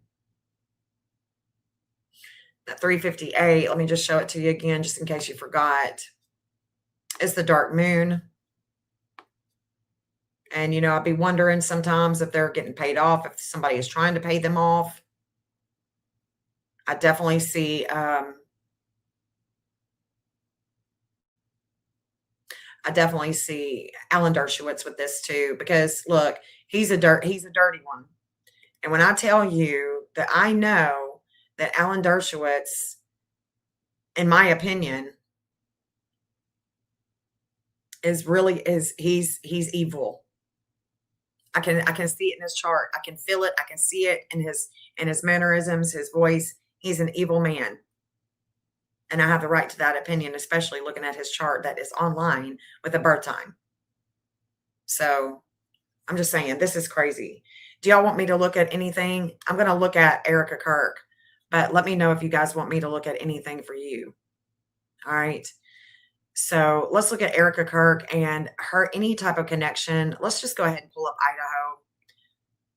B: 358, let me just show it to you again, just in case you forgot. It's the dark moon. And, I'd be wondering sometimes if they're getting paid off, if somebody is trying to pay them off. I definitely see, Alan Dershowitz with this too, because look, he's a dirty one. And when I tell you that I know that Alan Dershowitz, in my opinion, he's evil. I can see it in his chart. I can feel it. I can see it in his mannerisms, his voice. He's an evil man. And I have the right to that opinion, especially looking at his chart that is online with a birth time. So I'm just saying, this is crazy. Do y'all want me to look at anything? I'm going to look at Erica Kirk, but let me know if you guys want me to look at anything for you. All right. So let's look at Erica Kirk and any type of connection. Let's just go ahead and pull up Idaho.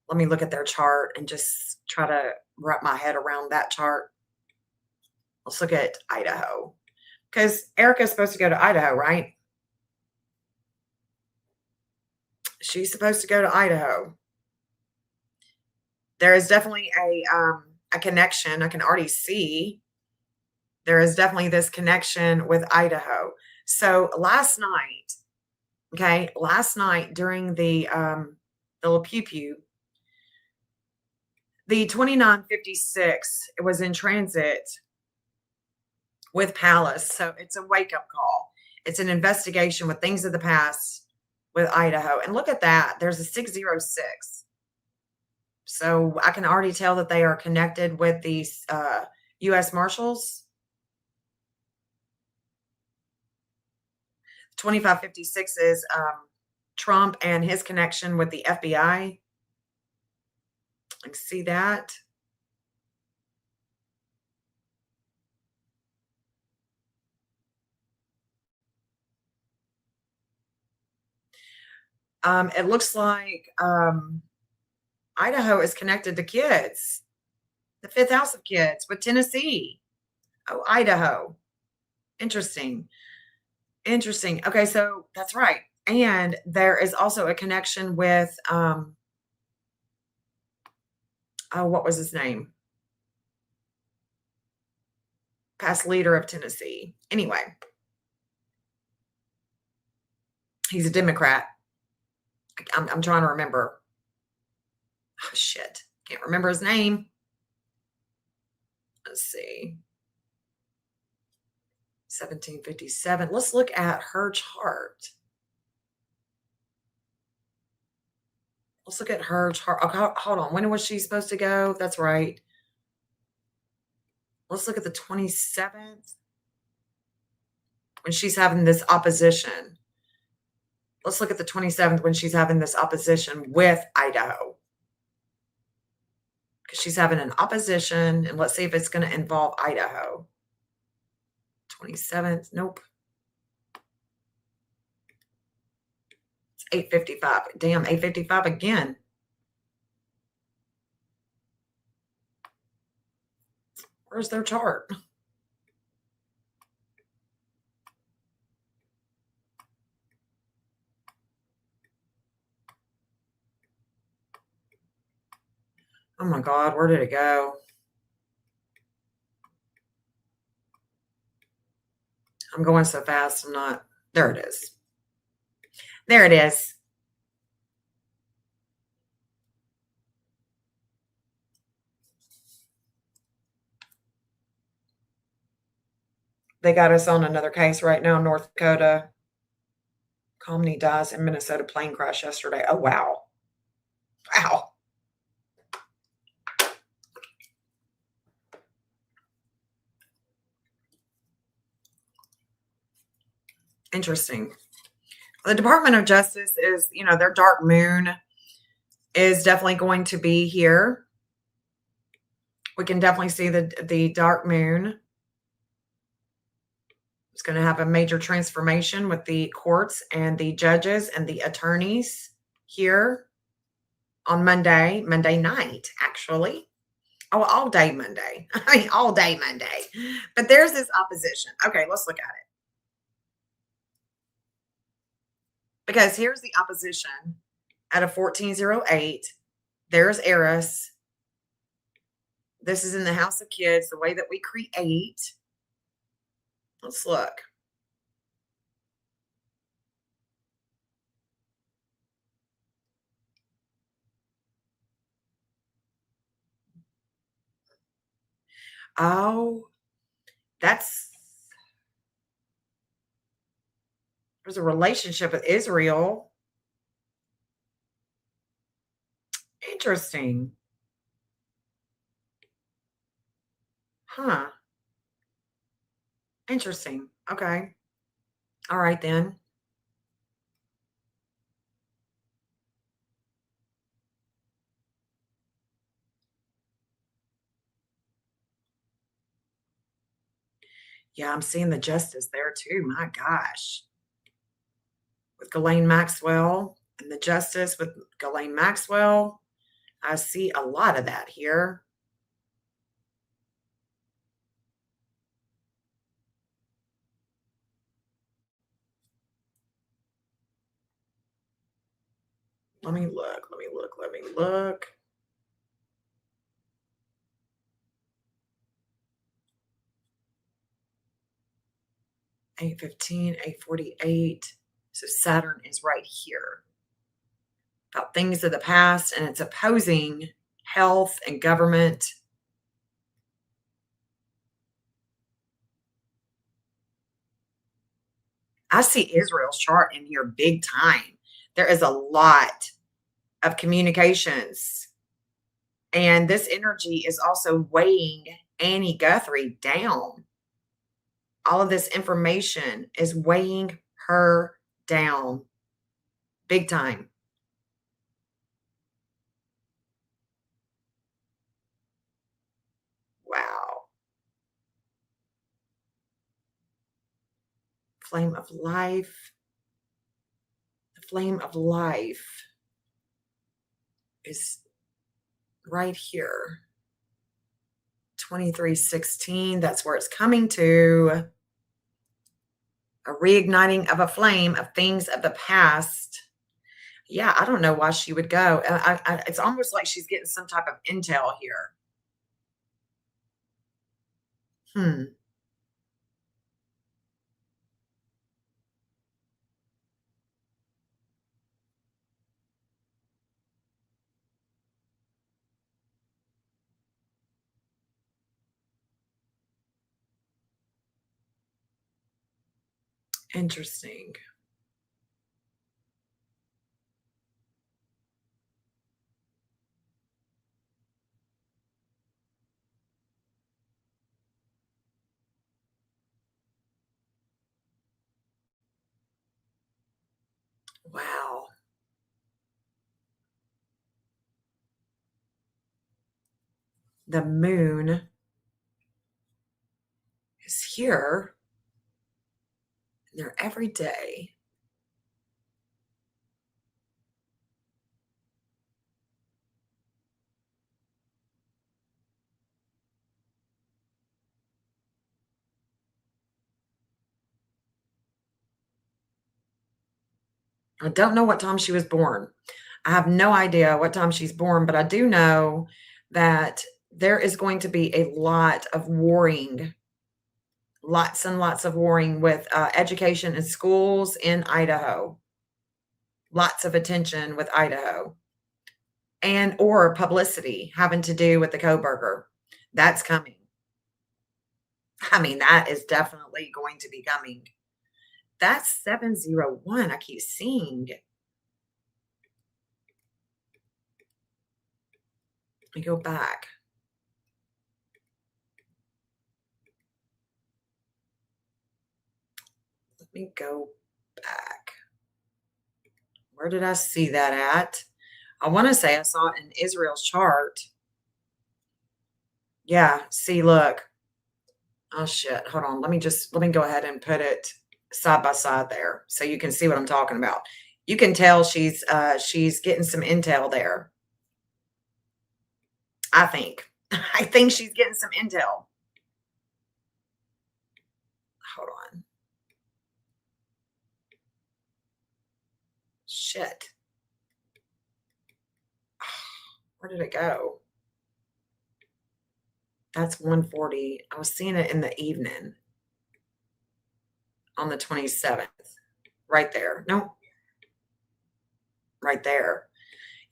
B: Let me look at their chart and just try to wrap my head around that chart. Let's look at Idaho, because Erica is supposed to go to Idaho, right? She's supposed to go to Idaho. There is definitely a connection. I can already see there is definitely this connection with Idaho. So last night during the little pew, the 2956, it was in transit with Pallas. So it's a wake-up call. It's an investigation with things of the past with Idaho. And look at that. There's a 606. So I can already tell that they are connected with these U.S. Marshals. 2556 is Trump and his connection with the FBI. I can see that. It looks like Idaho is connected to kids, the fifth house of kids with Tennessee. Oh, Idaho. Interesting. Okay, so that's right. And there is also a connection with, what was his name? Past leader of Tennessee. Anyway, he's a Democrat. I'm trying to remember. Oh, shit. Can't remember his name. Let's see. 1757. Let's look at her chart. Let's look at her chart. Okay, hold on. When was she supposed to go? That's right. Let's look at the 27th. when she's having this opposition. Let's look at the 27th when she's having this opposition with Idaho. Because she's having an opposition, and let's see if it's going to involve Idaho. 27th, nope. It's 8:55. Damn, 8:55 again. Where's their chart? Oh my God, where did it go? I'm going so fast, I'm not. There it is. There it is. They got us on another case right now, North Dakota. Comedy dies in Minnesota plane crash yesterday. Oh, wow. Wow. Interesting. The Department of Justice is, their dark moon is definitely going to be here. We can definitely see the dark moon. It's going to have a major transformation with the courts and the judges and the attorneys here on Monday night, actually. Oh, all day Monday. I mean, all day Monday. But there's this opposition. Okay, let's look at it. Because here's the opposition at a 1408. There's Eris. This is in the house of kids, the way that we create. Let's look. Oh, there's a relationship with Israel. Interesting. Huh. Interesting. Okay. All right then. Yeah, I'm seeing the justice there too. My gosh. With Ghislaine Maxwell and the justice with Ghislaine Maxwell, I see a lot of that here. Let me look. 8:15, 8:48. So Saturn is right here. About things of the past, and it's opposing health and government. I see Israel's chart in here big time. There is a lot of communications. And this energy is also weighing Annie Guthrie down. All of this information is weighing her down big time. Wow. Flame of life. The flame of life is right here. 2316, that's where it's coming to. A reigniting of a flame of things of the past. Yeah, I don't know why she would go. It's almost like she's getting some type of intel here. Interesting. the moon is here. And they're every day. I don't know what time she was born. I have no idea what time she's born, but I do know that there is going to be a lot of warring, lots and lots of warring with education and schools in Idaho. Lots of attention with Idaho. And or publicity having to do with the Coburger. That's coming. I mean, that is definitely going to be coming. That's 701. I keep seeing. Let me go back. Let me go back. Where did I see that at? I want to say I saw it in Israel's chart. Yeah, see, look. Oh shit. Hold on. Let me go ahead and put it side by side there so you can see what I'm talking about. You can tell she's getting some intel there. I think. I think she's getting some intel. Hold on. Shit. Where did it go? That's 140. I was seeing it in the evening on the 27th. Right there. No. Right there.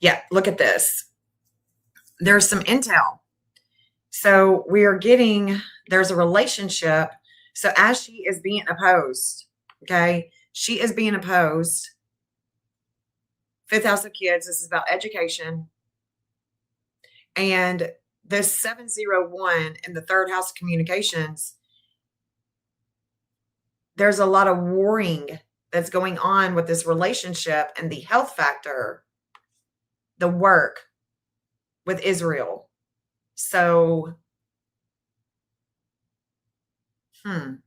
B: Yeah, look at this. There's some intel. So we are getting, there's a relationship. So as she is being opposed, okay, she is being opposed. Fifth house of kids, this is about education. And this 701 in the third house of communications, there's a lot of warring that's going on with this relationship and the health factor, the work with Israel. So, and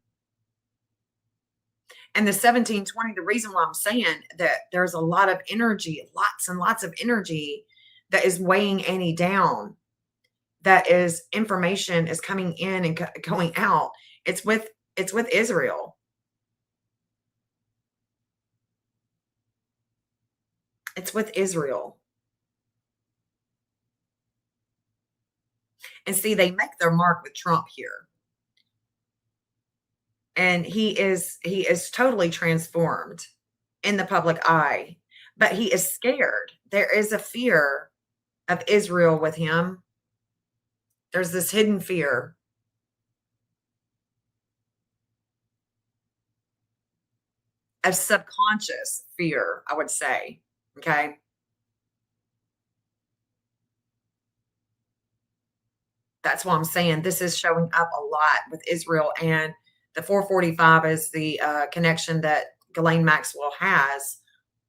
B: the 1720, the reason why I'm saying that there's a lot of energy, lots and lots of energy that is weighing Annie down, that is information is coming in and going out. It's with Israel. It's with Israel. And see, they make their mark with Trump here. And he is totally transformed in the public eye, but he is scared. There is a fear of Israel with him. There's this hidden fear. A subconscious fear, I would say. Okay. That's why I'm saying this is showing up a lot with Israel. And the 445 is the connection that Ghislaine Maxwell has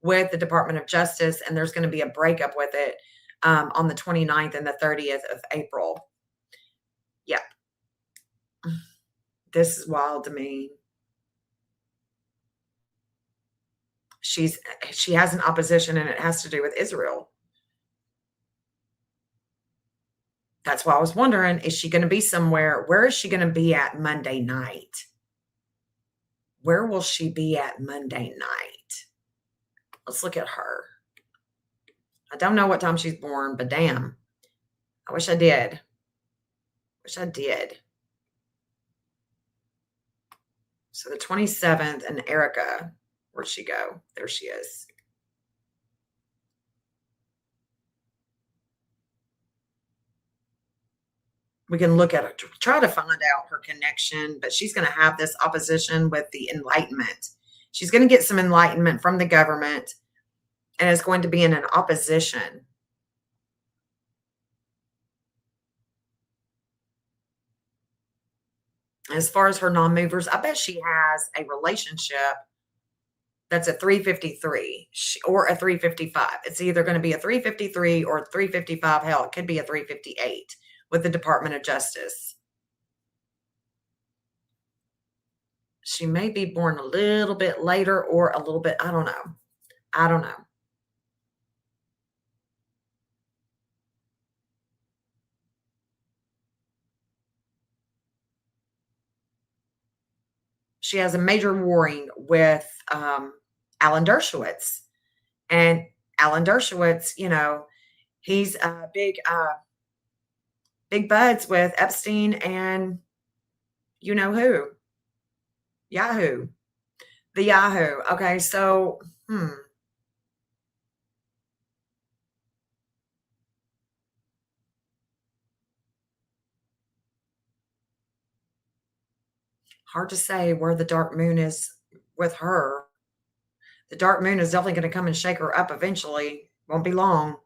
B: with the Department of Justice. And there's going to be a breakup with it on the 29th and the 30th of April. Yep. This is wild to me. She has an opposition, and it has to do with Israel. That's why I was wondering, is she going to be somewhere? Where is she going to be at Monday night? Where will she be at Monday night? Let's look at her. I don't know what time she's born, but damn, I wish I did. Wish I did. So the 27th, and Erica, where'd she go? There she is. We can look at her, try to find out her connection, but she's going to have this opposition with the Enlightenment. She's going to get some enlightenment from the government, and it's going to be in an opposition. As far as her non-movers, I bet she has a relationship that's a 353 or a 355. It's either going to be a 353 or 355. Hell, it could be a 358 with the Department of Justice. She may be born a little bit later or a little bit, I don't know. I don't know. She has a major warring with Alan Dershowitz. And Alan Dershowitz, you know, he's big buds with Epstein and you know who? Yahoo. The Yahoo. Okay, so hard to say where the dark moon is with her. The dark moon is definitely going to come and shake her up eventually. Won't be long.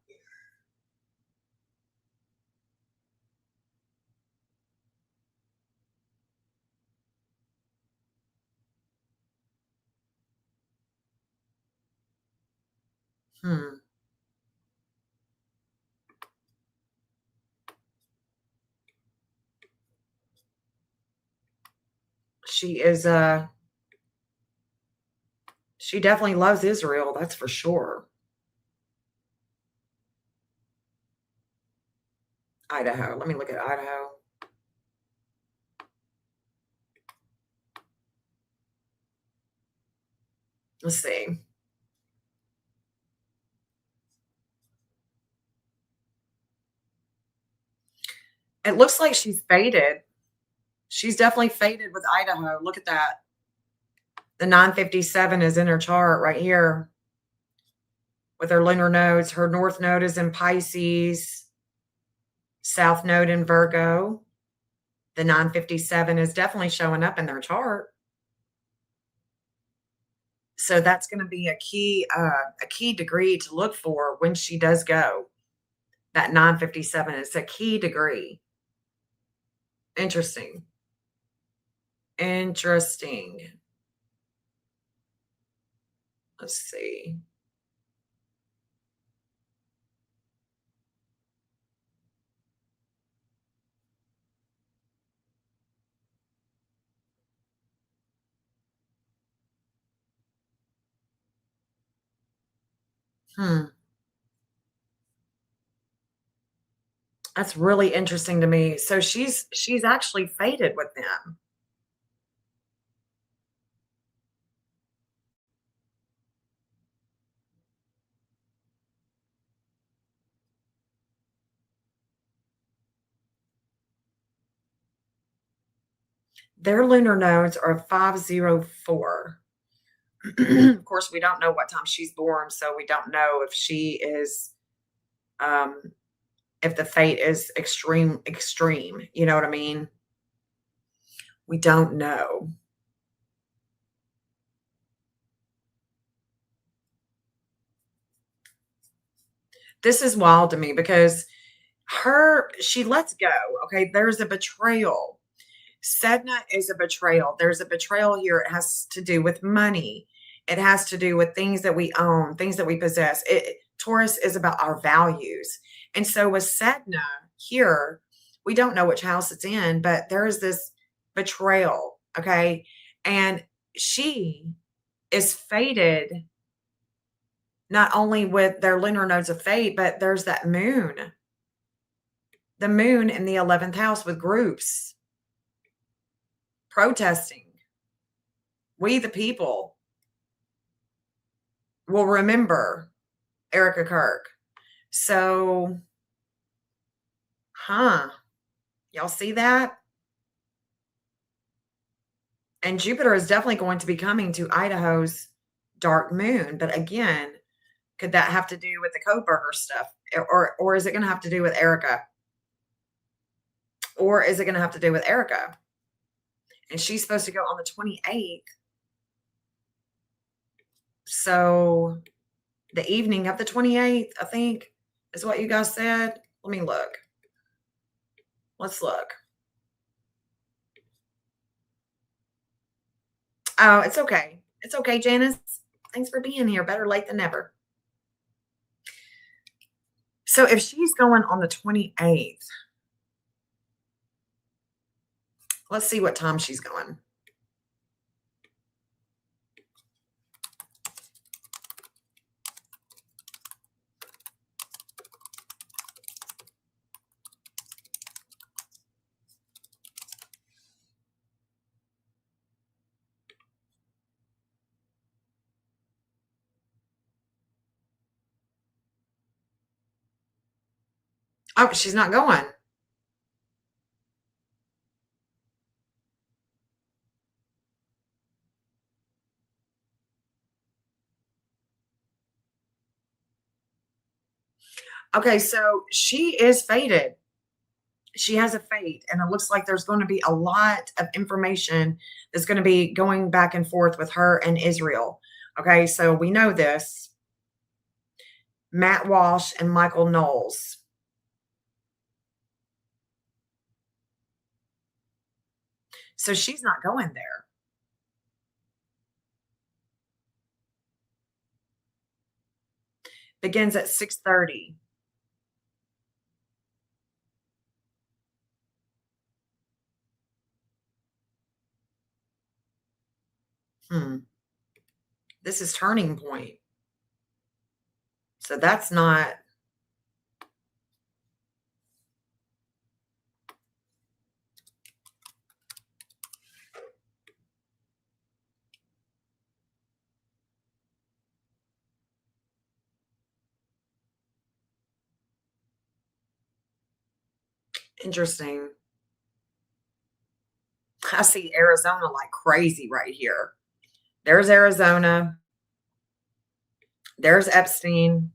B: She is she definitely loves Israel, that's for sure. Idaho. Let me look at Idaho. Let's see. It looks like she's faded. She's definitely faded with Idaho. Look at that. The 957 is in her chart right here with her lunar nodes. Her north node is in Pisces, south node in Virgo. The 957 is definitely showing up in their chart. So that's going to be a key degree to look for when she does go. That 957 is a key degree. Interesting. Interesting. Let's see. That's really interesting to me. So she's actually faded with them. Their lunar nodes are 504. Of course, we don't know what time she's born, so we don't know if she is if the fate is extreme, you know what I mean? We don't know. This is wild to me because she lets go. Okay, there's a betrayal. Sedna is a betrayal. There's a betrayal here. It has to do with money. It has to do with things that we own, things that we possess. Taurus is about our values. And so with Sedna here, we don't know which house it's in, but there is this betrayal. Okay. And she is fated not only with their lunar nodes of fate, but there's that moon. The moon in the 11th house with groups protesting. We, the people, will remember Erica Kirk. So, y'all see that? And Jupiter is definitely going to be coming to Idaho's dark moon. But again, could that have to do with the Koberger stuff? Or is it going to have to do with Erica? Or is it going to have to do with Erica? And she's supposed to go on the 28th. So the evening of the 28th, I think, is what you guys said. Let me look. Let's look. Oh, it's okay. It's okay, Janice. Thanks for being here. Better late than never. So if she's going on the 28th, Let's see what time she's going. Oh, she's not going. Okay, so she is fated. She has a fate, and it looks like there's going to be a lot of information that's going to be going back and forth with her and Israel. Okay, so we know this. Matt Walsh and Michael Knowles. So she's not going there. Begins at 6:30. This is turning point. So that's not. Interesting. I see Arizona like crazy right here. There's Arizona. There's Epstein.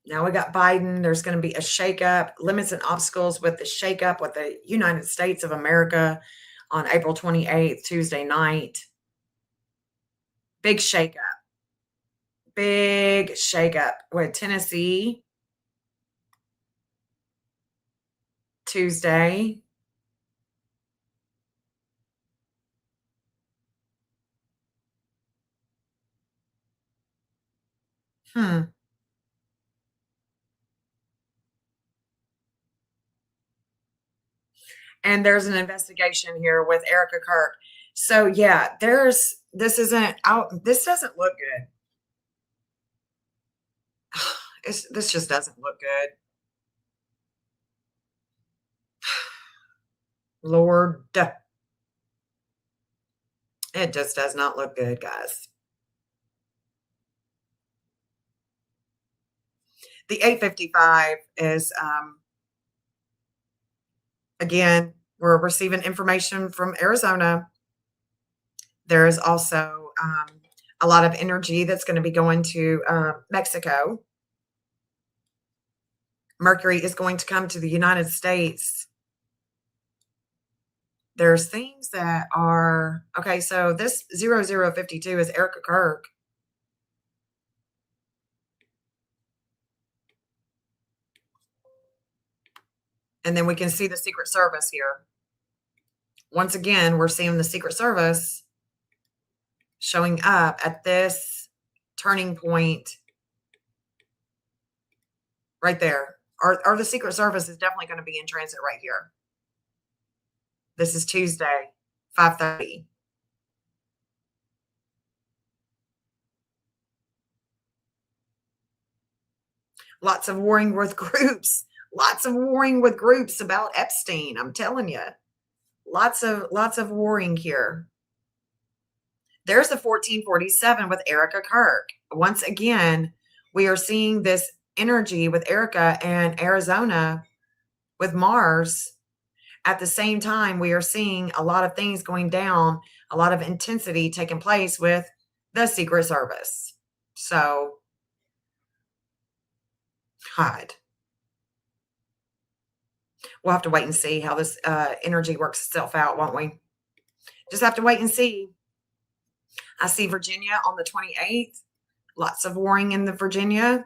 B: Now we got Biden. There's going to be a shakeup, limits and obstacles with the shakeup with the United States of America on April 28th, Tuesday night. Big shakeup. Big shakeup with Tennessee. Tuesday. And there's an investigation here with Erica Kirk. So yeah, this isn't out. This doesn't look good. This just doesn't look good. Lord, it just does not look good, guys. The 855 is, again, we're receiving information from Arizona. There is also a lot of energy that's going to be going to Mexico. Mercury is going to come to the United States. There's things that are, okay, so this 0052 is Erica Kirk. And then we can see the Secret Service here. Once again, we're seeing the Secret Service showing up at this turning point right there. Or the Secret Service is definitely going to be in transit right here. This is Tuesday, 5:30. Lots of warring with groups. Lots of warring with groups about Epstein. I'm telling you. Lots of warring here. There's the 1447 with Erica Kirk. Once again, we are seeing this energy with Erica and Arizona with Mars. At the same time, we are seeing a lot of things going down, a lot of intensity taking place with the Secret Service. So, God. We'll have to wait and see how this energy works itself out, won't we? Just have to wait and see. I see Virginia on the 28th. Lots of warring in the Virginia.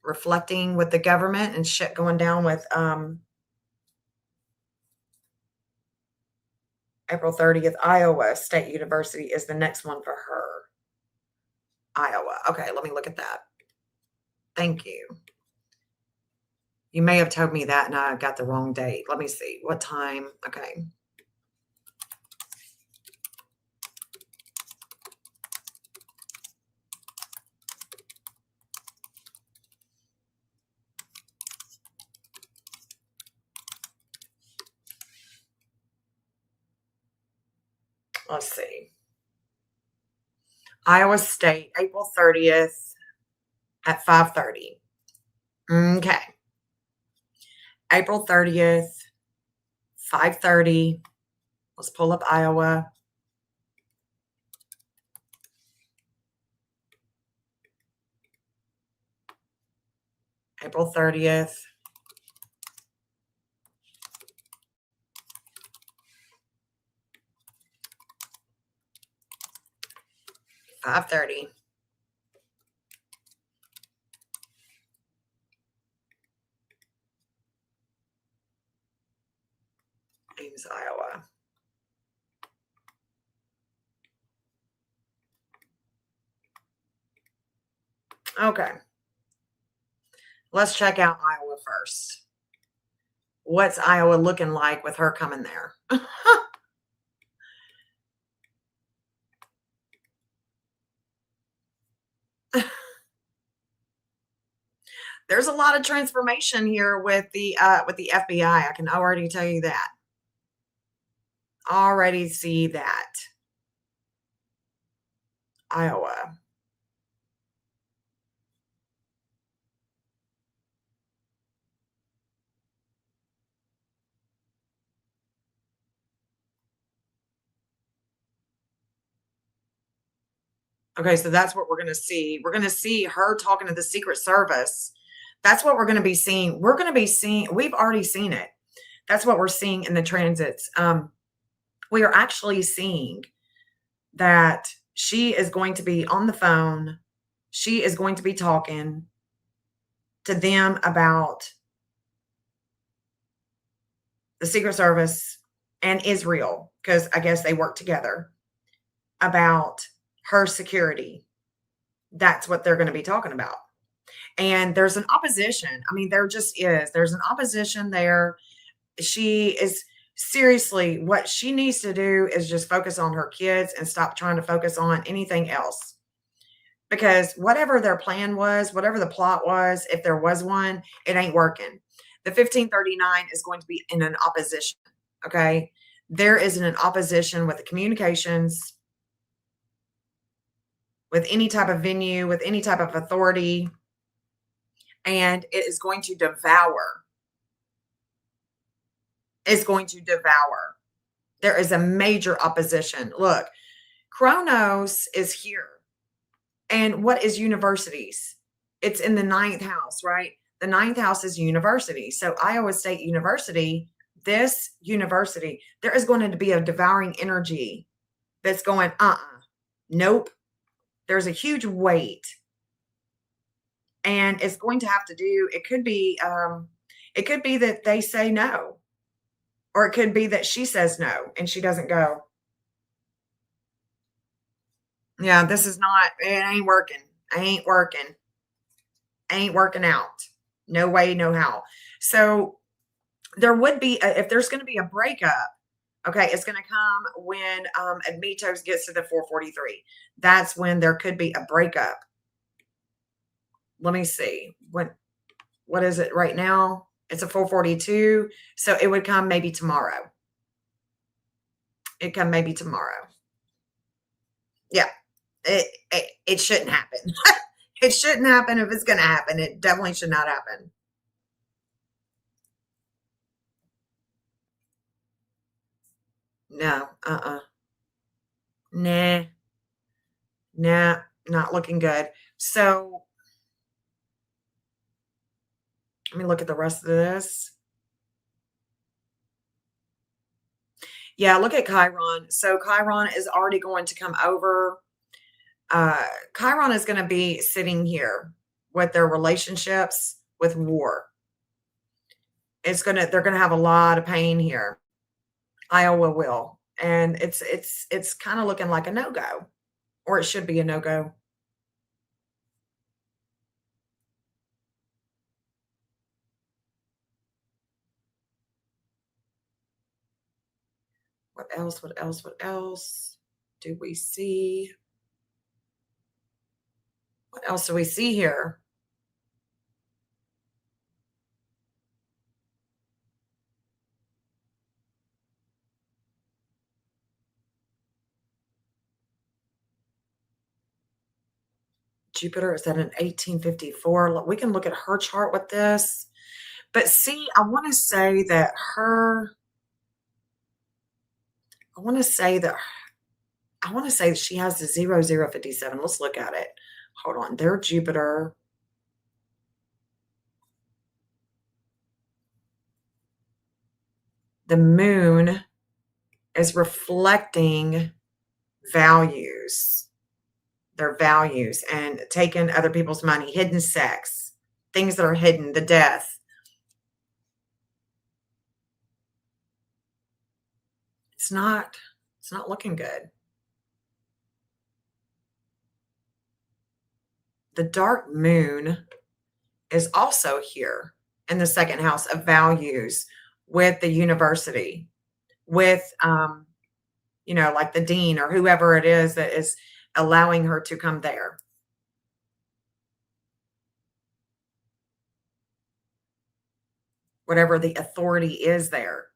B: Reflecting with the government and shit going down with April 30th. Iowa State University is the next one for her. Iowa. Okay, let me look at that. Thank you. You may have told me that and I got the wrong date. Let me see. What time? Okay. Let's see. Iowa State, April 30th at 5:30. Okay. April 30th, 5:30. Let's pull up Iowa. April 30th. $5:30. Ames, Iowa. Okay. Let's check out Iowa first. What's Iowa looking like with her coming there? There's a lot of transformation here with the FBI. I can already tell you that. Already see that. Iowa. Okay, so that's what we're going to see. We're going to see her talking to the Secret Service. That's what we're going to be seeing. We're going to be seeing, we've already seen it. That's what we're seeing in the transits. We are actually seeing that she is going to be on the phone. She is going to be talking to them about the Secret Service and Israel, because I guess they work together, about her security. That's what they're going to be talking about. And there's an opposition. I mean, there just is. There's an opposition there. She is seriously, what she needs to do is just focus on her kids and stop trying to focus on anything else. Because whatever their plan was, whatever the plot was, if there was one, it ain't working. The 1539 is going to be in an opposition. Okay. There is an opposition with the communications, with any type of venue, with any type of authority. And it is going to devour. It's going to devour. There is a major opposition. Look, Chronos is here. And what is universities? It's in the 9th house, right? The 9th house is university. So Iowa State University, this university, there is going to be a devouring energy that's going, nope. There's a huge weight. And it's going to have to do, it could be that they say no. Or it could be that she says no and she doesn't go. Yeah, this is not, it ain't working. Ain't working. Ain't working out. No way, no how. So there would be, if there's going to be a breakup, okay, it's going to come when Admetos gets to the 443. That's when there could be a breakup. Let me see. What is it right now? It's a 442. So it would come maybe tomorrow. It come maybe tomorrow. Yeah. It shouldn't happen. It shouldn't happen. If it's going to happen, it definitely should not happen. No, nah, not looking good. So let me look at the rest of this. Yeah, look at Chiron. So Chiron is already going to come over. Chiron is going to be sitting here with their relationships, with war. They're going to have a lot of pain here. Iowa will. And it's kind of looking like a no-go, or it should be a no-go. What else? What else? What else do we see? What else do we see here? Jupiter is at an 1854. We can look at her chart with this. But see, I want to say that she has the 0057. Let's look at it. Hold on. Their Jupiter. The moon is reflecting values, their values, and taking other people's money, hidden sex, things that are hidden, the death. It's not looking good. The dark moon is also here in the second house of values with the university, with like the dean or whoever it is that is allowing her to come there. Whatever the authority is there.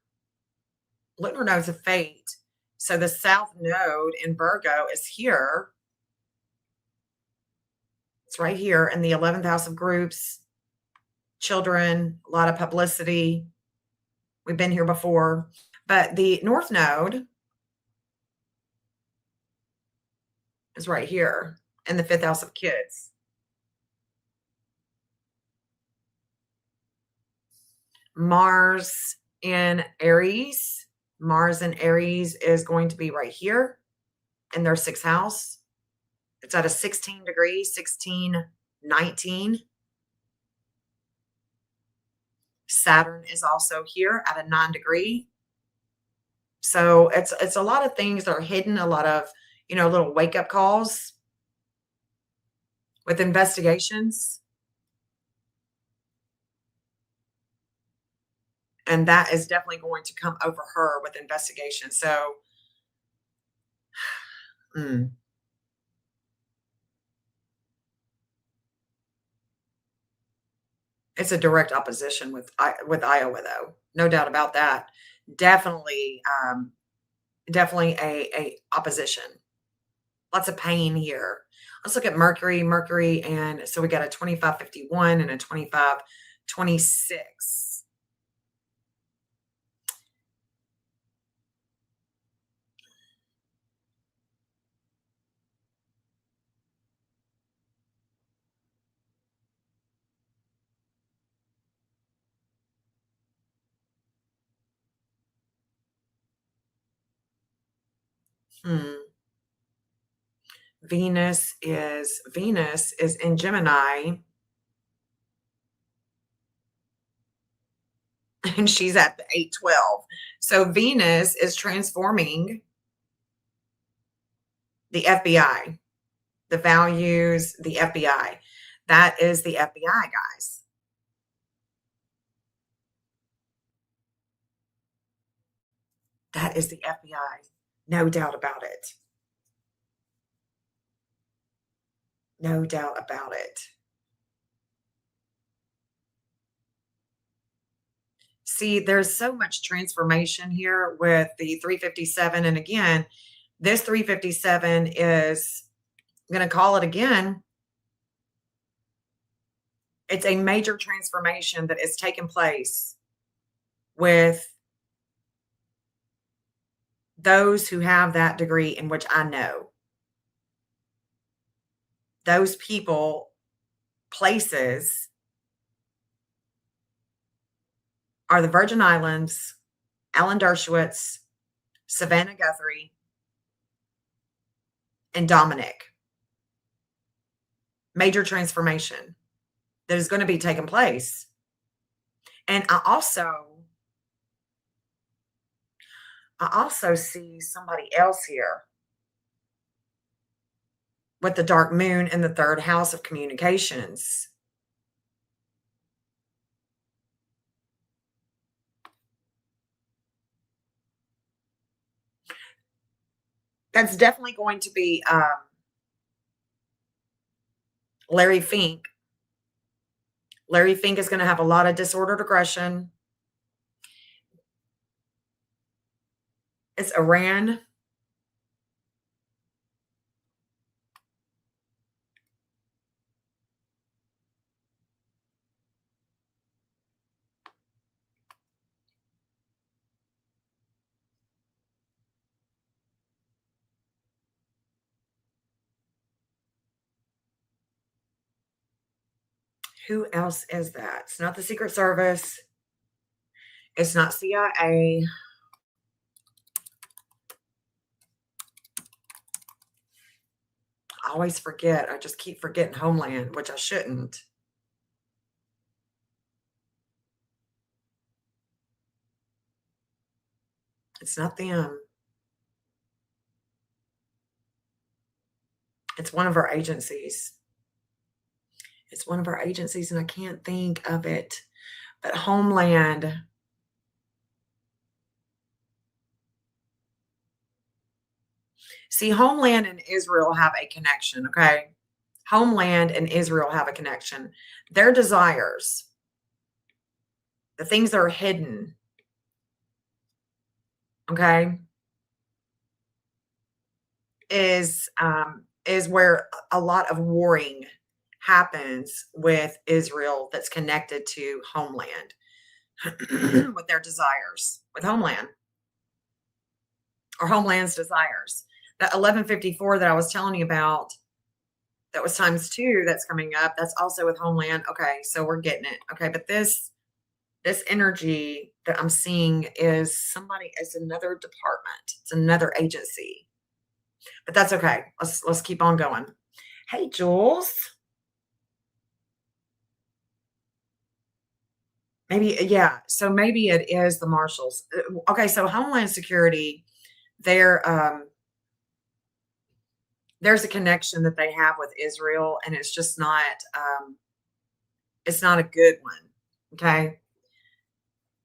B: Lunar nodes of fate. So the south node in Virgo is here. It's right here in the 11th house of groups, children, a lot of publicity. We've been here before. But the north node is right here in the 5th house of kids. Mars in Aries. Mars in Aries is going to be right here in their 6th house. It's at a 16 degrees, 16, 19. Saturn is also here at a 9 degree. So it's a lot of things that are hidden, a lot of, little wake-up calls with investigations. And that is definitely going to come over her with investigation. So, it's a direct opposition with Iowa, though. No doubt about that. Definitely a opposition. Lots of pain here. Let's look at Mercury. Mercury, and so we got a 2551 and a 2526. Venus is in Gemini, and she's at the 812. So Venus is transforming the FBI, the values, the FBI. That is the FBI, guys. That is the FBI. No doubt about it. No doubt about it. See, there's so much transformation here with the 357. And again, this 357 is, I'm going to call it again, it's a major transformation that is taking place with those who have that degree, in which I know. Those people, places, are the Virgin Islands, Alan Dershowitz, Savannah Guthrie, and Dominic. Major transformation that is going to be taking place. And I also see somebody else here with the dark moon in the 3rd house of communications. That's definitely going to be Larry Fink. Larry Fink is going to have a lot of disordered aggression. It's Iran. Who else is that? It's not the Secret Service. It's not CIA. I always forget. I just keep forgetting Homeland, which I shouldn't. It's not them. It's one of our agencies. It's one of our agencies, and I can't think of it. But Homeland. See, Homeland and Israel have a connection, okay? Homeland and Israel have a connection. Their desires, the things that are hidden, okay, is where a lot of warring happens with Israel that's connected to Homeland, with their desires, with Homeland, or Homeland's desires. That 1154 that I was telling you about, that was ×2 that's coming up, that's also with Homeland. Okay, so we're getting it. Okay, but this energy that I'm seeing is somebody, it's another department, it's another agency. But that's okay. Let's keep on going. Hey, Jules. Maybe, yeah. So maybe it is the Marshals. Okay, so Homeland Security, there's a connection that they have with Israel, and it's just not it's not a good one. Okay.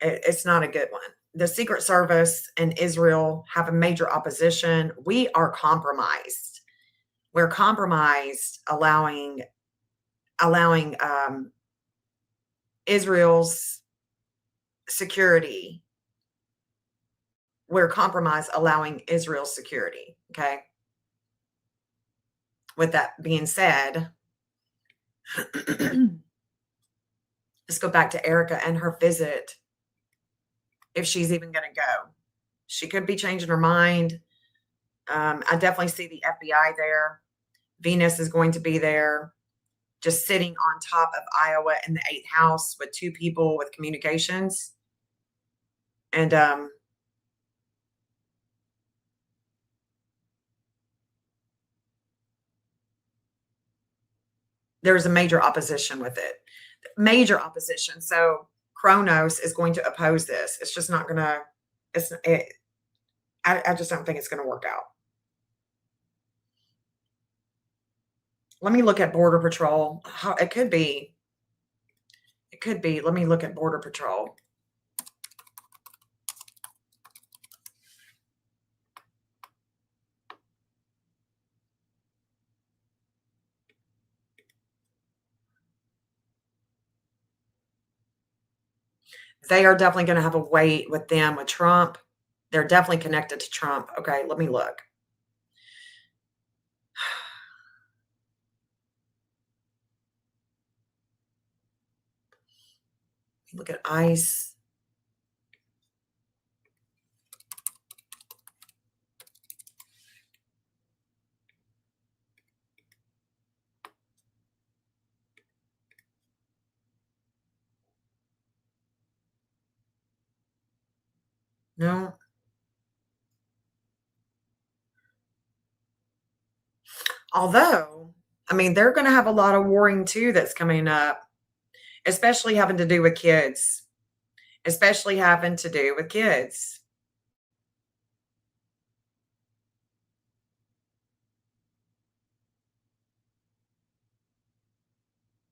B: It's not a good one. The Secret Service and Israel have a major opposition. We are compromised. We're compromised, allowing Israel's security. We're compromised allowing Israel's security. Okay. With that being said, let's go back to Erica and her visit. If she's even going to go, she could be changing her mind. I definitely see the FBI there. Venus is going to be there, just sitting on top of Iowa in the 8th house with 2 people with communications. And there's a major opposition with it. Major opposition. So Kronos is going to oppose this. It's just not going to, I just don't think it's going to work out. Let me look at Border Patrol. It could be. It could be. Let me look at Border Patrol. They are definitely going to have a weight with them, with Trump. They're definitely connected to Trump. Okay, let me look. Look at ICE. No. Although, I mean, they're going to have a lot of warring too that's coming up, especially having to do with kids. Especially having to do with kids.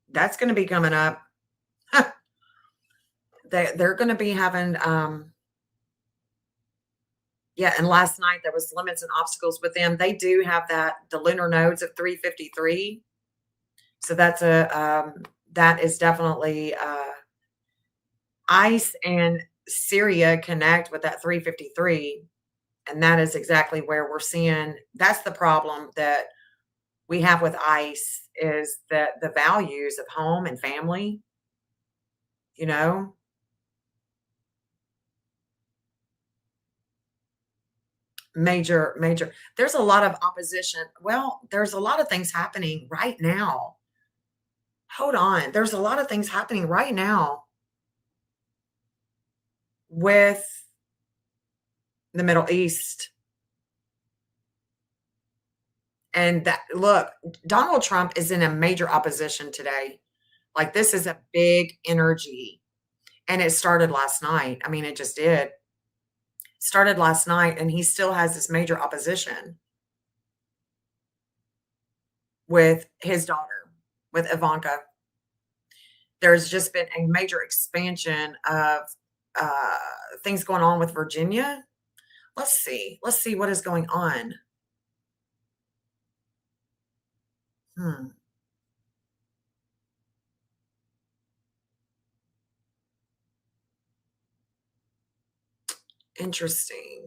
B: That's going to be coming up. They're going to be having Yeah, and last night there was limits and obstacles with them. They do have the lunar nodes of 353. So that is definitely ICE and Syria connect with that 353. And that is exactly where we're seeing that's the problem that we have with ICE is that the values of home and family, you know, major. There's a lot of opposition. Well, there's a lot of things happening right now. Hold on. There's a lot of things happening right now with the Middle East. And that look, Donald Trump is in a major opposition today. Like this is a big energy. And it started last night. I mean, it just did. Started last night, and he still has this major opposition with his daughter, with Ivanka. There's just been a major expansion of things going on with Virginia. Let's see what is going on. Interesting.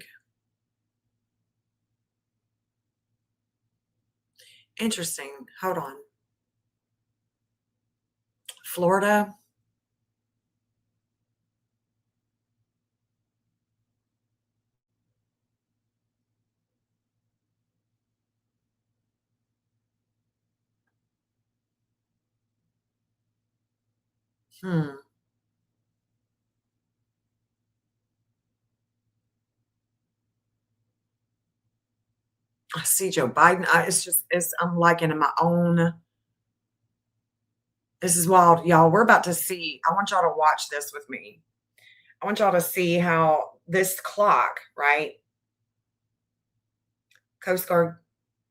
B: Hold on. Florida. I see Joe Biden. I'm like in my own. This is wild, y'all. We're about to see. I want y'all to watch this with me. I want y'all to see how this clock, right? Coast Guard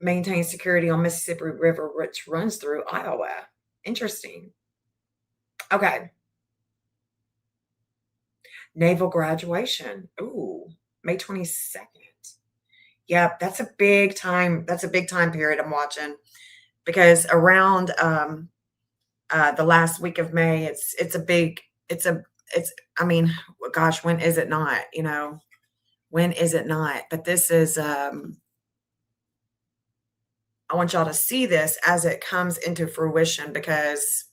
B: maintains security on Mississippi River, which runs through Iowa. Interesting. Okay. Naval graduation. Ooh, May 22nd. Yep, that's a big time. That's a big time period I'm watching because around the last week of May, I mean, gosh, when is it not? You know, when is it not? But this is I want y'all to see this as it comes into fruition because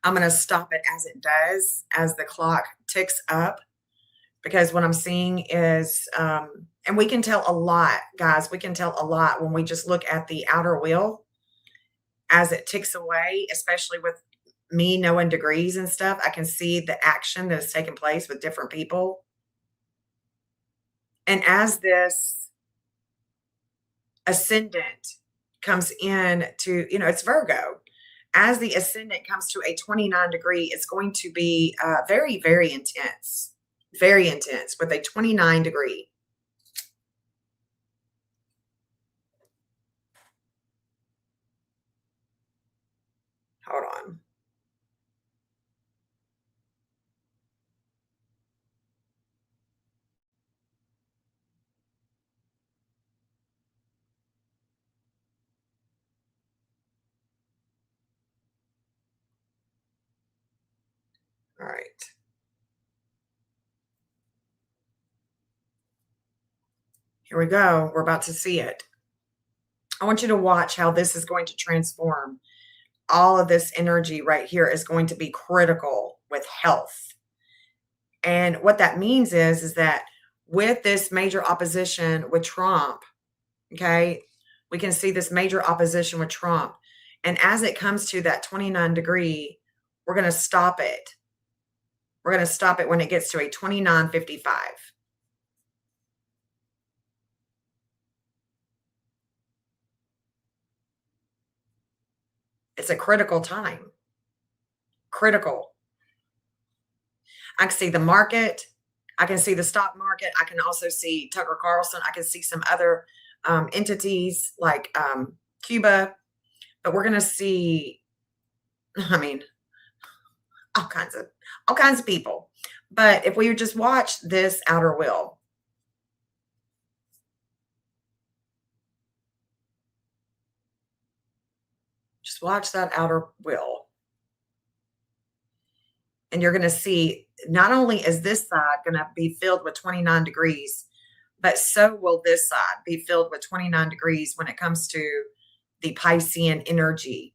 B: I'm going to stop it as it does, as the clock ticks up, because what I'm seeing is, and we can tell a lot, guys, we can tell a lot when we just look at the outer wheel as it ticks away, especially with me knowing degrees and stuff. I can see the action that is taking place with different people. And as this ascendant comes in to, it's Virgo. As the ascendant comes to a 29 degree, it's going to be very, very intense with a 29 degree. Hold on. All right. Here we go. We're about to see it. I want you to watch how this is going to transform. All of this energy right here is going to be critical with health. And what that means is that with this major opposition with Trump, okay, we can see this major opposition with Trump. And as it comes to that 29 degree, we're going to stop it. We're going to stop it when it gets to a 29.55. It's a critical time. Critical. I can see the market. I can see the stock market. I can also see Tucker Carlson. I can see some other entities like Cuba. But we're going to see, I mean, all kinds of people. But if we just watch this outer wheel, Just watch that outer wheel. And you're going to see not only is this side going to be filled with 29 degrees, but so will this side be filled with 29 degrees when it comes to the Piscean energy.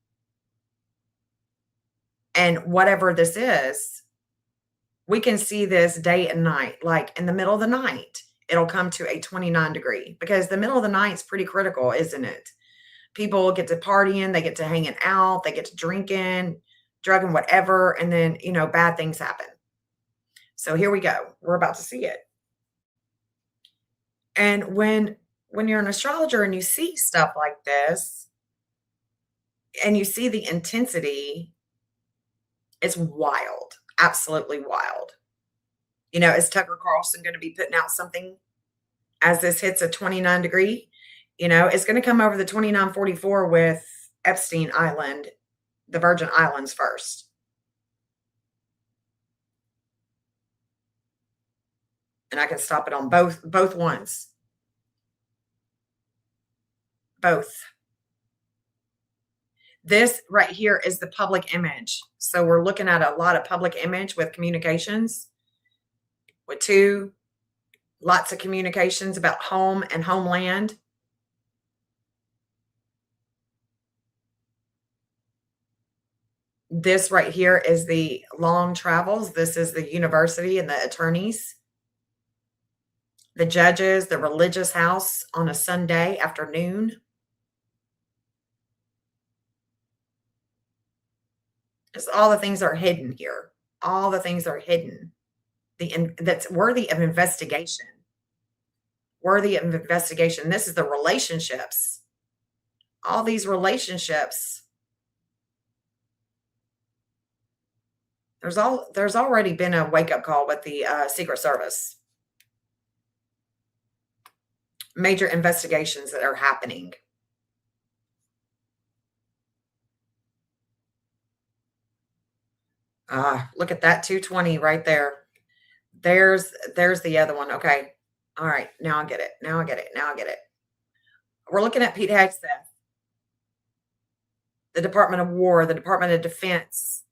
B: And whatever this is, we can see this day and night. Like in the middle of the night, it'll come to a 29 degree, because the middle of the night is pretty critical, isn't it? People get to partying, they get to hanging out, they get to drinking, drugging, whatever, and then, bad things happen. So here we go. We're about to see it. And when you're an astrologer and you see stuff like this and you see the intensity, it's wild, absolutely wild. Is Tucker Carlson going to be putting out something as this hits a 29 degree? It's going to come over the 2944 with Epstein Island, the Virgin Islands first. And I can stop it on both ones. Both. This right here is the public image. So we're looking at a lot of public image with communications. With lots of communications about home and homeland. This right here is the long travels. This is the university and the attorneys. The judges, the religious house on a Sunday afternoon. Just all the things are hidden here. All the things are hidden. That's worthy of investigation. Worthy of investigation. This is the relationships. All these relationships. There's already been a wake-up call with the Secret Service. Major investigations that are happening. Look at that 220 right there. There's the other one. Okay. All right. Now I get it. Now I get it. We're looking at Pete Hegseth, the Department of War, the Department of Defense.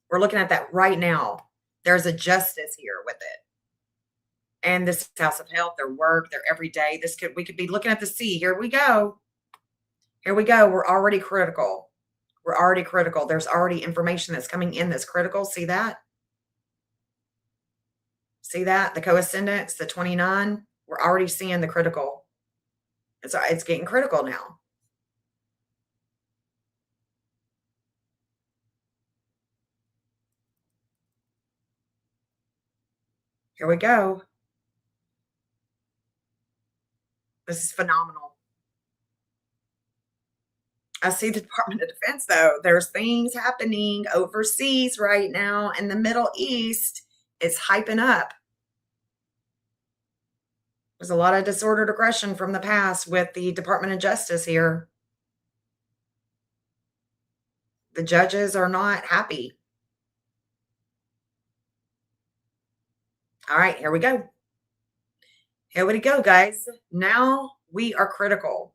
B: We're looking at that right now. There's a justice here with it. And this house of health, their work, their everyday. We could be looking at the sea. Here we go. We're already critical. There's already information that's coming in that's critical. See that? The co-ascendants, the 29. We're already seeing the critical. It's getting critical now. Here we go. This is phenomenal. I see the Department of Defense, though. There's things happening overseas right now in the Middle East. It's hyping up. There's a lot of disordered aggression from the past with the Department of Justice here. The judges are not happy. All right, here we go. Here we go, guys. Now we are critical.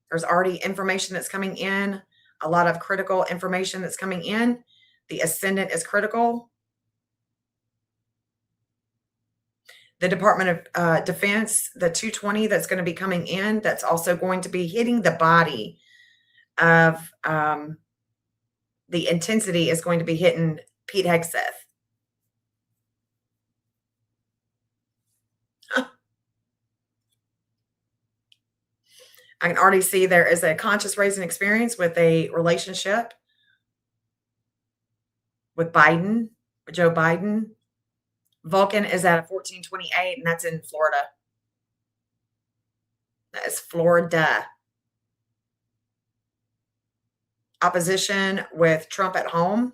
B: There's already information that's coming in, a lot of critical information that's coming in. The ascendant is critical. The Department of Defense, the 220 that's going to be coming in, that's also going to be hitting the body of the intensity is going to be hitting Pete Hegseth. I can already see there is a conscious raising experience with a relationship with Biden, with Joe Biden. Vulcan is at a 1428, and that's in Florida. That is Florida. Opposition with Trump at home,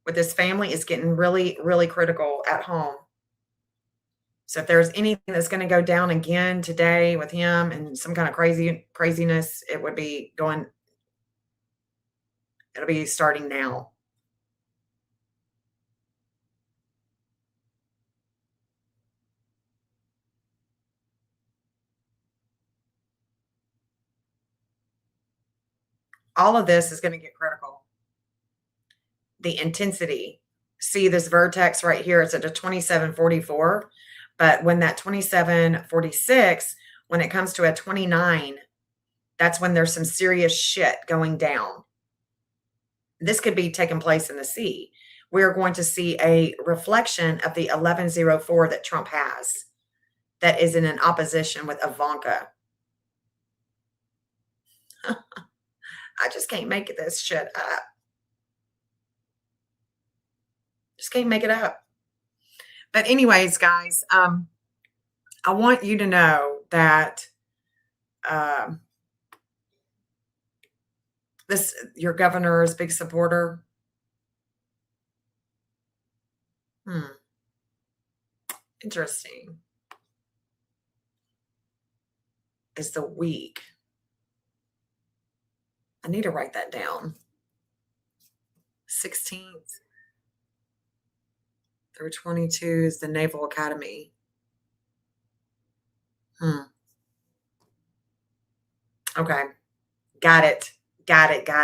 B: with his family, is getting really, really critical at home. So if there's anything that's going to go down again today with him and some kind of craziness, it would be going, it'll be starting now. all of this is going to get critical. The intensity. See this vertex right here, it's at a 2744. But when that 2746, when it comes to a 29, that's when there's some serious shit going down. This could be taking place in the sea. We're going to see a reflection of the 1104 that Trump has that is in an opposition with Ivanka. I just can't make this shit up. Just can't make it up. But anyways, guys, I want you to know that your governor is a big supporter. Interesting. Is the week. I need to write that down. 16th through 22 is the Naval Academy. Okay. Got it. Let's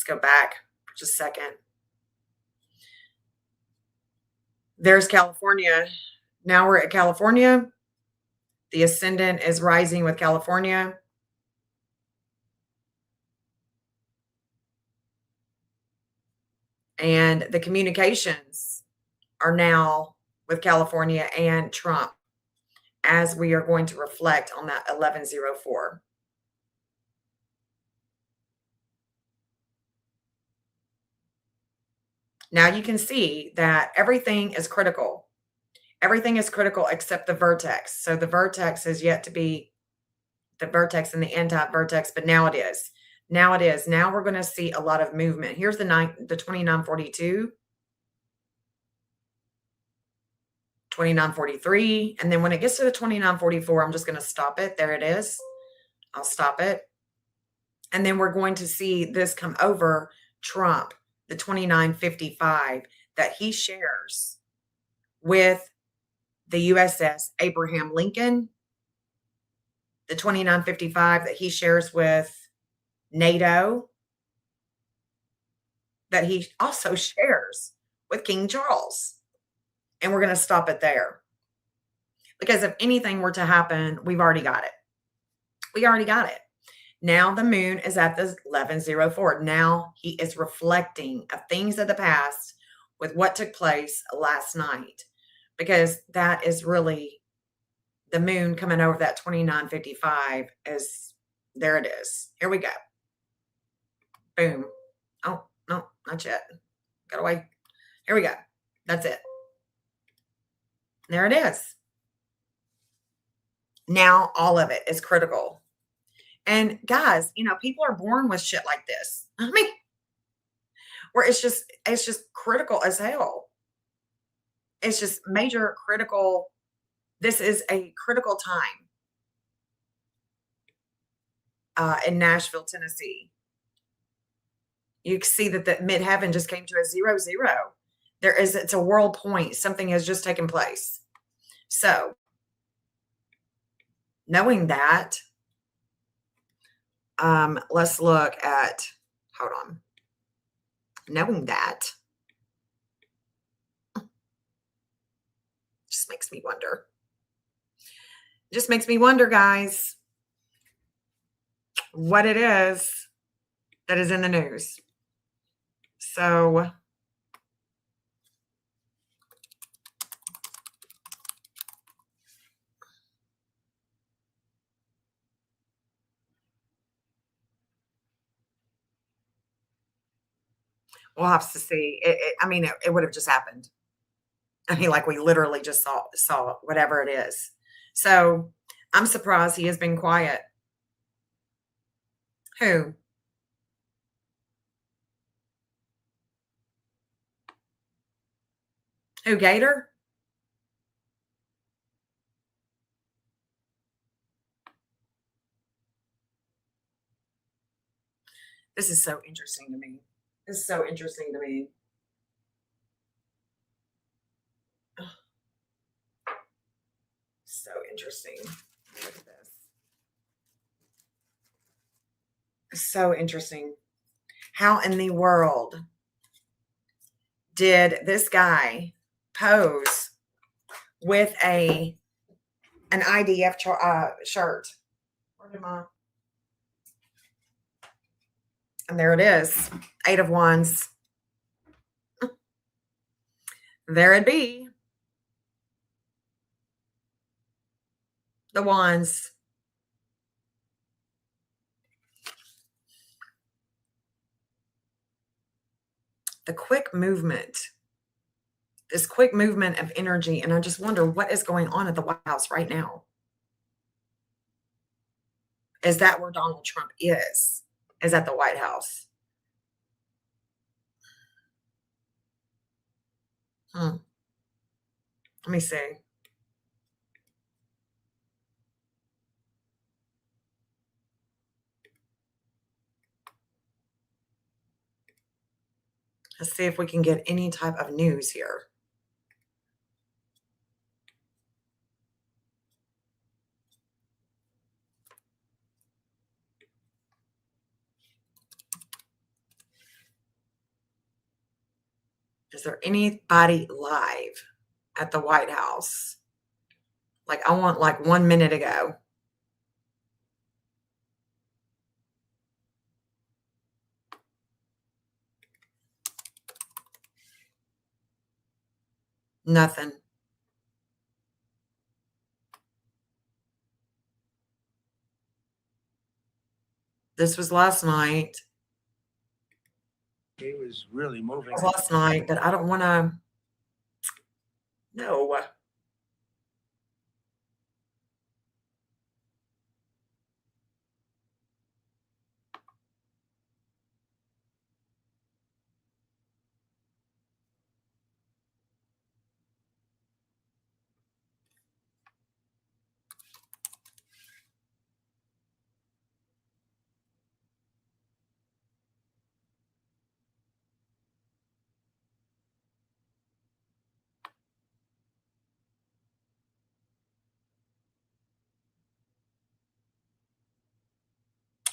B: go back for just a second. There's California. Now we're at California. The ascendant is rising with California. And the communications are now with California and Trump as we are going to reflect on that 1104. Now you can see that everything is critical. Everything is critical except the vertex. So the vertex is yet to be the vertex and the anti-vertex, but now it is. Now it is. Now we're going to see a lot of movement. Here's the 2942, 2943. And then when it gets to the 2944, I'm just going to stop it. There it is. I'll stop it. And then we're going to see this come over Trump, the 2955 that he shares with the USS Abraham Lincoln, the 2955 that he shares with NATO, that he also shares with King Charles. And we're going to stop it there. Because if anything were to happen, we've already got it. We already got it. Now the moon is at the 1104. Now he is reflecting of things of the past with what took place last night. Because that is really the moon coming over that 2955 is, there it is. Here we go. Boom. Oh, no, not yet. Got away. Here we go. That's it. There it is. Now all of it is critical. And guys, people are born with shit like this. I mean, where it's just critical as hell. It's just major critical. This is a critical time in Nashville, Tennessee. You can see that the midheaven just came to a 0, 0. It's a world point. Something has just taken place. So, knowing that, let's look at, hold on. Knowing that just makes me wonder. Just makes me wonder, guys, what it is that is in the news. So, we'll have to see. It would have just happened. Like we literally just saw whatever it is. So I'm surprised he has been quiet. Who? Who, Gator? This is so interesting to me. This is so interesting to me. So interesting. Look at this. So interesting. How in the world did this guy pose with an IDF shirt? Where am I? And there it is. 8 of Wands. There it be. The Wands. The quick movement. This quick movement of energy. And I just wonder what is going on at the White House right now. Is that where Donald Trump is? Is at the White House? Let me see. Let's see if we can get any type of news here. Is there anybody live at the White House? Like, I want like 1 minute ago. Nothing. This was last night.
F: He was really moving.
B: It was last night, but I don't want to. No.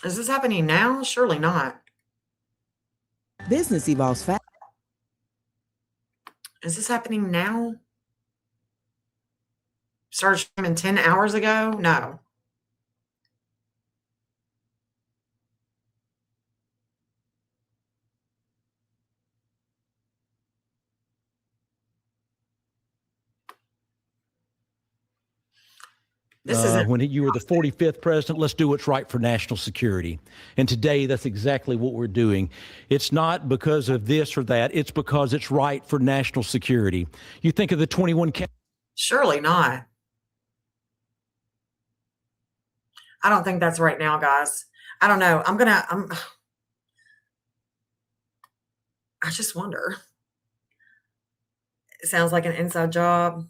B: Is this happening now? Surely not.
G: Business evolves fast.
B: Is this happening now? Started streaming 10 hours ago? No. This isn't.
H: When you were the 45th president, let's do what's right for national security. And today, that's exactly what we're doing. It's not because of this or that. It's because it's right for national security. You think of the 21 counties.
B: Surely not. I don't think that's right now, guys. I don't know. I just wonder. It sounds like an inside job.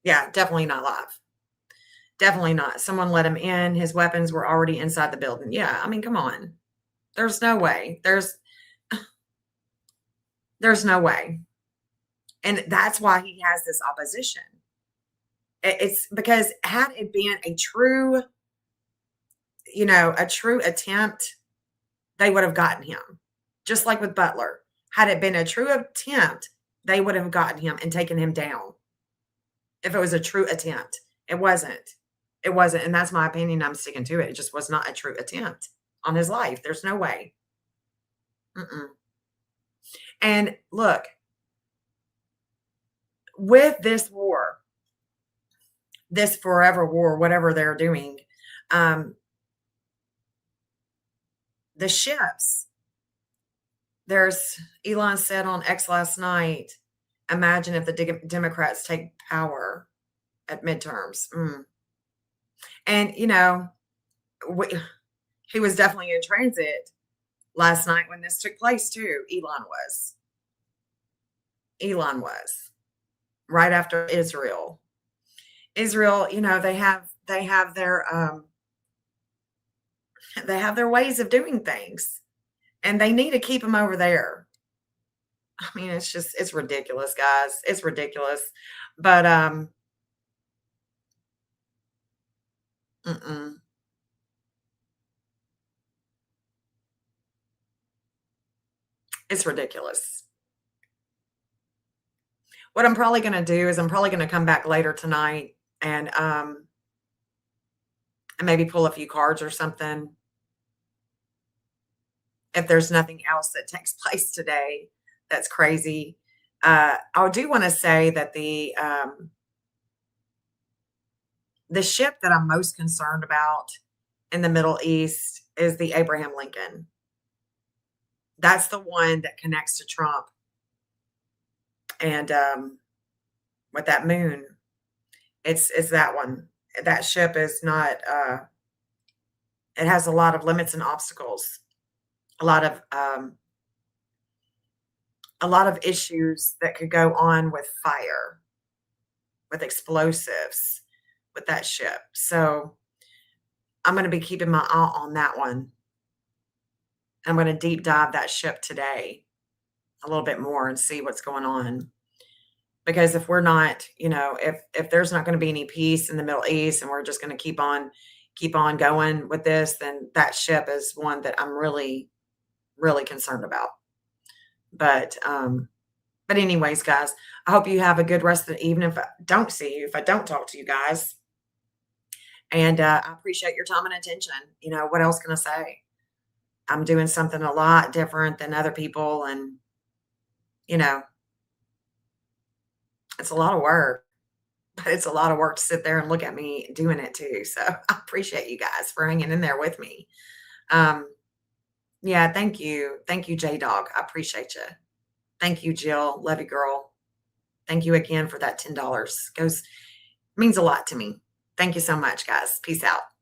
B: Yeah, definitely not live. Definitely not. Someone let him in. His weapons were already inside the building. Yeah, I mean, come on. There's no way. There's no way. And that's why he has this opposition. It's because had it been a true attempt, they would have gotten him. Just like with Butler. Had it been a true attempt, they would have gotten him and taken him down. If it was a true attempt. It wasn't. It wasn't. And that's my opinion. I'm sticking to it. It just was not a true attempt on his life. There's no way. And look, with this war, this forever war, whatever they're doing, the ships, Elon said on X last night, imagine if the Democrats take power at midterms. And, he was definitely in transit last night when this took place too. Elon was right after Israel. Israel, they have their ways of doing things, and they need to keep them over there. I mean, it's ridiculous, guys. It's ridiculous. But It's ridiculous. What I'm probably going to do is I'm probably going to come back later tonight and maybe pull a few cards or something. If there's nothing else that takes place today that's crazy. I do want to say that the ship that I'm most concerned about in the Middle East is the Abraham Lincoln. That's the one that connects to Trump. And with that moon, it's that one. That ship is not, it has a lot of limits and obstacles, a lot of issues that could go on with fire, with explosives, with that ship. So I'm going to be keeping my eye on that one. I'm going to deep dive that ship today a little bit more and see what's going on. Because if we're not, if there's not going to be any peace in the Middle East and we're just going to keep on going with this, then that ship is one that I'm really, really concerned about. But anyways, guys, I hope you have a good rest of the evening. If I don't see you, if I don't talk to you guys, and I appreciate your time and attention. What else can I say? I'm doing something a lot different than other people, and it's a lot of work, but it's a lot of work to sit there and look at me doing it too. So I appreciate you guys for hanging in there with me. Yeah, thank you. Thank you, J-Dog. I appreciate you. Thank you, Jill. Love you, girl. Thank you again for that $10. Means a lot to me. Thank you so much, guys. Peace out.